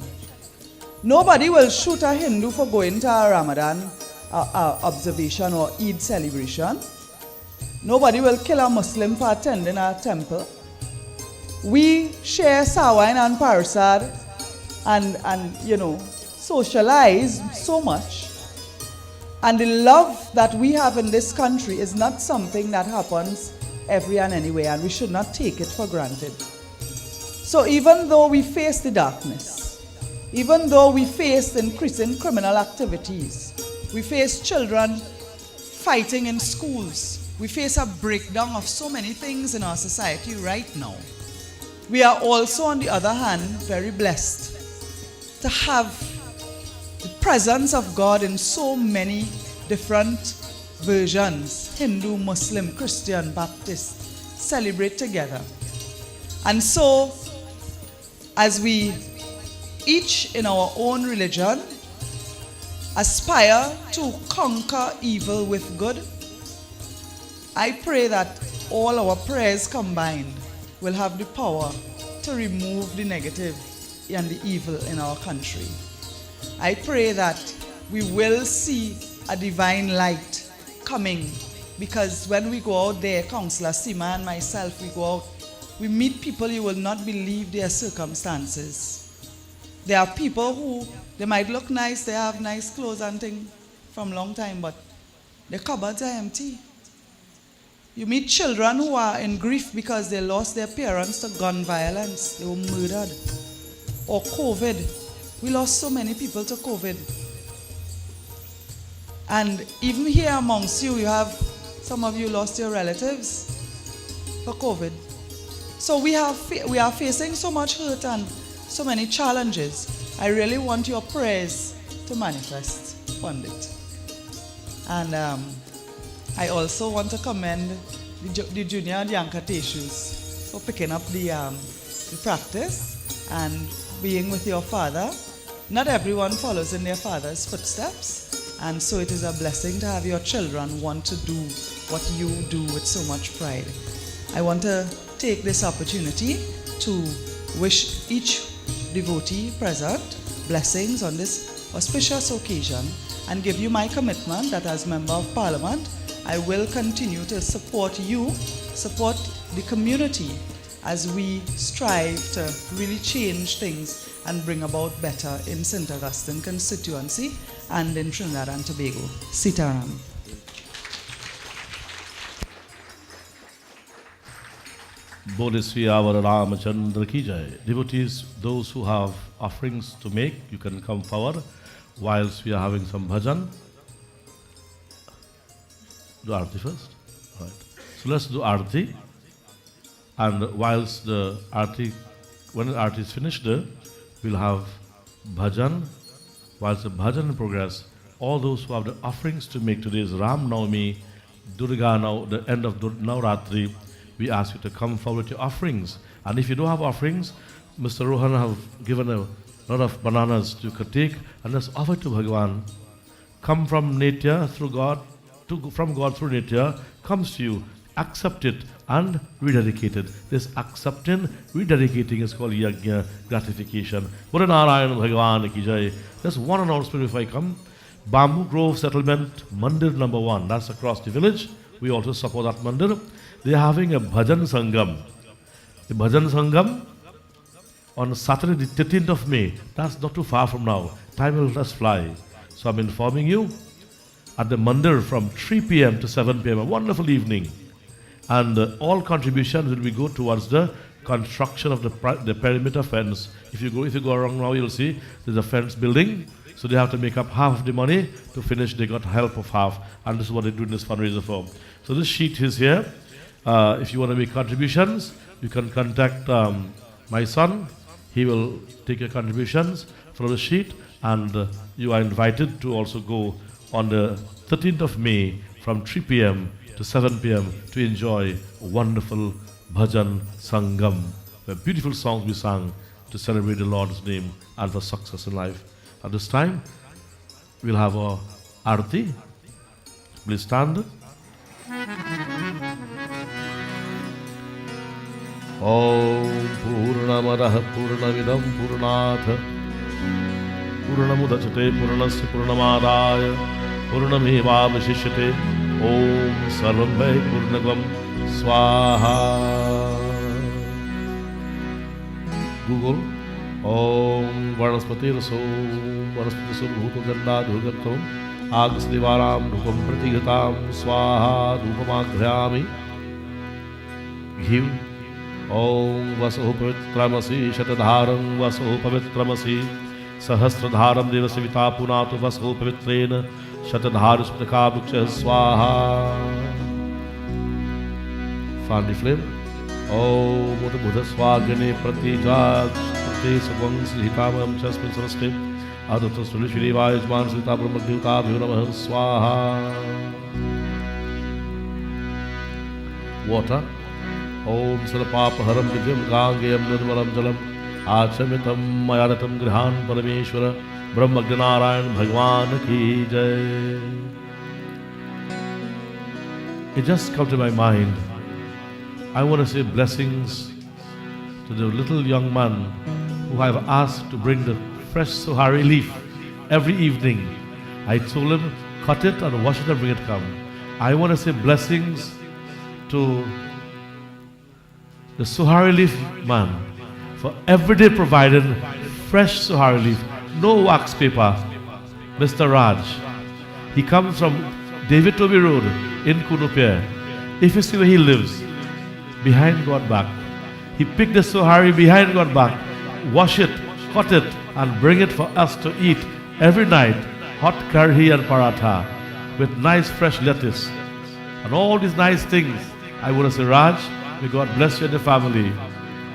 Nobody will shoot a Hindu for going to a Ramadan observation or Eid celebration. Nobody will kill a Muslim for attending a temple. We share sawine and parasad and socialize so much. And the love that we have in this country is not something that happens every and anywhere, and we should not take it for granted. So even though we face the darkness, even though we face increasing criminal activities, we face children fighting in schools, we face a breakdown of so many things in our society right now, we are also, on the other hand, very blessed to have the presence of God in so many different versions, Hindu, Muslim, Christian, Baptist, celebrate together. And so, as we each in our own religion aspire to conquer evil with good, I pray that all our prayers combined will have the power to remove the negative and the evil in our country. I pray that we will see a divine light coming, because when we go out there, Councillor Seema and myself, we go out, we meet people you will not believe their circumstances. There are people who, they might look nice, they have nice clothes and things from long time, but their cupboards are empty. You meet children who are in grief because they lost their parents to gun violence, they were murdered. Or COVID. We lost so many people to COVID. And even here amongst you, you have, some of you lost your relatives for COVID. So we are facing so much hurt and so many challenges. I really want your prayers to manifest, Pandit. And I also want to commend the junior Yankatasus for picking up the practice and being with your father. Not everyone follows in their father's footsteps, and so it is a blessing to have your children want to do what you do with so much pride. I want to take this opportunity to wish each devotee present blessings on this auspicious occasion and give you my commitment that as Member of Parliament, I will continue to support you, support the community as we strive to really change things and bring about better in St. Augustine constituency and in Trinidad and Tobago. Sitaram. Bole Sri Avar Ramachandra ki jai. Devotees, those who have offerings to make, you can come forward whilst we are having some bhajan. Do Arti first? Right. So let's do Arti. And whilst the Arti, when the Arti is finished, we'll have bhajan. Whilst the bhajan in progress, all those who have the offerings to make, today is Ram Navami, Durga now, the end of Navratri, we ask you to come forward with your offerings. And if you don't have offerings, Mr. Rohan have given a lot of bananas you could take and let's offer to Bhagavan. Come from Nitya through God, from God through Nitya, comes to you. Accept it and rededicate it. This accepting, rededicating is called Yagna, gratification. Buddha Narayan Bhagavan ki jai. Just one announcement before I come. Bamboo Grove Settlement, Mandir number 1. That's across the village. We also support that Mandir. They are having a Bhajan Sangam. The Bhajan Sangam on Saturday the 13th of May. That's not too far from now. Time will just fly. So I'm informing you at the Mandir from 3 p.m. to 7 p.m. A wonderful evening. And all contributions will be go towards the construction of the perimeter fence. If you go around now, you'll see there's a fence building. So they have to make up half of the money to finish. They got help of half. And this is what they're doing this fundraiser for. So this sheet is here. If you want to make contributions, you can contact my son. He will take your contributions from the sheet. And you are invited to also go on the 13th of May from 3 p.m. to 7 p.m. to enjoy a wonderful bhajan sangam, where beautiful songs we sang to celebrate the Lord's name and for success in life. At this time, we'll have our Arati. Please stand. Om Purnamadaha Purnamidam Purnatha Purnamudachate Purnasya Purnamadaya Purnamevavashishyate Om Sarvam Vai Purnagam Swaha. Google Om Vanaspati Raso Vanaspati Subhuto Ganda Dhugatam Agas Divaram Dhupam Pratigatam Swaha Dhupamaghrami. Give Om Vaso Pavitramasi Shatadharam Vaso Pavitramasi Sahasradharam Devasivita Punatu Vaso Pavitrena Shatadharusmataka Bhuksha Swaha. Fan the flame. Om Mota Buddha Swagane Pratijat Prati Savang Sihitamam Chasmin Sarastim Adata Sulishri Vajman Sita Brahmadhyuta Bhunamaham Swaha. Water. Om Sarapapa Haram Divyam Gangayam Nirmalam Jalam Achamitam Mayaratam Grihan Parameshwara Brahmagnarayan Bhagwan ki jai. It just comes to my mind. I want to say blessings to the little young man who I have asked to bring the fresh sohari leaf every evening. I told him, cut it and wash it and bring it come. I want to say blessings to the sohari leaf man for every day providing fresh sohari leaf, no wax paper. Mr. Raj, he comes from David Toby Road in Kunupia. If you see where he lives, behind God back. He picked the sohari behind God back, wash it, cut it, and bring it for us to eat every night. Hot curry and paratha. with nice fresh lettuce. And all these nice things, I want to say, Raj, may God bless you and your family.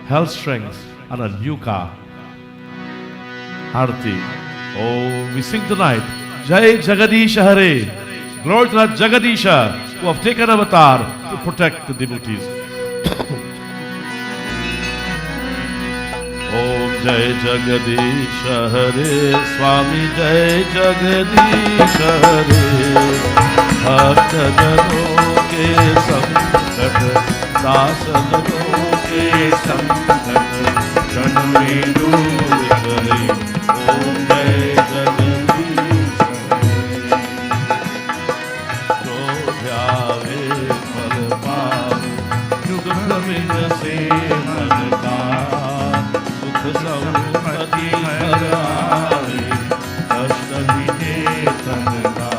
Health, strength, and a new car. Arti. Oh, we sing tonight. Jai Jagadisha Hare. Glory to that Jagadisha who have taken avatar to protect the devotees. Om Jai Jagadisha Hare. Swami Jai Jagadisha Hare. Bhakta Jano ke sankat, Das Jano ke sankat, Jan mein door kare. Om Jai Jagadisha Hare. Jo dhyave phal paave, dukh min se man ka, sukh sampati har aave, kashta mite tan ka.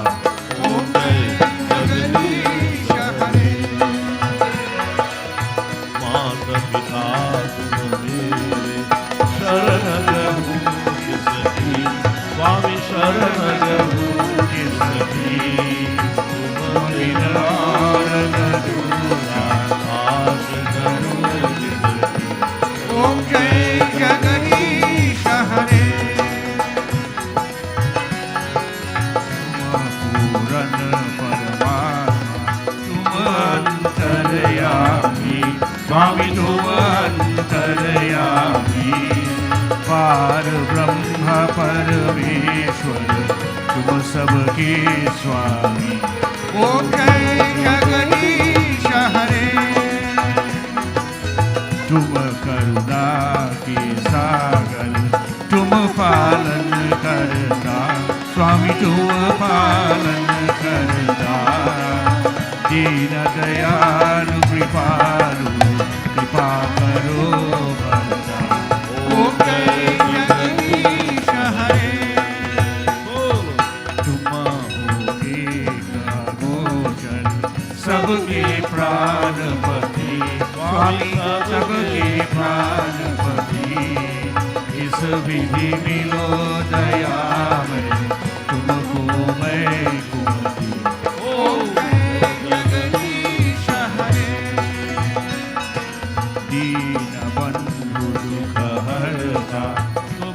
Om Jai Jagadisha Hare. Mata pita tum mere, sharan rahu kisaki, Swami sharan rahu kisaki, tum bina adhura, aas karo kisaki. Om Jai Jagadisha Hare. Puran Paramatma, tum antaryami, Swami tum antaryami, Par Brahma Parameshwar, tum sabke Swami. Om Jai Jagadisha Hare. तुम करुणा के सागर, तुम पालन करता, स्वामी तुम पालन करता, दीन दयालु कृपालु, कृपा करो भरता। ओम जय जगदीश हरे। तुम हो एक गोचर, सबके प्राणपति, स्वामी सबके प्राणपति, इस विधि मिलो दया में, तुमको मैं कुमति। ओम जगदीश हरे। दीन बंधु दुख हरता,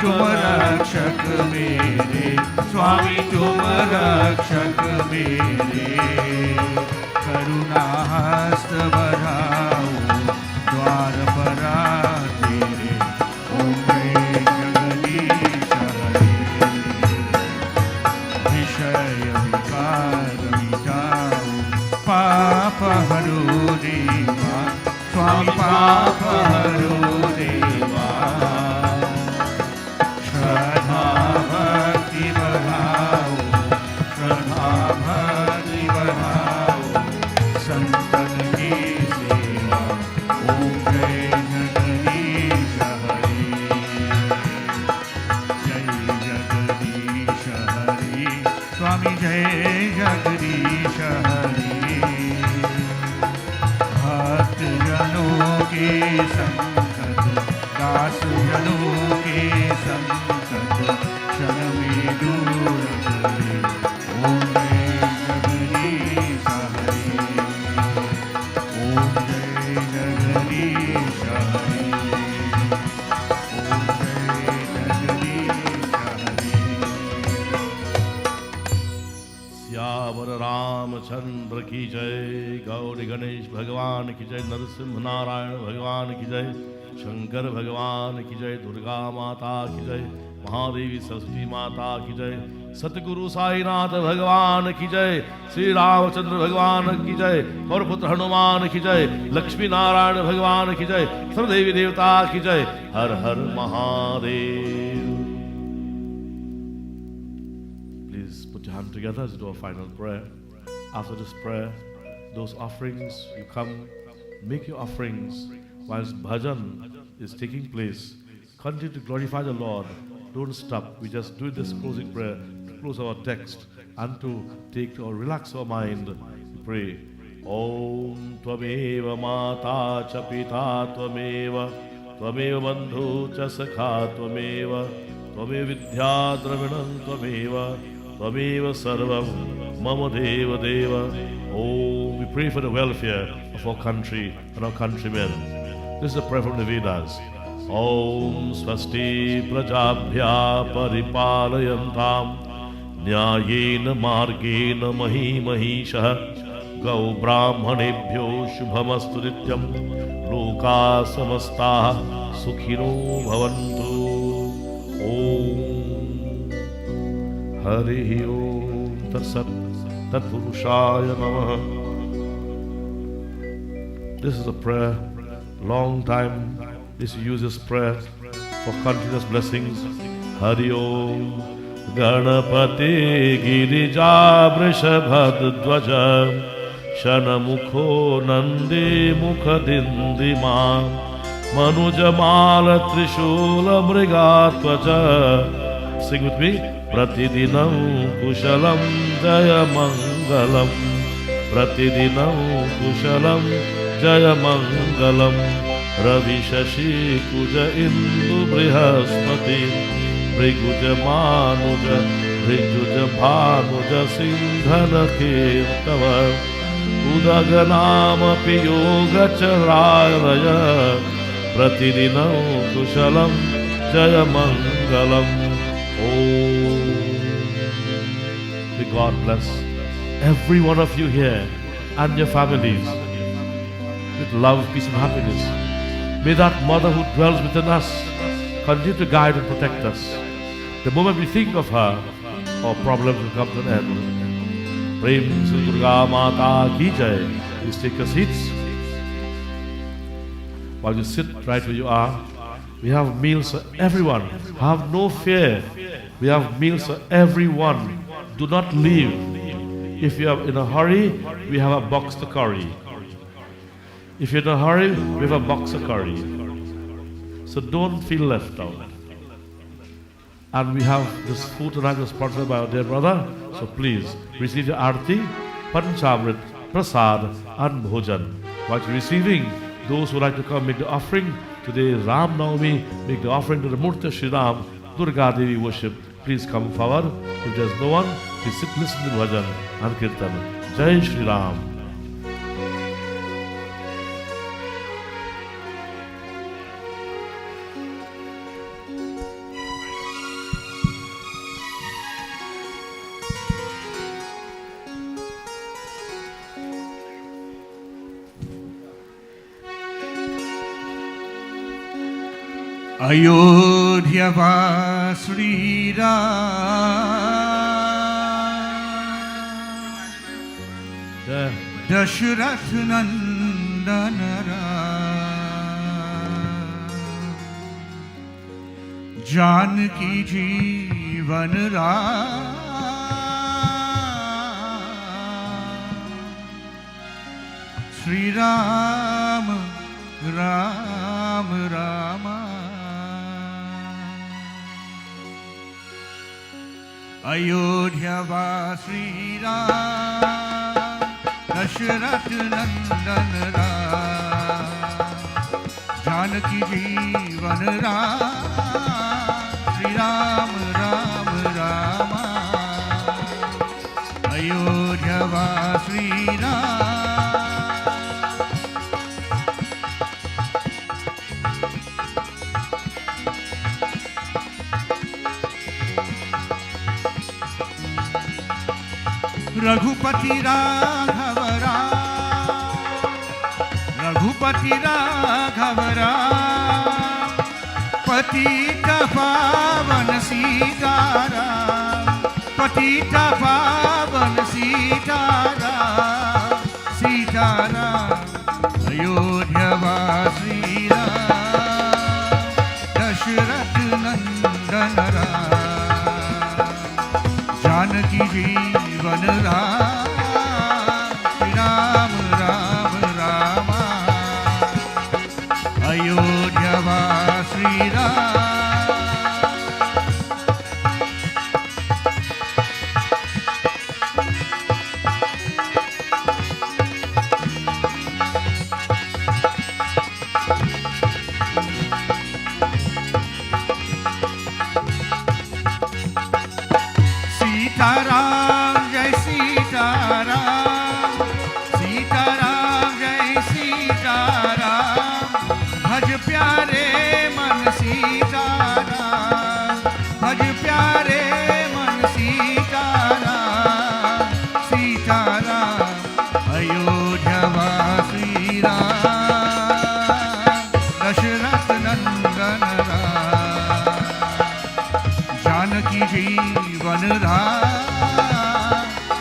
तुम रक्षक मेरे, स्वामी तुम रक्षक मेरे, करुणा हस्त बढ़ाओ, द्वार परा तेरे। ओम जय जगदीश हरे। विषय विकार मिटाओ, पाप हरो देवा, स्वामी पाप हरो देवा, श्रद्धा भक्ति बढ़ाओ, श्रद्धा भक्ति बढ़ाओ, संतन की सेवा। ओम जय जगदीश हरे। जय जगदीश हरे। स्वामी जय जगदीश हरे। भक्त जनों के संकट, दास जनों के संकट, क्षण में दूर करे। ओम जय जगदीश हरे। ओम जय जगदीश हरे। ओम जय जगदीश हरे। श्यावर रामचंद्र की जय। गौरी गणेश भगवान की जय। नरसिंह नारायण भगवान की जय। शंकर भगवान की जय। दुर्गा माता की जय। महादेवी सरस्वती माता की जय। सतगुरु साईनाथ भगवान की जय। श्री रामचंद्र भगवान की जय। और पुत्र हनुमान की जय। लक्ष्मी नारायण भगवान की जय। सर्वदेवी देवता की जय। हर हर Mahadev. Please put your hand together as we do a final prayer. After this prayer, those offerings, you come, make your offerings whilst bhajan is taking place. Continue to glorify the Lord. Don't stop. We just do this closing prayer to close our text and to take or relax our mind. We pray. Om Tvameva Mata Cha Pita Tvameva Tvameva Bandhu Cha Sakha Tvameva Tvameva Vidya Dravinam Tvameva Tvameva Sarvam Mama Deva Deva. Oh, we pray for the welfare of our country and our countrymen. This is a prayer from the Vedas. Om Swasti Prajabhya Paripalayantam Nyayena Margena Mahi Mahishah Gau Brahmanebhyo Shubhamastu Nityam Loka Samasta Sukhino Bhavantu. Om Hari Om Tat Sat Tat Purushaya Namaha. This is a prayer, long time. This uses prayer for continuous blessings. Hari Om Ganapati Girija Vrishabhadvaja Shanamukho Nandi Mukhadindima Manujamala Trishula Mrigatvaja. Sing with me. Pratidinam Kushalam Jaya Mangalam. Pratidinam Kushalam Jaya Mangalam. Ravi Shashi Kuja Indu Brihaspati Briguja Manuja Briguja Bhanuja Sindhana Kirtava Udaganama Piyoga Charaya Pratidinam Kushalam Jaya Mangalam. Oh, may God bless every one of you here and your families with love, peace and happiness. May that mother who dwells within us continue to guide and protect us. The moment we think of her, our problems will come to an end. Prem Shri Durga Mata Ki Jai. Please take your seats. While you sit right where you are, we have meals for everyone. Have no fear. We have meals for everyone. Do not leave. If you are in a hurry, we have a box to curry. If you're in a hurry, we have a box of curry. So don't feel left out. And we have this food tonight was sponsored by our dear brother. So please receive your arti, panchamrit, prasad, and bhojan. While you're receiving, those who like to come make the offering. Today is Ram Navami. Make the offering to the Murti Shri Ram, Durga Devi worship. Please come forward. If there's no one, please sit, listen to bhajan and kirtan. Jai Shri Ram. Ayodhya Vasri Yeah. Dashrath Nandana Ram Janki Jeevan Ram Sri Ram Ram Rama Ayodhya Vasri Ram Dashrath Nandan Ram Janki Jeevan Ram Sri Ram Ram Rama Ayodhya Vasri Ram Raghupati Raghav Ram Raghupati Raghav Ram Patita Pavan Sitaram Patita Pavan Sitaram Sitaram Ayodhya Vasri Ram Dashrath Nandan Ram Janki Jeevan Ram Sri Ram Ram Rama Ayodhya Vasri Ram Sitaram जय सीताराम, सीताराम जय सीताराम, भज प्यारे मन सीताराम, भज प्यारे मन सीताराम, सीताराम अयोध्या श्री राम, दशरथ नंदन राम, जानकी जीवन राम,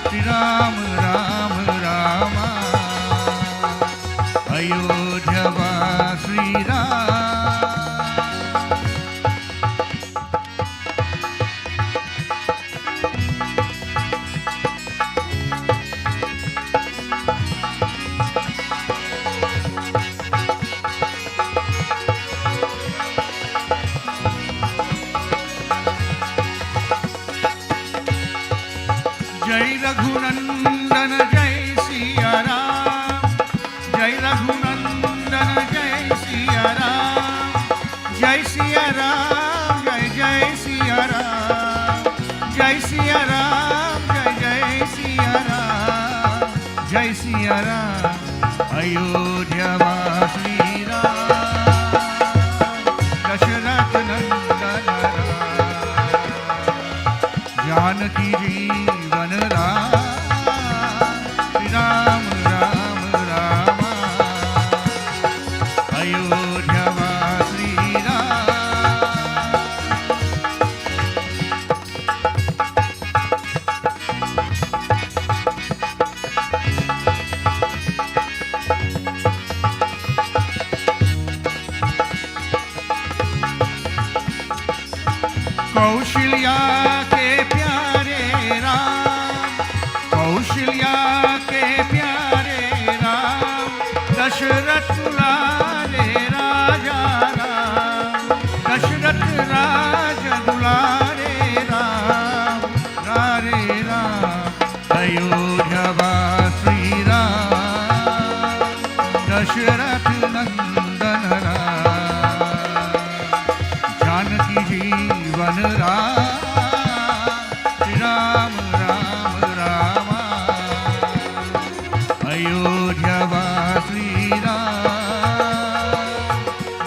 श्री राम राम रामा, अयोध्या श्री राम। जय रघुनंदन जय सिया राम, जय रघुनंदन जय सिया राम, जय सिया राम जय जय सिया राम, जय सिया राम जय जय सिया राम, जय सिया राम अयोध्या श्री राम, दशरथ नंदन राम, जानकी जीवन राम, श्री राम राम रामा, अयोध्या श्री राम। कौशल्या के प्यारे राम, कौशल्या के प्यारे राम, दशरथ दुलारे राजा राम, दशरथ राज दुलारे राम, रारे राम अयोध्या श्री राम, दशरथ नंदन राम, जानकी जीवन राम, श्री राम राम रामा, अयोध्या श्री राम,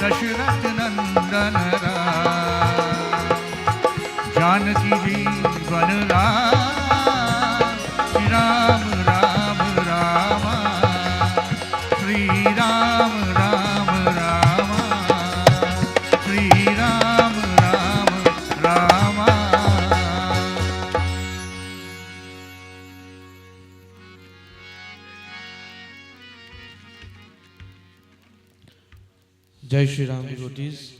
दशरथ नंदन राम, जानकी जीवन Ram, Shri Ram Ram Rama, Shri Ram Ram Rama, Shri Ram Ram Rama. Jai Shri Ram devotees.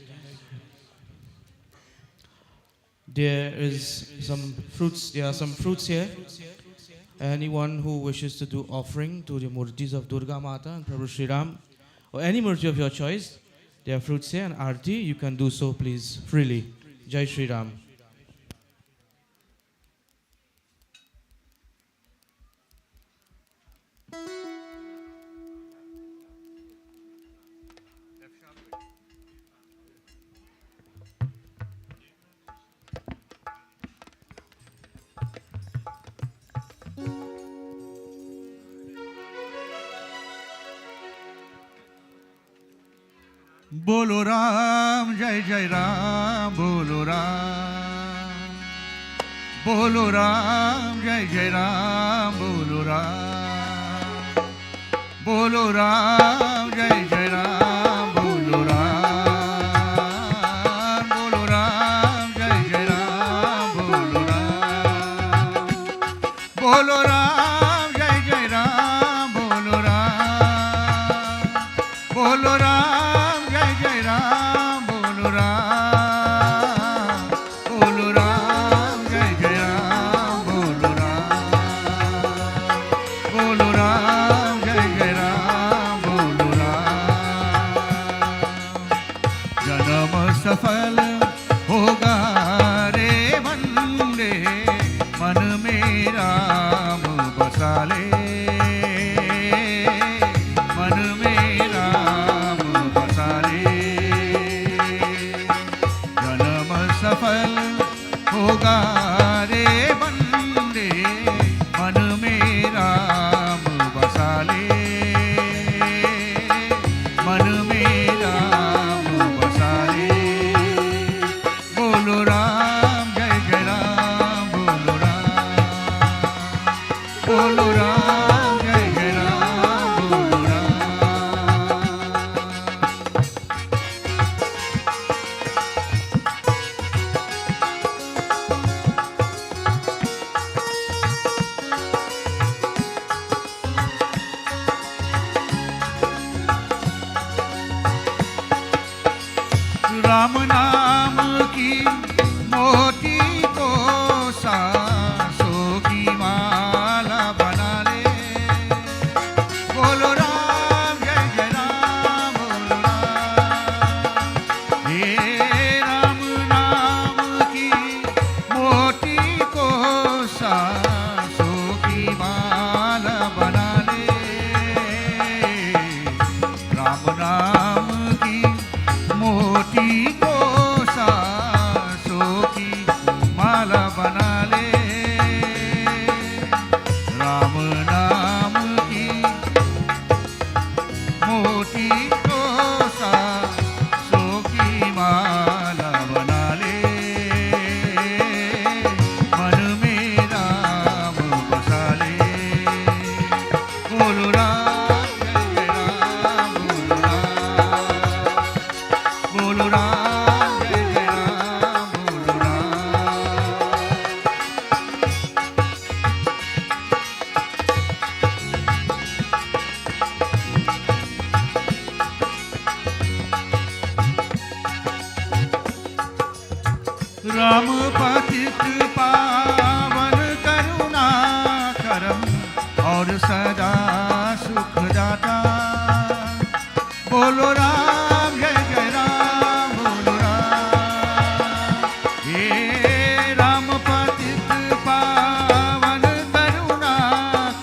There are some fruits here. Anyone who wishes to do offering to the murtis of Durga Mata and Prabhu Shri Ram, or any murti of your choice, there are fruits here and arti, you can do so please freely. Jai Shri Ram. बोलो राम जय जय राम, बोलो राम, बोलो राम जय जय राम, बोलो राम, बोलो राम जय जय राम, बोलो राम, बोलो राम जय जय राम, बोलो राम, बोलो राम जय जय राम, बोलो राम, बोलो राम जय जय राम, बोलो राम, बोलो राम जय जय राम, बोलो राम, बोलो राम जय जय राम, बोलो राम। जन्म सफल होगा रे बंदे, मन में राम बसा ले, मन में राम बसा ले। जन्म सफल होगा रे बंदे, राम पतित पावन करुणा करम और सदा सुख दाता। बोलो राम जय जय राम, बोलो राम। हे राम पतित पावन करुणा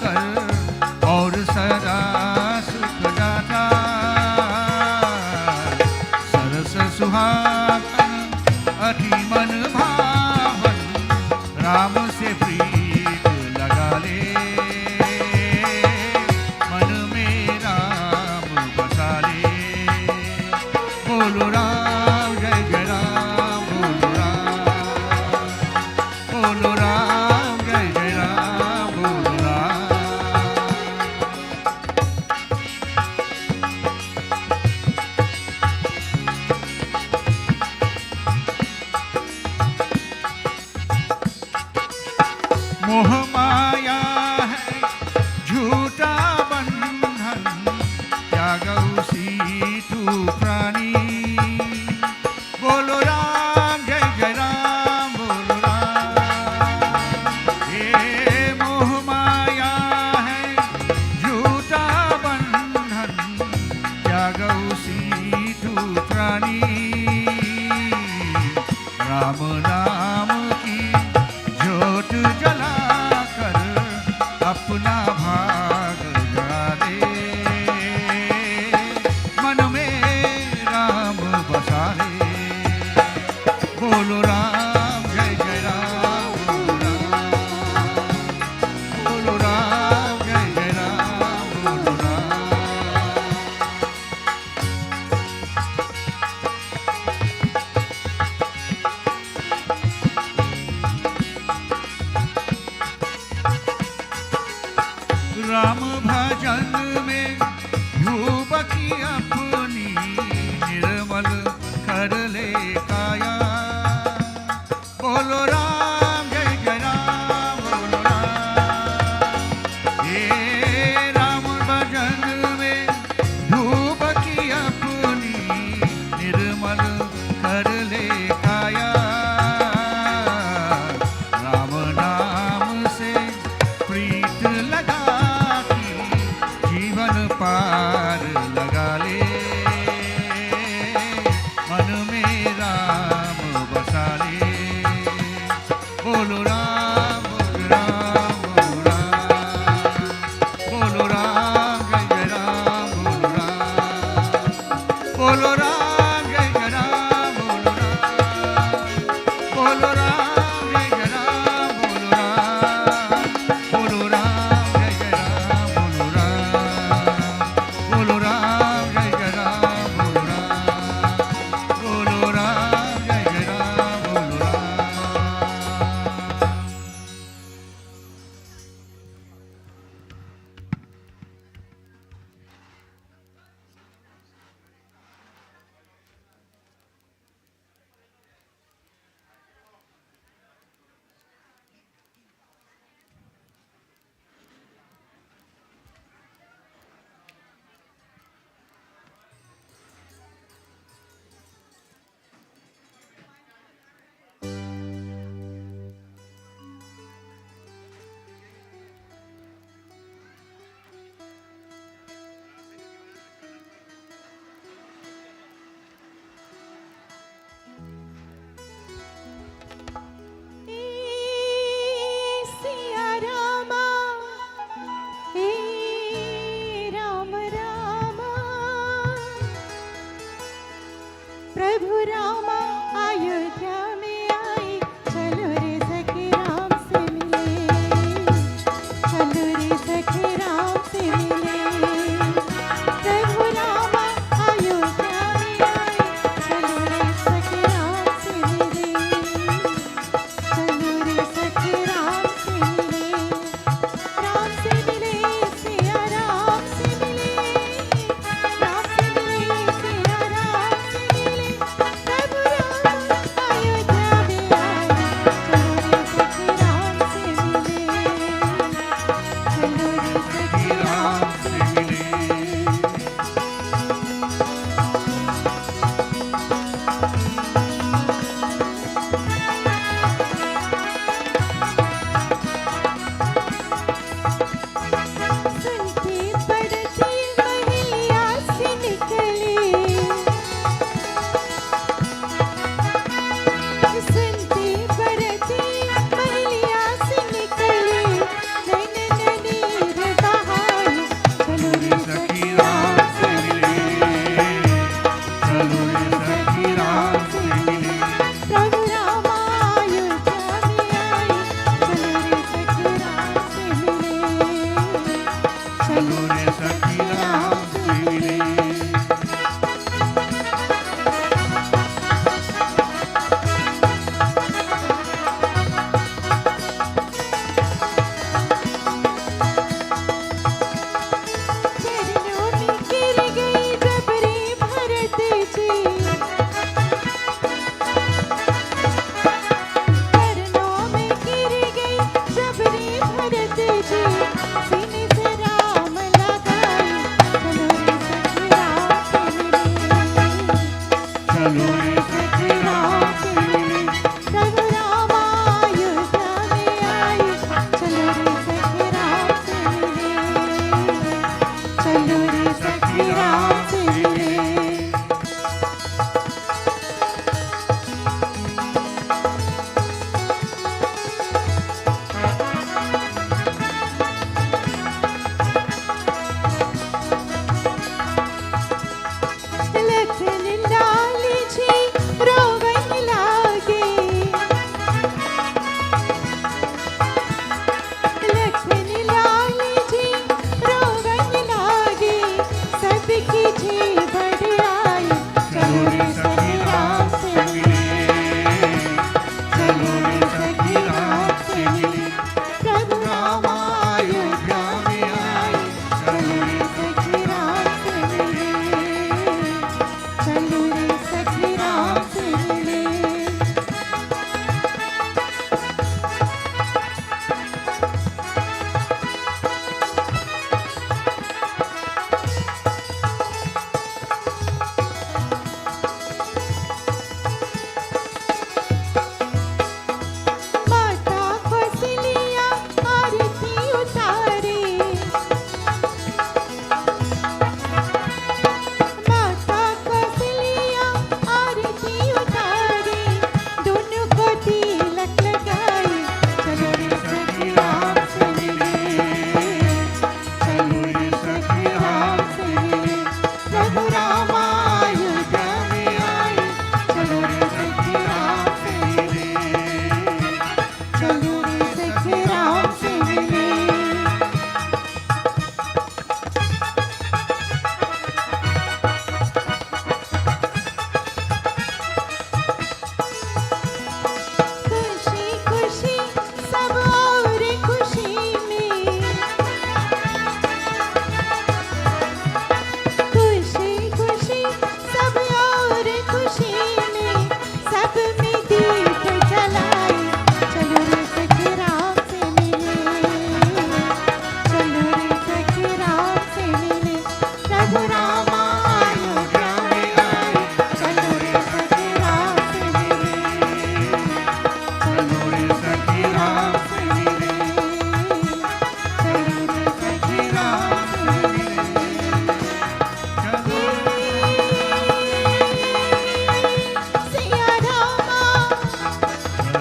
कर और सदा सुख दाता। सरस सुहागन अति मन भावन, राम से प्रीत लगा ले। मन में राम बसा ले। बोलो राम जय जय राम, बोलो राम। बोलो राम जय जय राम, बोलो राम। मोह माया है झूठा बंधन, त्यागौ सीतु प्राणी। बोलो राम जय जय राम, बोलो राम। ये मोह माया है झूठा बंधन, त्यागौ सीतु प्राणी। राम नाम की ज्योत जलाकर अपना भाग जगा दे। मन में राम बसा ले। बोलो राम जय जय राम, बोलो राम। बोलो राम जय जय राम, बोलो राम। राम भजन में युवकी अपनी निर्मल कर ले काया।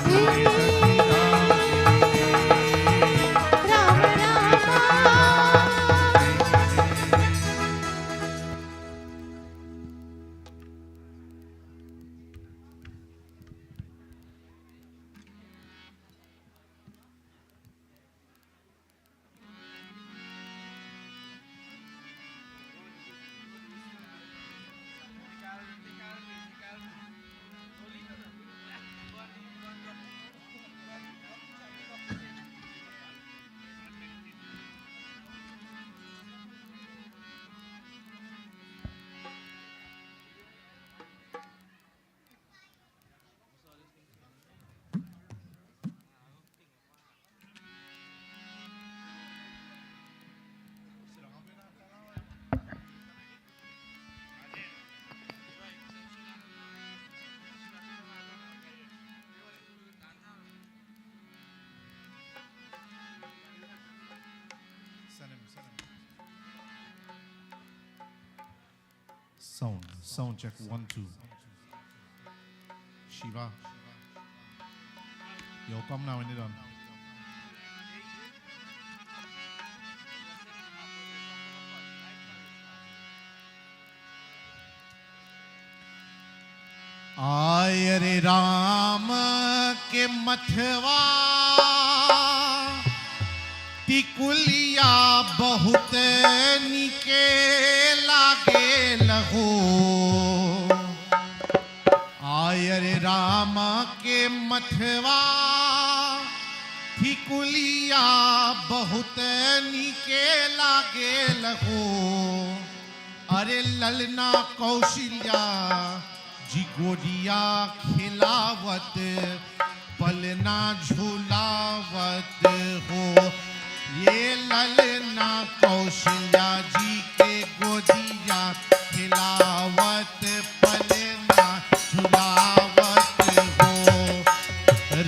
बोले सखी Ram Ram Ram Sound check 1 2. Shiva, yo, come now when you're done. आय रे राम के मथवा टिकुलिया बहुत निके लागे लहो। आय रे राम के मथवा टिकुलिया बहुत निके लागे लहो। अरे ललना कौशल्या जी गोदिया खिलावत पलना झूलावत हो। ये ललना कौशल्या जी के गोदिया खिलावत पलना झूलावत हो।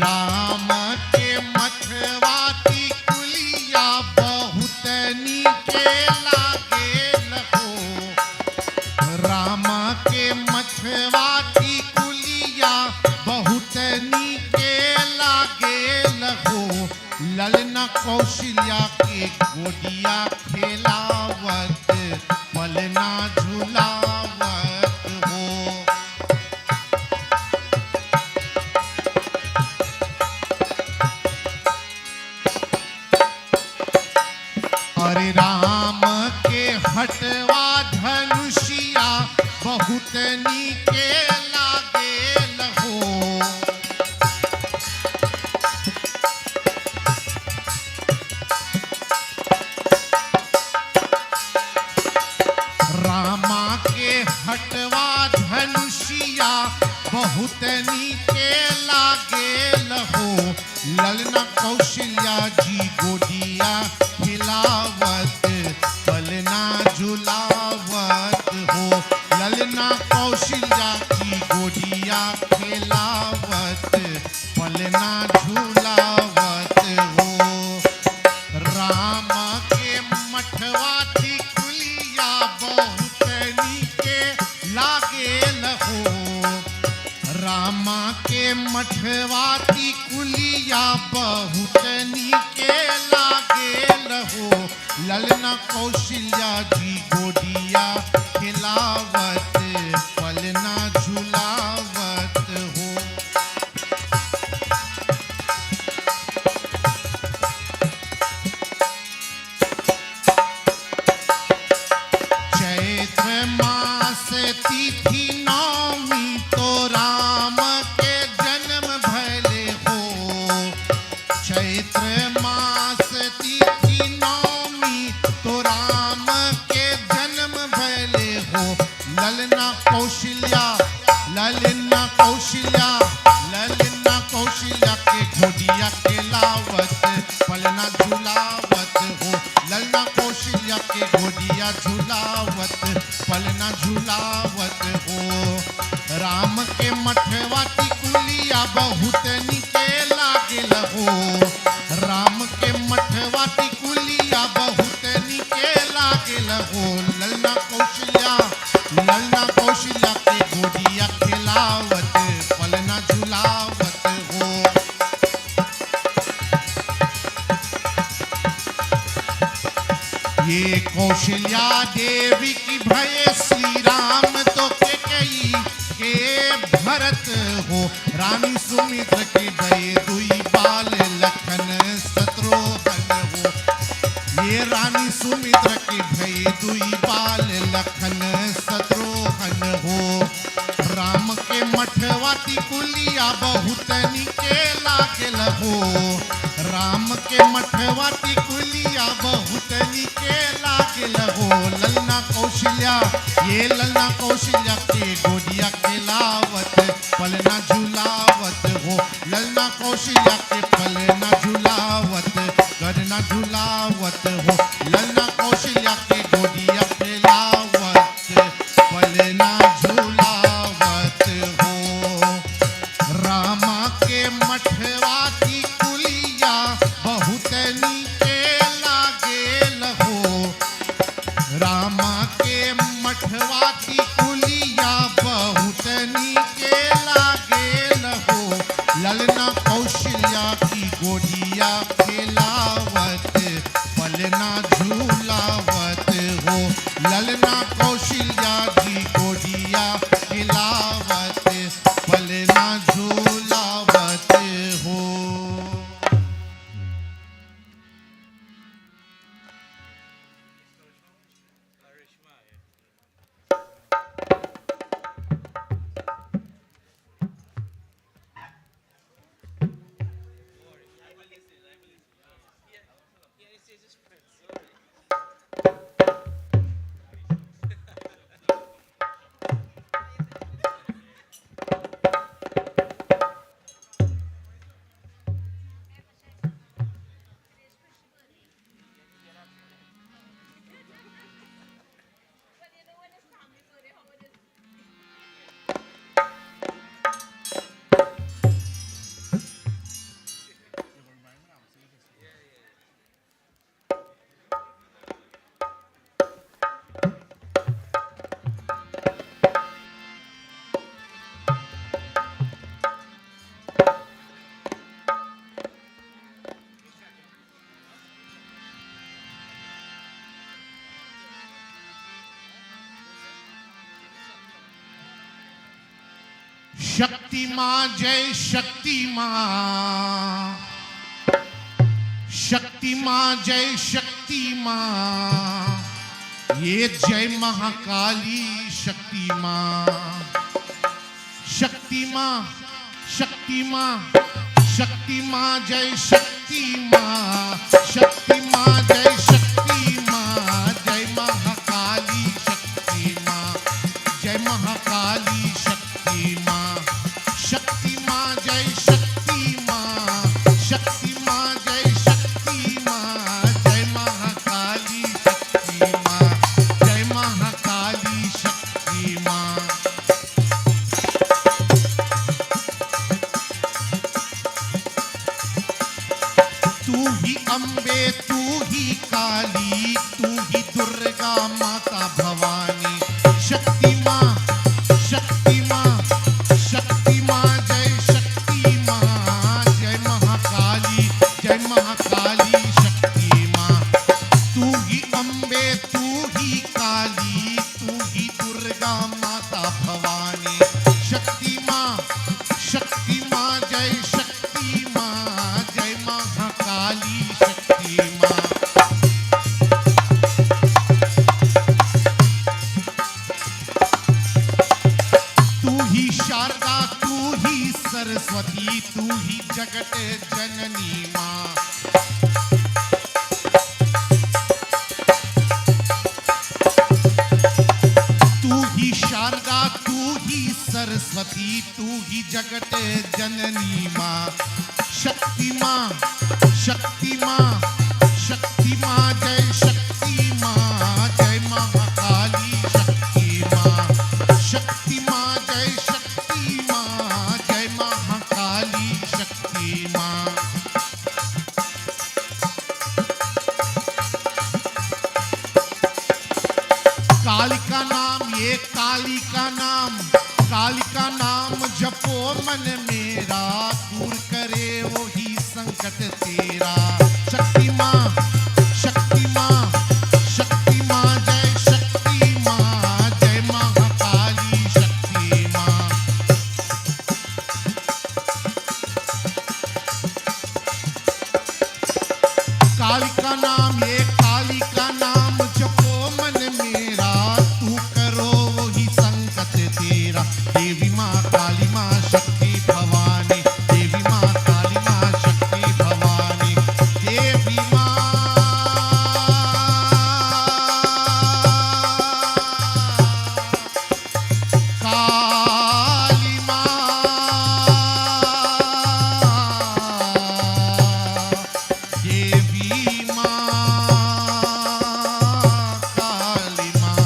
राम के मथवा टिकुलिया बहुत नीके लागे लहो। राम के मथवा टिकुलिया बहुत नीके लागे लहो। ललना कौशल्या के गोदिया खेलावत पलना झूलावत हो। अरे राम के हटवा धनुषिया बहुत नीके लागे लहो। रामा के हटवा धनुषिया बहुत नीके लागे लहो। ललना कौशल्या जी गोदिया खिलावत पलना झूलावत हो। ललना कौशल्या की गोदिया खिलावत पलना झूलावत हो। राम के मठवा टिकुलिया बहुत नीके लागे लहो। रामा के मठवा टिकुलिया बहुत नीके लागे लहो। ललना कौशल्या जी गोदिया खिलावत पलना झूलावत हो। चैत्र मास तिथि नौमी तो राम के जन्म भले हो। चैत्र मास तिथि नौमी तो राम के जन्म भले हो। ललना कौशल्या ललना कौशल्या ललना कौशल्या के गोदिया खिलावत पलना झूलावत हो। ललना कौशल्या के गोदिया झूलावत पलना झूलावत हो। राम के मठवा टिकुलिया बहुत नीके लागे लहो। राम के मठवा टिकुलिया बहुत नीके लागे लहो। ललना कौशल्या के गोदिया खिलावत पलना झूलावत हो। ये कौशल्या देवी की भय श्री राम तो के कई के भरत हो रानी सुमित्र के गए दुई बाल लखन शत्रुघ्न हो ये रानी सुमित्र के भय दुई बाल लखन शत्रुघ्न हो राम के मठवाती कुलिया बहुत निके लागल हो राम के मठवाती कुलिया बहुत निके लागल हो ललना कौशल्या ये ललना कौशल्या के गोदिया खेलावत पलना झुलावत हो ललना कौशल्या के पलना झुलावत गरना झुलावत हो ललना कौशल्या के गोदिया खेलावत पलना झुलावत हो रामा के मठवाती कुलिया बहुत नीके लागेल हो रामा के मठवाती कुलिया बहुत नीके लागेल हो ललना कौशल्या की गोदिया खेलावत पलना झूलावत हो ललना कौशल्या की गोदिया खेलावत पलना झूलावत हो शक्ति मां जय शक्ति मां शक्ति मां जय शक्ति मां ये जय महाकाली शक्ति मां शक्ति मां शक्ति मां शक्ति मां जय शक्ति मां शक्ति मां जय शक्ति मां जय महाकाली शक्ति मां जय महाकाली शक्ति मां शक्ति मां जय शक्ति मां शक्ति मां जय शक्ति मां जय महाकाली शक्ति मां जय महाकाली शक्ति मां तू ही अम्बे तू ही काली तू ही दुर्गा माता भवानी शक्ति मां शक्ति मां शक्ति मां जय शक्ति मां जय महाकाली शक्ति मां तू ही अम्बे तू ही काली तू ही दुर्गा माता भवानी शक्ति मां जय शक्ति मां जय महाकाली शक्ति मां शारदा तू ही सरस्वती तू ही जगत जननी मां तू ही शारदा तू ही सरस्वती तू ही जगत जननी मां शक्ति मां शक्ति मां शक्ति मां जय शक्ति मां जय महाकाली शक्ति मां शक्ति मां जय शक्ति मां जय महाकाली शक्ति मां काली का नाम ये काली का नाम जपो मन मेरा दूर करे वो ही संकट तेरा शक्ति मां शक्ति मां शक्ति काली का नाम, ये काली का नाम जपो मन मेरा, तू करो वही संकट तेरा। देवी माँ काली माँ शक्ति भवानी, देवी माँ काली माँ शक्ति भवानी, देवी माँ काली माँ, देवी माँ काली माँ,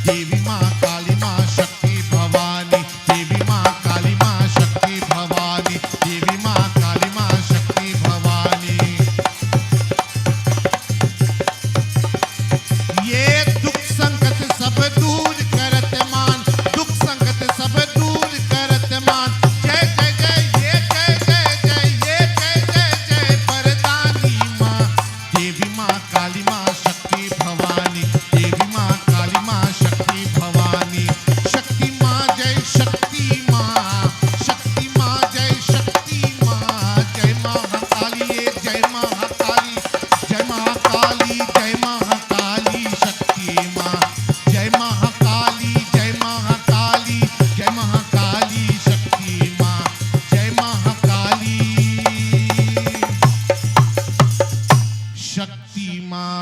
देवी माँ काली माँ शक्ति भवानी, देवी माँ काली माँ शक्ति भवानी, देवी माँ काली माँ शक्ति भवानी। ये दुख संकट सब दूर करत मान, दुख संकट सब दूर करत मान। जय जय जय ये जय जय जय ये जय जय जय वरदानी माँ, देवी माँ काली माँ शक्ति भवानी, देवी माँ काली माँ शक्ति भवानी। शक्ति माँ जय शक्ति माँ, शक्ति माँ जय शक्ति माँ, जय महाकाली ये जय महाकाली, जय महाकाली जय महाकाली शक्ति माँ, जय महाकाली जय महाकाली, जय महाकाली शक्ति माँ, जय महाकाली शक्ति माँ।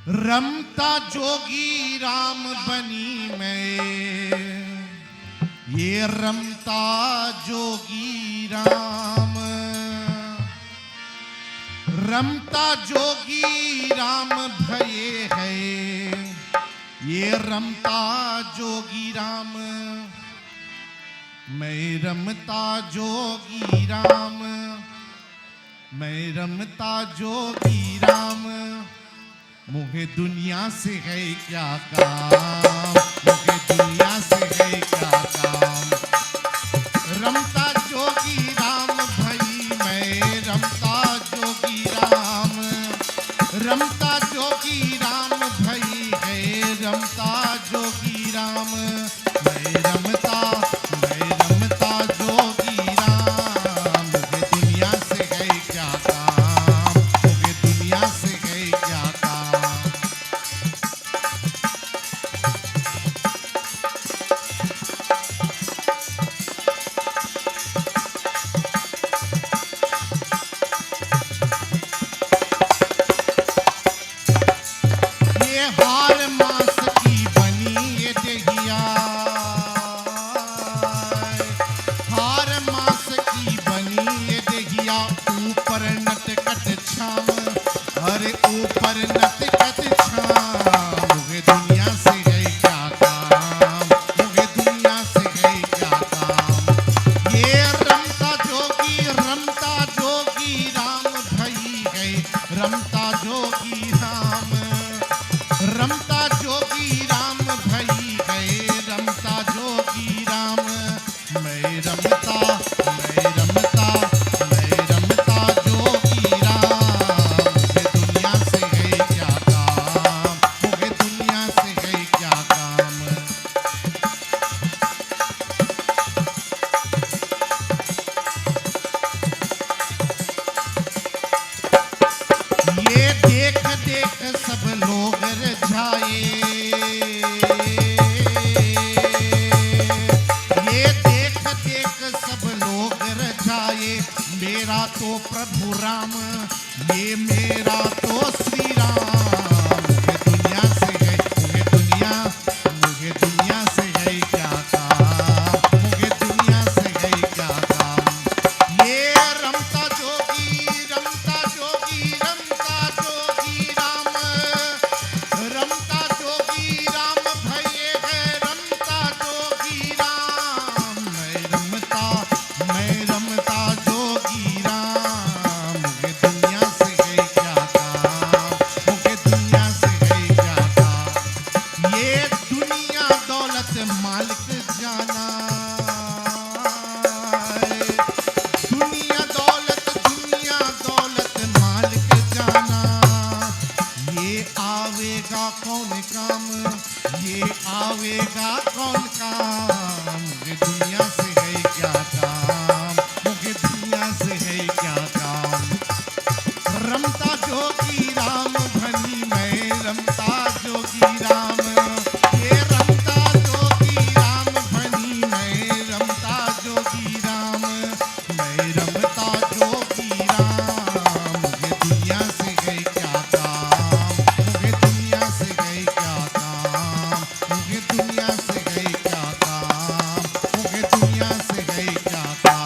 रमता जोगी राम बनी मैं, ये रमता जोगी राम, रमता जोगी राम भये है, ये रमता जोगी राम, मैं रमता जोगी राम, मैं रमता जोगी राम। मुझे दुनिया से है क्या काम, मुझे दुनिया से है क्या काम। रमता जोगी राम भई मैं रमता जोगी राम, रमता जोगी राम भई है रमता जोगी राम। मैं रमता जोगी राम, मुझे दुनिया से है क्या काम, मुझे दुनिया से है क्या काम। ये हार मास की बनी ये देहिया, हार मास की बनी ये देहिया, ऊपर नटकट छाम, अरे ऊपर नटकट छाम। मुझे दुनिया से है क्या काम, मुझे दुनिया से है क्या काम। ये रमता जोगी राम भई है रमता जोगी राम, रमता जोगी राम भई है रमता जोगी राम। मैं रमता जोगी राम, मुझे दुनिया से है क्या काम, मुझे दुनिया से है क्या काम। ये देख देख सब लोग रजाए, ये देख देख सब लोग रजाए। मेरा तो प्रभु राम, ये मेरा तो श्री राम। मुझे दुनिया से है, मुझे दुनिया से है क्या काम, मुझे दुनिया से है क्या काम। ये रमता जोगी राम, रमता जोगी राम भये है रमता जोगी राम। मैं रमता जोगी राम, जोगी राम, मैं रमता जोगी राम। मुझे दुनिया से गए क्या काम, मुझे दुनिया से गए क्या काम, मुझे दुनिया से गए क्या काम, मुझे दुनिया से गए क्या काम।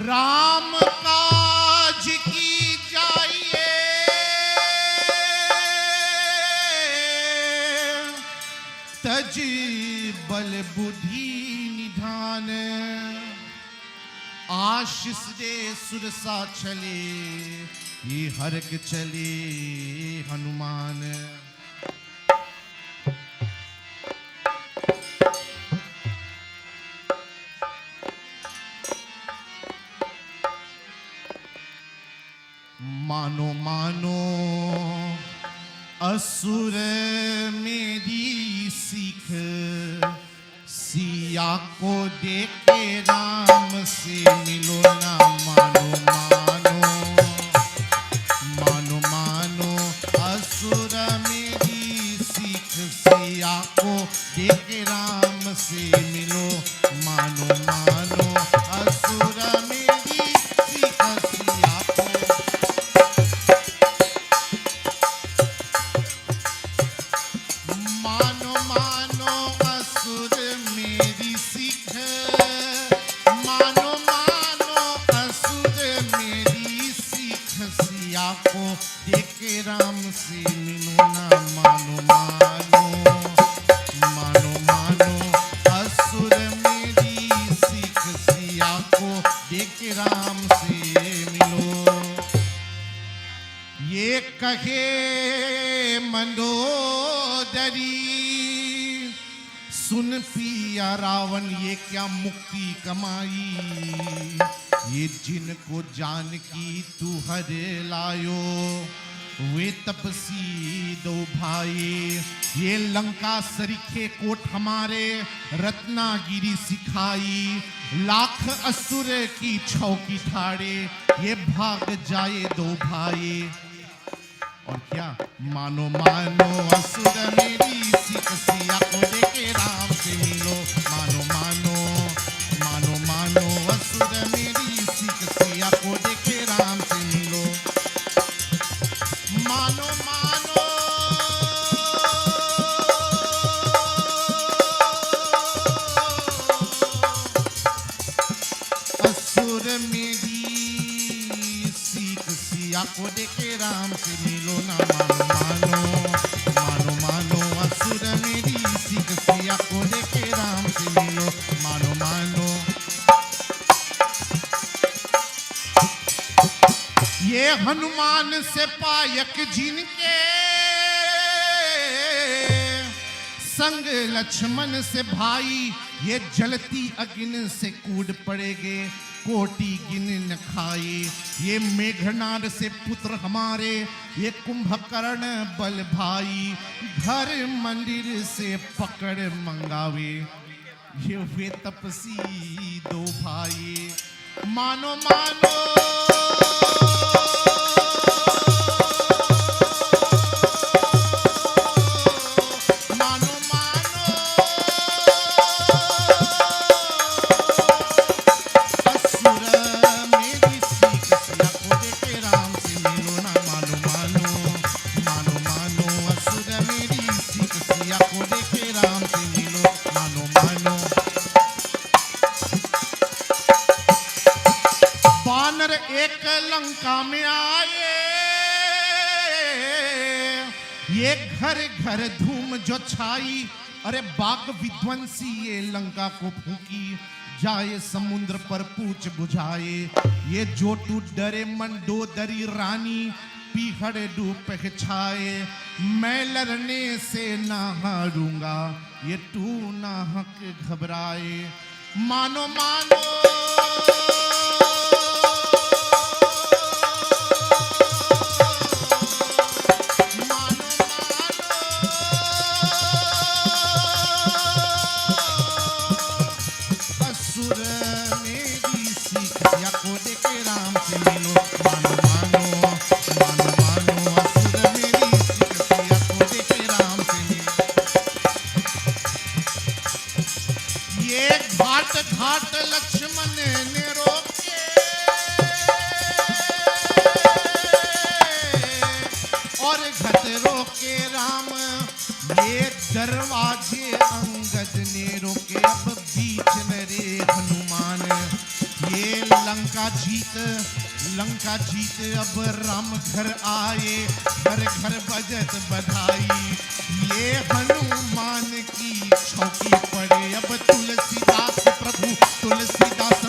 राम काज की जाइए, तज बल बुद्धि निधान। आशीष दे सुरसा चले, ये हरक चले हनुमान। मानो मानो असुर मेरी सीख, सिया को देखे राम से मिलो ना। मानो मानो मानो मानो असुर मेरी सीख, सिया को देखे राम से मिलो। मानो मानो असुर मेरी सीख, सिया को। मानो मानो असुर मेरी सीख, मानो मानो असुर मेरी सीख, सिया को देखे राम से मिलो ना। मानो मानो मानो मानो असुर मेरी सीख, सिया को देखे राम से मिलो। ये कहे मंदोदरी, सुन पिया रावण ये क्या मुक्ति कमाई। ये जिनको जानकी तू हर लायो, वे तपसी दो भाई। ये लंका सरीखे कोट हमारे, रत्नागिरी सिखाई। लाख असुर की छौकी ठाड़े, ये भाग जाए दो भाई। और क्या मानो मानो असुर मेरी सीख, सिया को देखे राम से मिलो। मानो मानो मानो मानो असुर मेरी सीख, सिया को देखे राम से मिलो। मानो मानो असुर मेरी सीख, सिया को देखे राम से मिलो ना। मानो मानो मानो मानो असुर मेरी सीख, सिया को देखे राम से मिलो। मानो मानो ये हनुमान से पायक जिनके, संग लक्ष्मण से भाई। ये जलती अग्नि से कूद पड़ेगे, कोटि गिन न खाए। ये मेघनाद से पुत्र हमारे, ये कुंभकर्ण बल भाई। घर मंदिर से पकड़ मंगावे, ये वे तपसी दो भाई। मानो मानो मानो मानो असुर मेरी सीख, सिया को देखे राम से मिलो ना। मानो मानो मानो मानो असुर मेरी सीख, सिया को देखे राम से मिलो। मानो मानो वानर एक लंका में आए, ये घर घर धूम जो छाई। अरे बाग विध्वंसी ये लंका को फूकी, जाए समुद्र पर पूछ बुझाए। ये जो तू डरे मंडोदरी रानी, पीहड़ डूब छाए। मैं लड़ने से ना हारूंगा, ये तू ना हक घबराए। मानो मानो घाट लक्ष्मण ने रोके, और घट रोके राम। ये दरवाजे अंगद ने रोके, अब बीच में रे हनुमान। ये लंका जीत अब राम घर आए, घर घर बजत बधाई। ये हनुमान की छौकी पड़े, अब तुलसीदास प्रभु तुलसीदास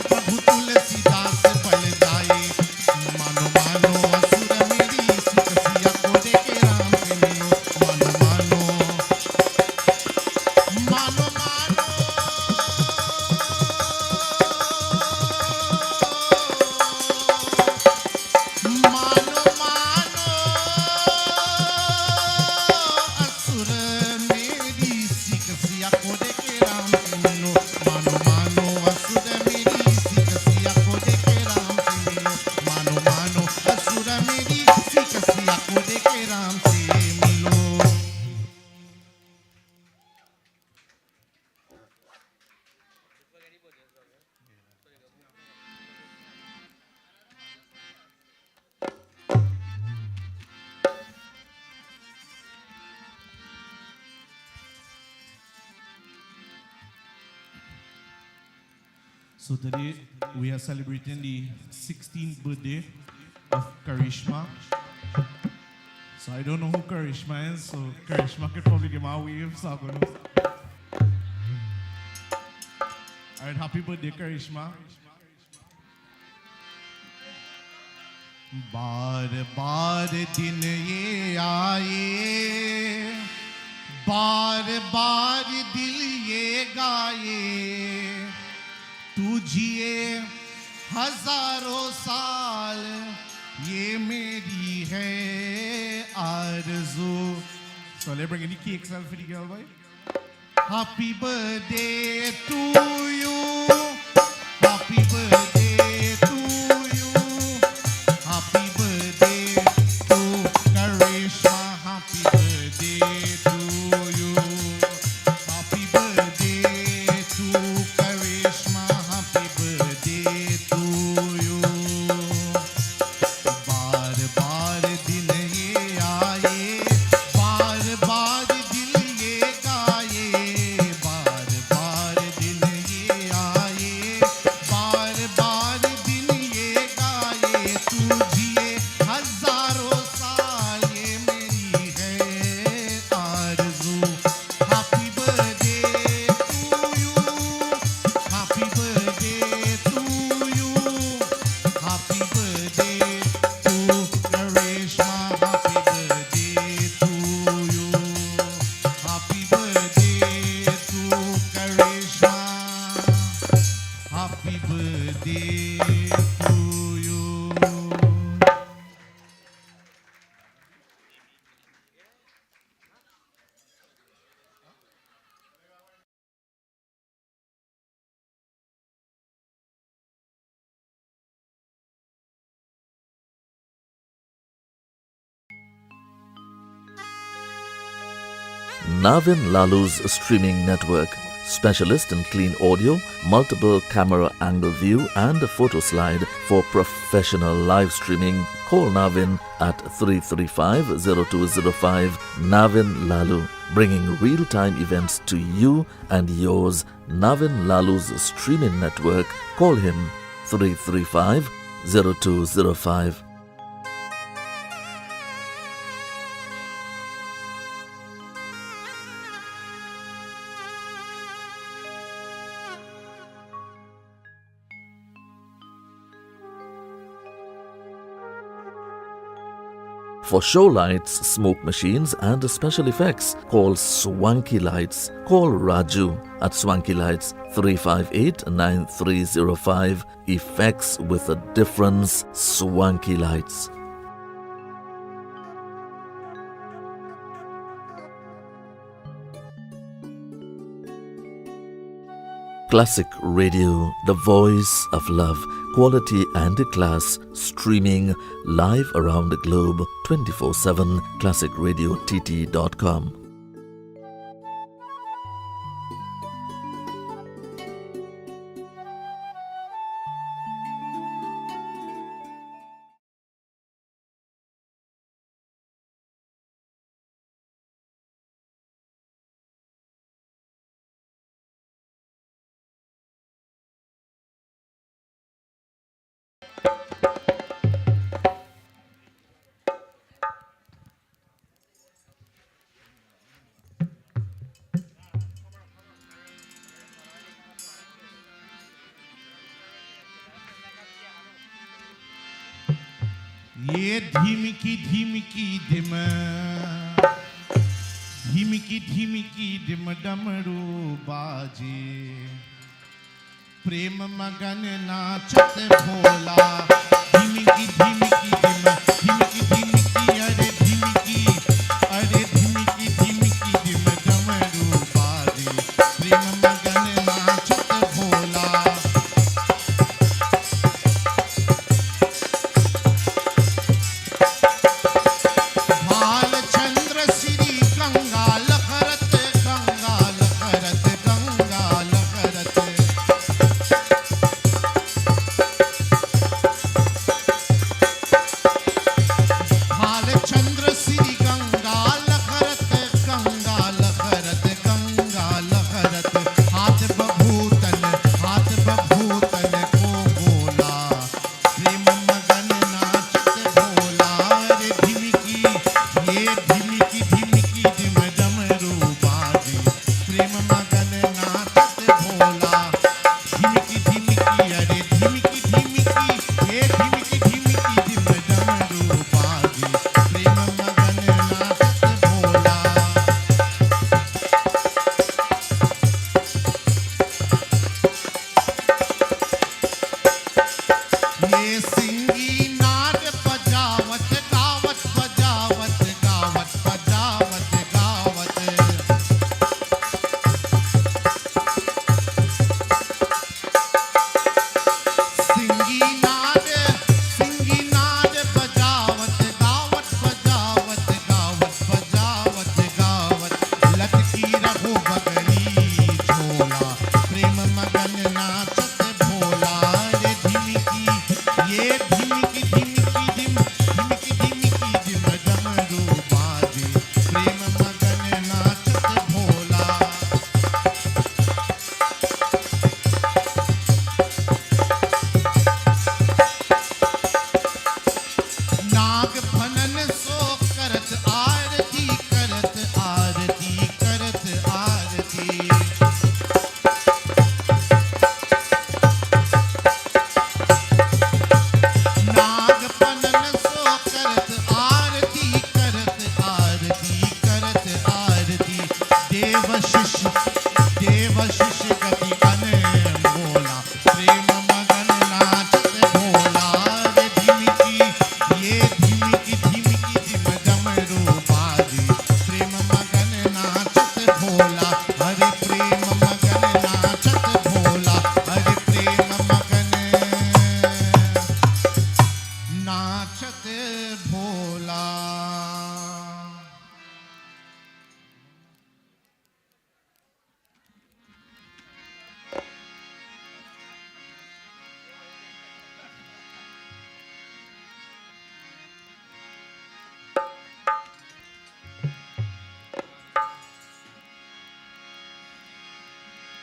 बल जाए। मानो मानो असुर मेरी सिक सिया को देखे राम से मिलो। मानो मानो मानो मानो मानो मानो असुर मेरी सिक सिया को देखे राम से मिलो। मानो मानो असुर मेरी सिक सिया को देखे राम से मिलो। मानो मानो असुर मेरी सिक सिया को देखे राम से मिलो। So today we are celebrating the 16th birthday of Karishma. So I don't know who Karishma is, so Karishma could probably give my wave, so I'm gonna. Alright, happy birthday Karishma. बार बार दिन ये आए, बार बार दिल ये गाए। तू जिए हजारों साल, ये मेरी है आरज़ू। So let's bring any cakes out for the girl, boy. Happy birthday to you. Happy birthday to you. Happy birthday to Karishma. Happy birthday to you. Happy birthday to Karishma. Happy birthday to you. बार बार दिन ये आए, बार बार दिल ये गाए। बार बार दिन ये आए, बार बार दिन ये गाए। तू जिए हजारों साल, ये मेरी है आरज़ू। Happy birthday to you. Happy birthday to you. Happy birthday to Karishma. Happy birthday to you. Happy birthday to Karishma. Happy birthday to you. Navin Lalu's streaming network. Specialist in clean audio, multiple camera angle view and a photo slide for professional live streaming. Call Navin at 335-0205. Navin Lalu, bringing real-time events to you and yours. Navin Lalu's streaming network. Call him 335-0205. For show lights, smoke machines and special effects, call Swanky Lights. Call Raju at Swanky Lights 358-9305. Effects with a difference. Swanky Lights. Classic Radio, the voice of love, quality and class, streaming live around the globe 24/7. ClassicRadioTT.com. ये धीमिकी धीमिकी दिम डमरू बाजे प्रेम मगन नाचत भोला धीमिकी धीमिकी दिम अरे धीमिकी दिम डमरू बाजे प्रेम मगन नाचत भोला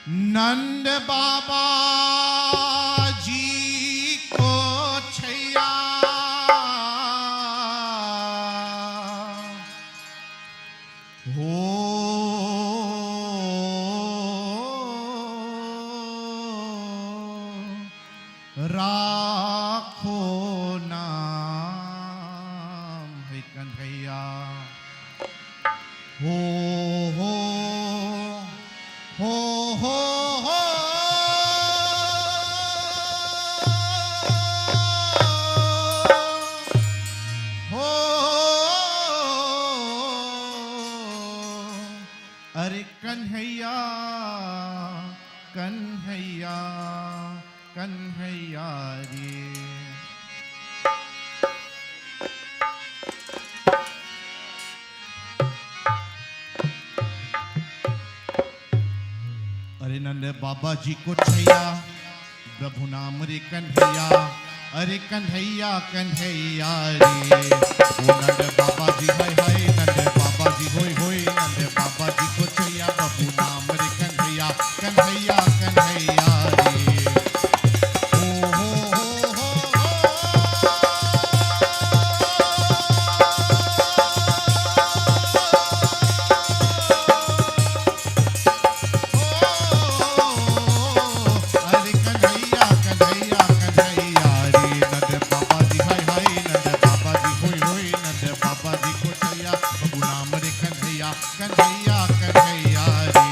नंद बाबा जी को छैया हो राखो नाम है कंठ कन्हैया रे। अरे नंद बाबा जी को छैया प्रभु नाम रे कन्हैया, अरे कन्हैया कन्हैया रे। ओ नंद बाबा जी हाय हाय, नंद बाबा जी होय होय, नंद बाबा जी को छैया प्रभु नाम रे कन्हैया, कन्हैया कन्हैया रे। ओ हो अरे कन्हैया कन्हैया कन्हैया रे। नंद बाबा जी हाय हाय, नंद बाबा जी होय होय, नंद बाबा जी को छैया प्रभु नाम रे कन्हैया, कन्हैया कन्हैया रे।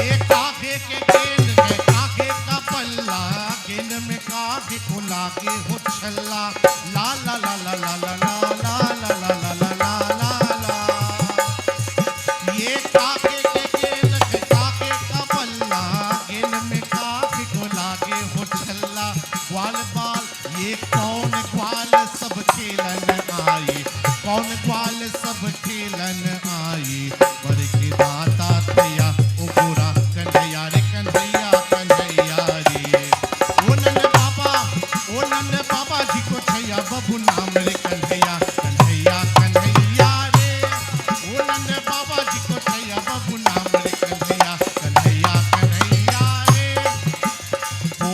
ये कागे के गेंद है, कागे का पल्ला, गेंद में कागे को लागे हो छल्ला। ला ला ला ला ला ला ला ला ला ला ला ला ला ला। ये कागे के गेंद है, कागे का पल्ला, गेंद में कागे को लागे हो छल्ला। ग्वाल बाल ये कौन ग्वाल सब खेलन आई, कौन ग्वाल सब खेलन आई। पर के दाता थैया ओ गोरा कन्हैया रे, कन्हैया कन्हैया रे। ओ नंद बाबा जी को छैया बबू नाम रे कन्हैया, कन्हैया कन्हैया रे। ओ नंद बाबा जी को छैया बबू नाम रे कन्हैया, कन्हैया कन्हैया रे। हो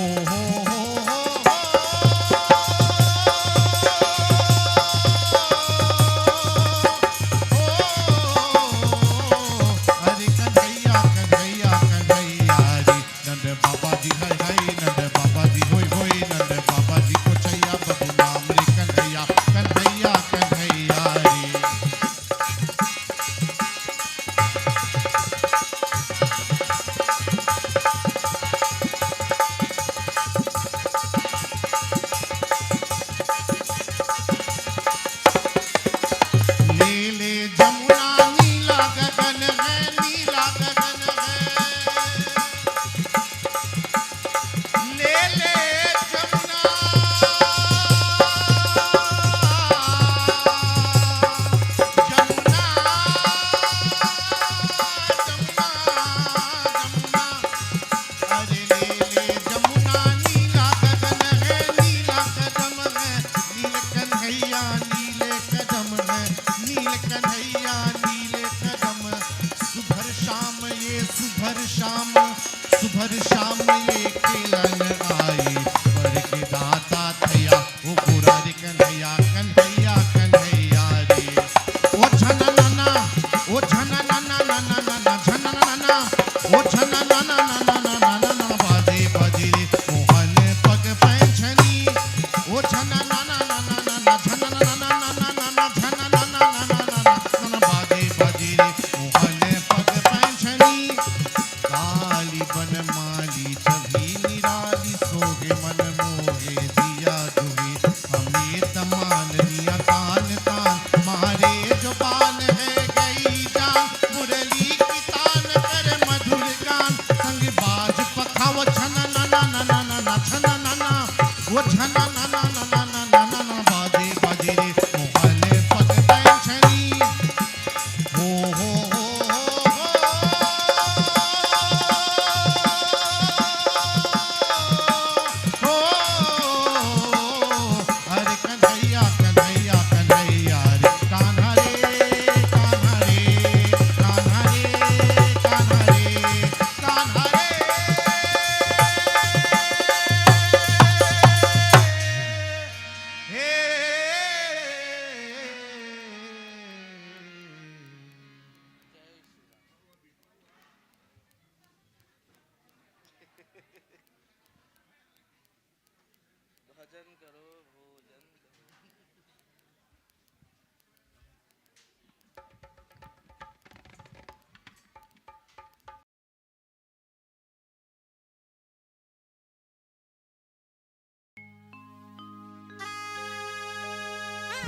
अरे कन्हैया कन्हैया कन्हैया रे। नंद बाबा जी हाय हाय, नंद बाबा जी होय होय, नंद बाबा जी को छैया बबू नाम रे कन्हैया, कन्हैया कन्हैया रे। ले ले जमुना नीला गगन है, नीला गगन है। ले ले जमुना, जमुना, जमुना, जमुना। अरे ले ले जमुना नीला गगन है, नीला कदम है। नील कन्हैया नीले कदम है, नील कन्हैया नीले कदम। सुभर शाम ये सुभर शाम, सुभर शाम ये खेलन आई। पर के दाता थैया ओ गोरा रे कन्हैया, कन्हैया कन्हैया रे। ओ झना नाना, ओ झना नाना नाना नाना, झना नाना, ओ झना नाना नाना नाना नाना। बाजे बाजे रे मोहन पग पैंछनी, ओ झना नाना नाना नाना, झना नाना नाना नाना, झना नाना नाना नाना नाना। बाजे बाजे रे मोहन पग पैंछनी। काली बन माली छवि निराली, सोगे मन मोगे दिया दुही। हमें तमान लिया तान तान, मारे जो बान है गई जान। मुरली की तान कर मधुर गान, संग बाज पखाव छना नाना नाना नाना, छना नाना, वो छना नाना नाना नाना नाना। बाजे बाजे रे मोहन पग पैंछनी। हो अरे कन्हैया कन्हैया कन्हैया रे। कान्हा रे कान्हा रे, कान्हा रे कान्हा रे, कान्हा रे।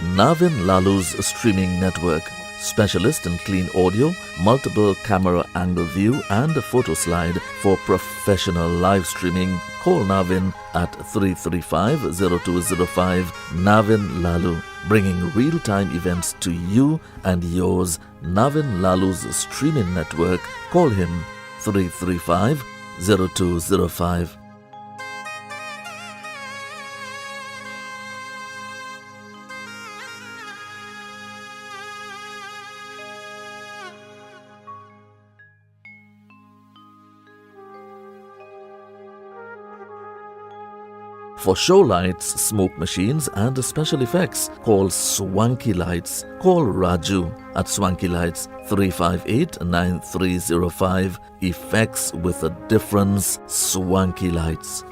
Navin Lalu's streaming network. Specialist in clean audio, multiple camera angle view and a photo slide for professional live streaming. Call Navin at 335-0205. Navin Lalu, bringing real-time events to you and yours. Navin Lalu's streaming network. Call him 335-0205. For show lights, smoke machines and special effects, call Swanky Lights. Call Raju at Swanky Lights 358-9305. Effects with a difference, Swanky Lights.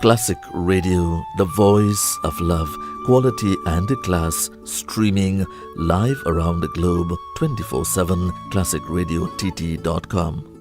Classic Radio, the voice of love, quality and class, streaming live around the globe 24/7. ClassicRadioTT.com.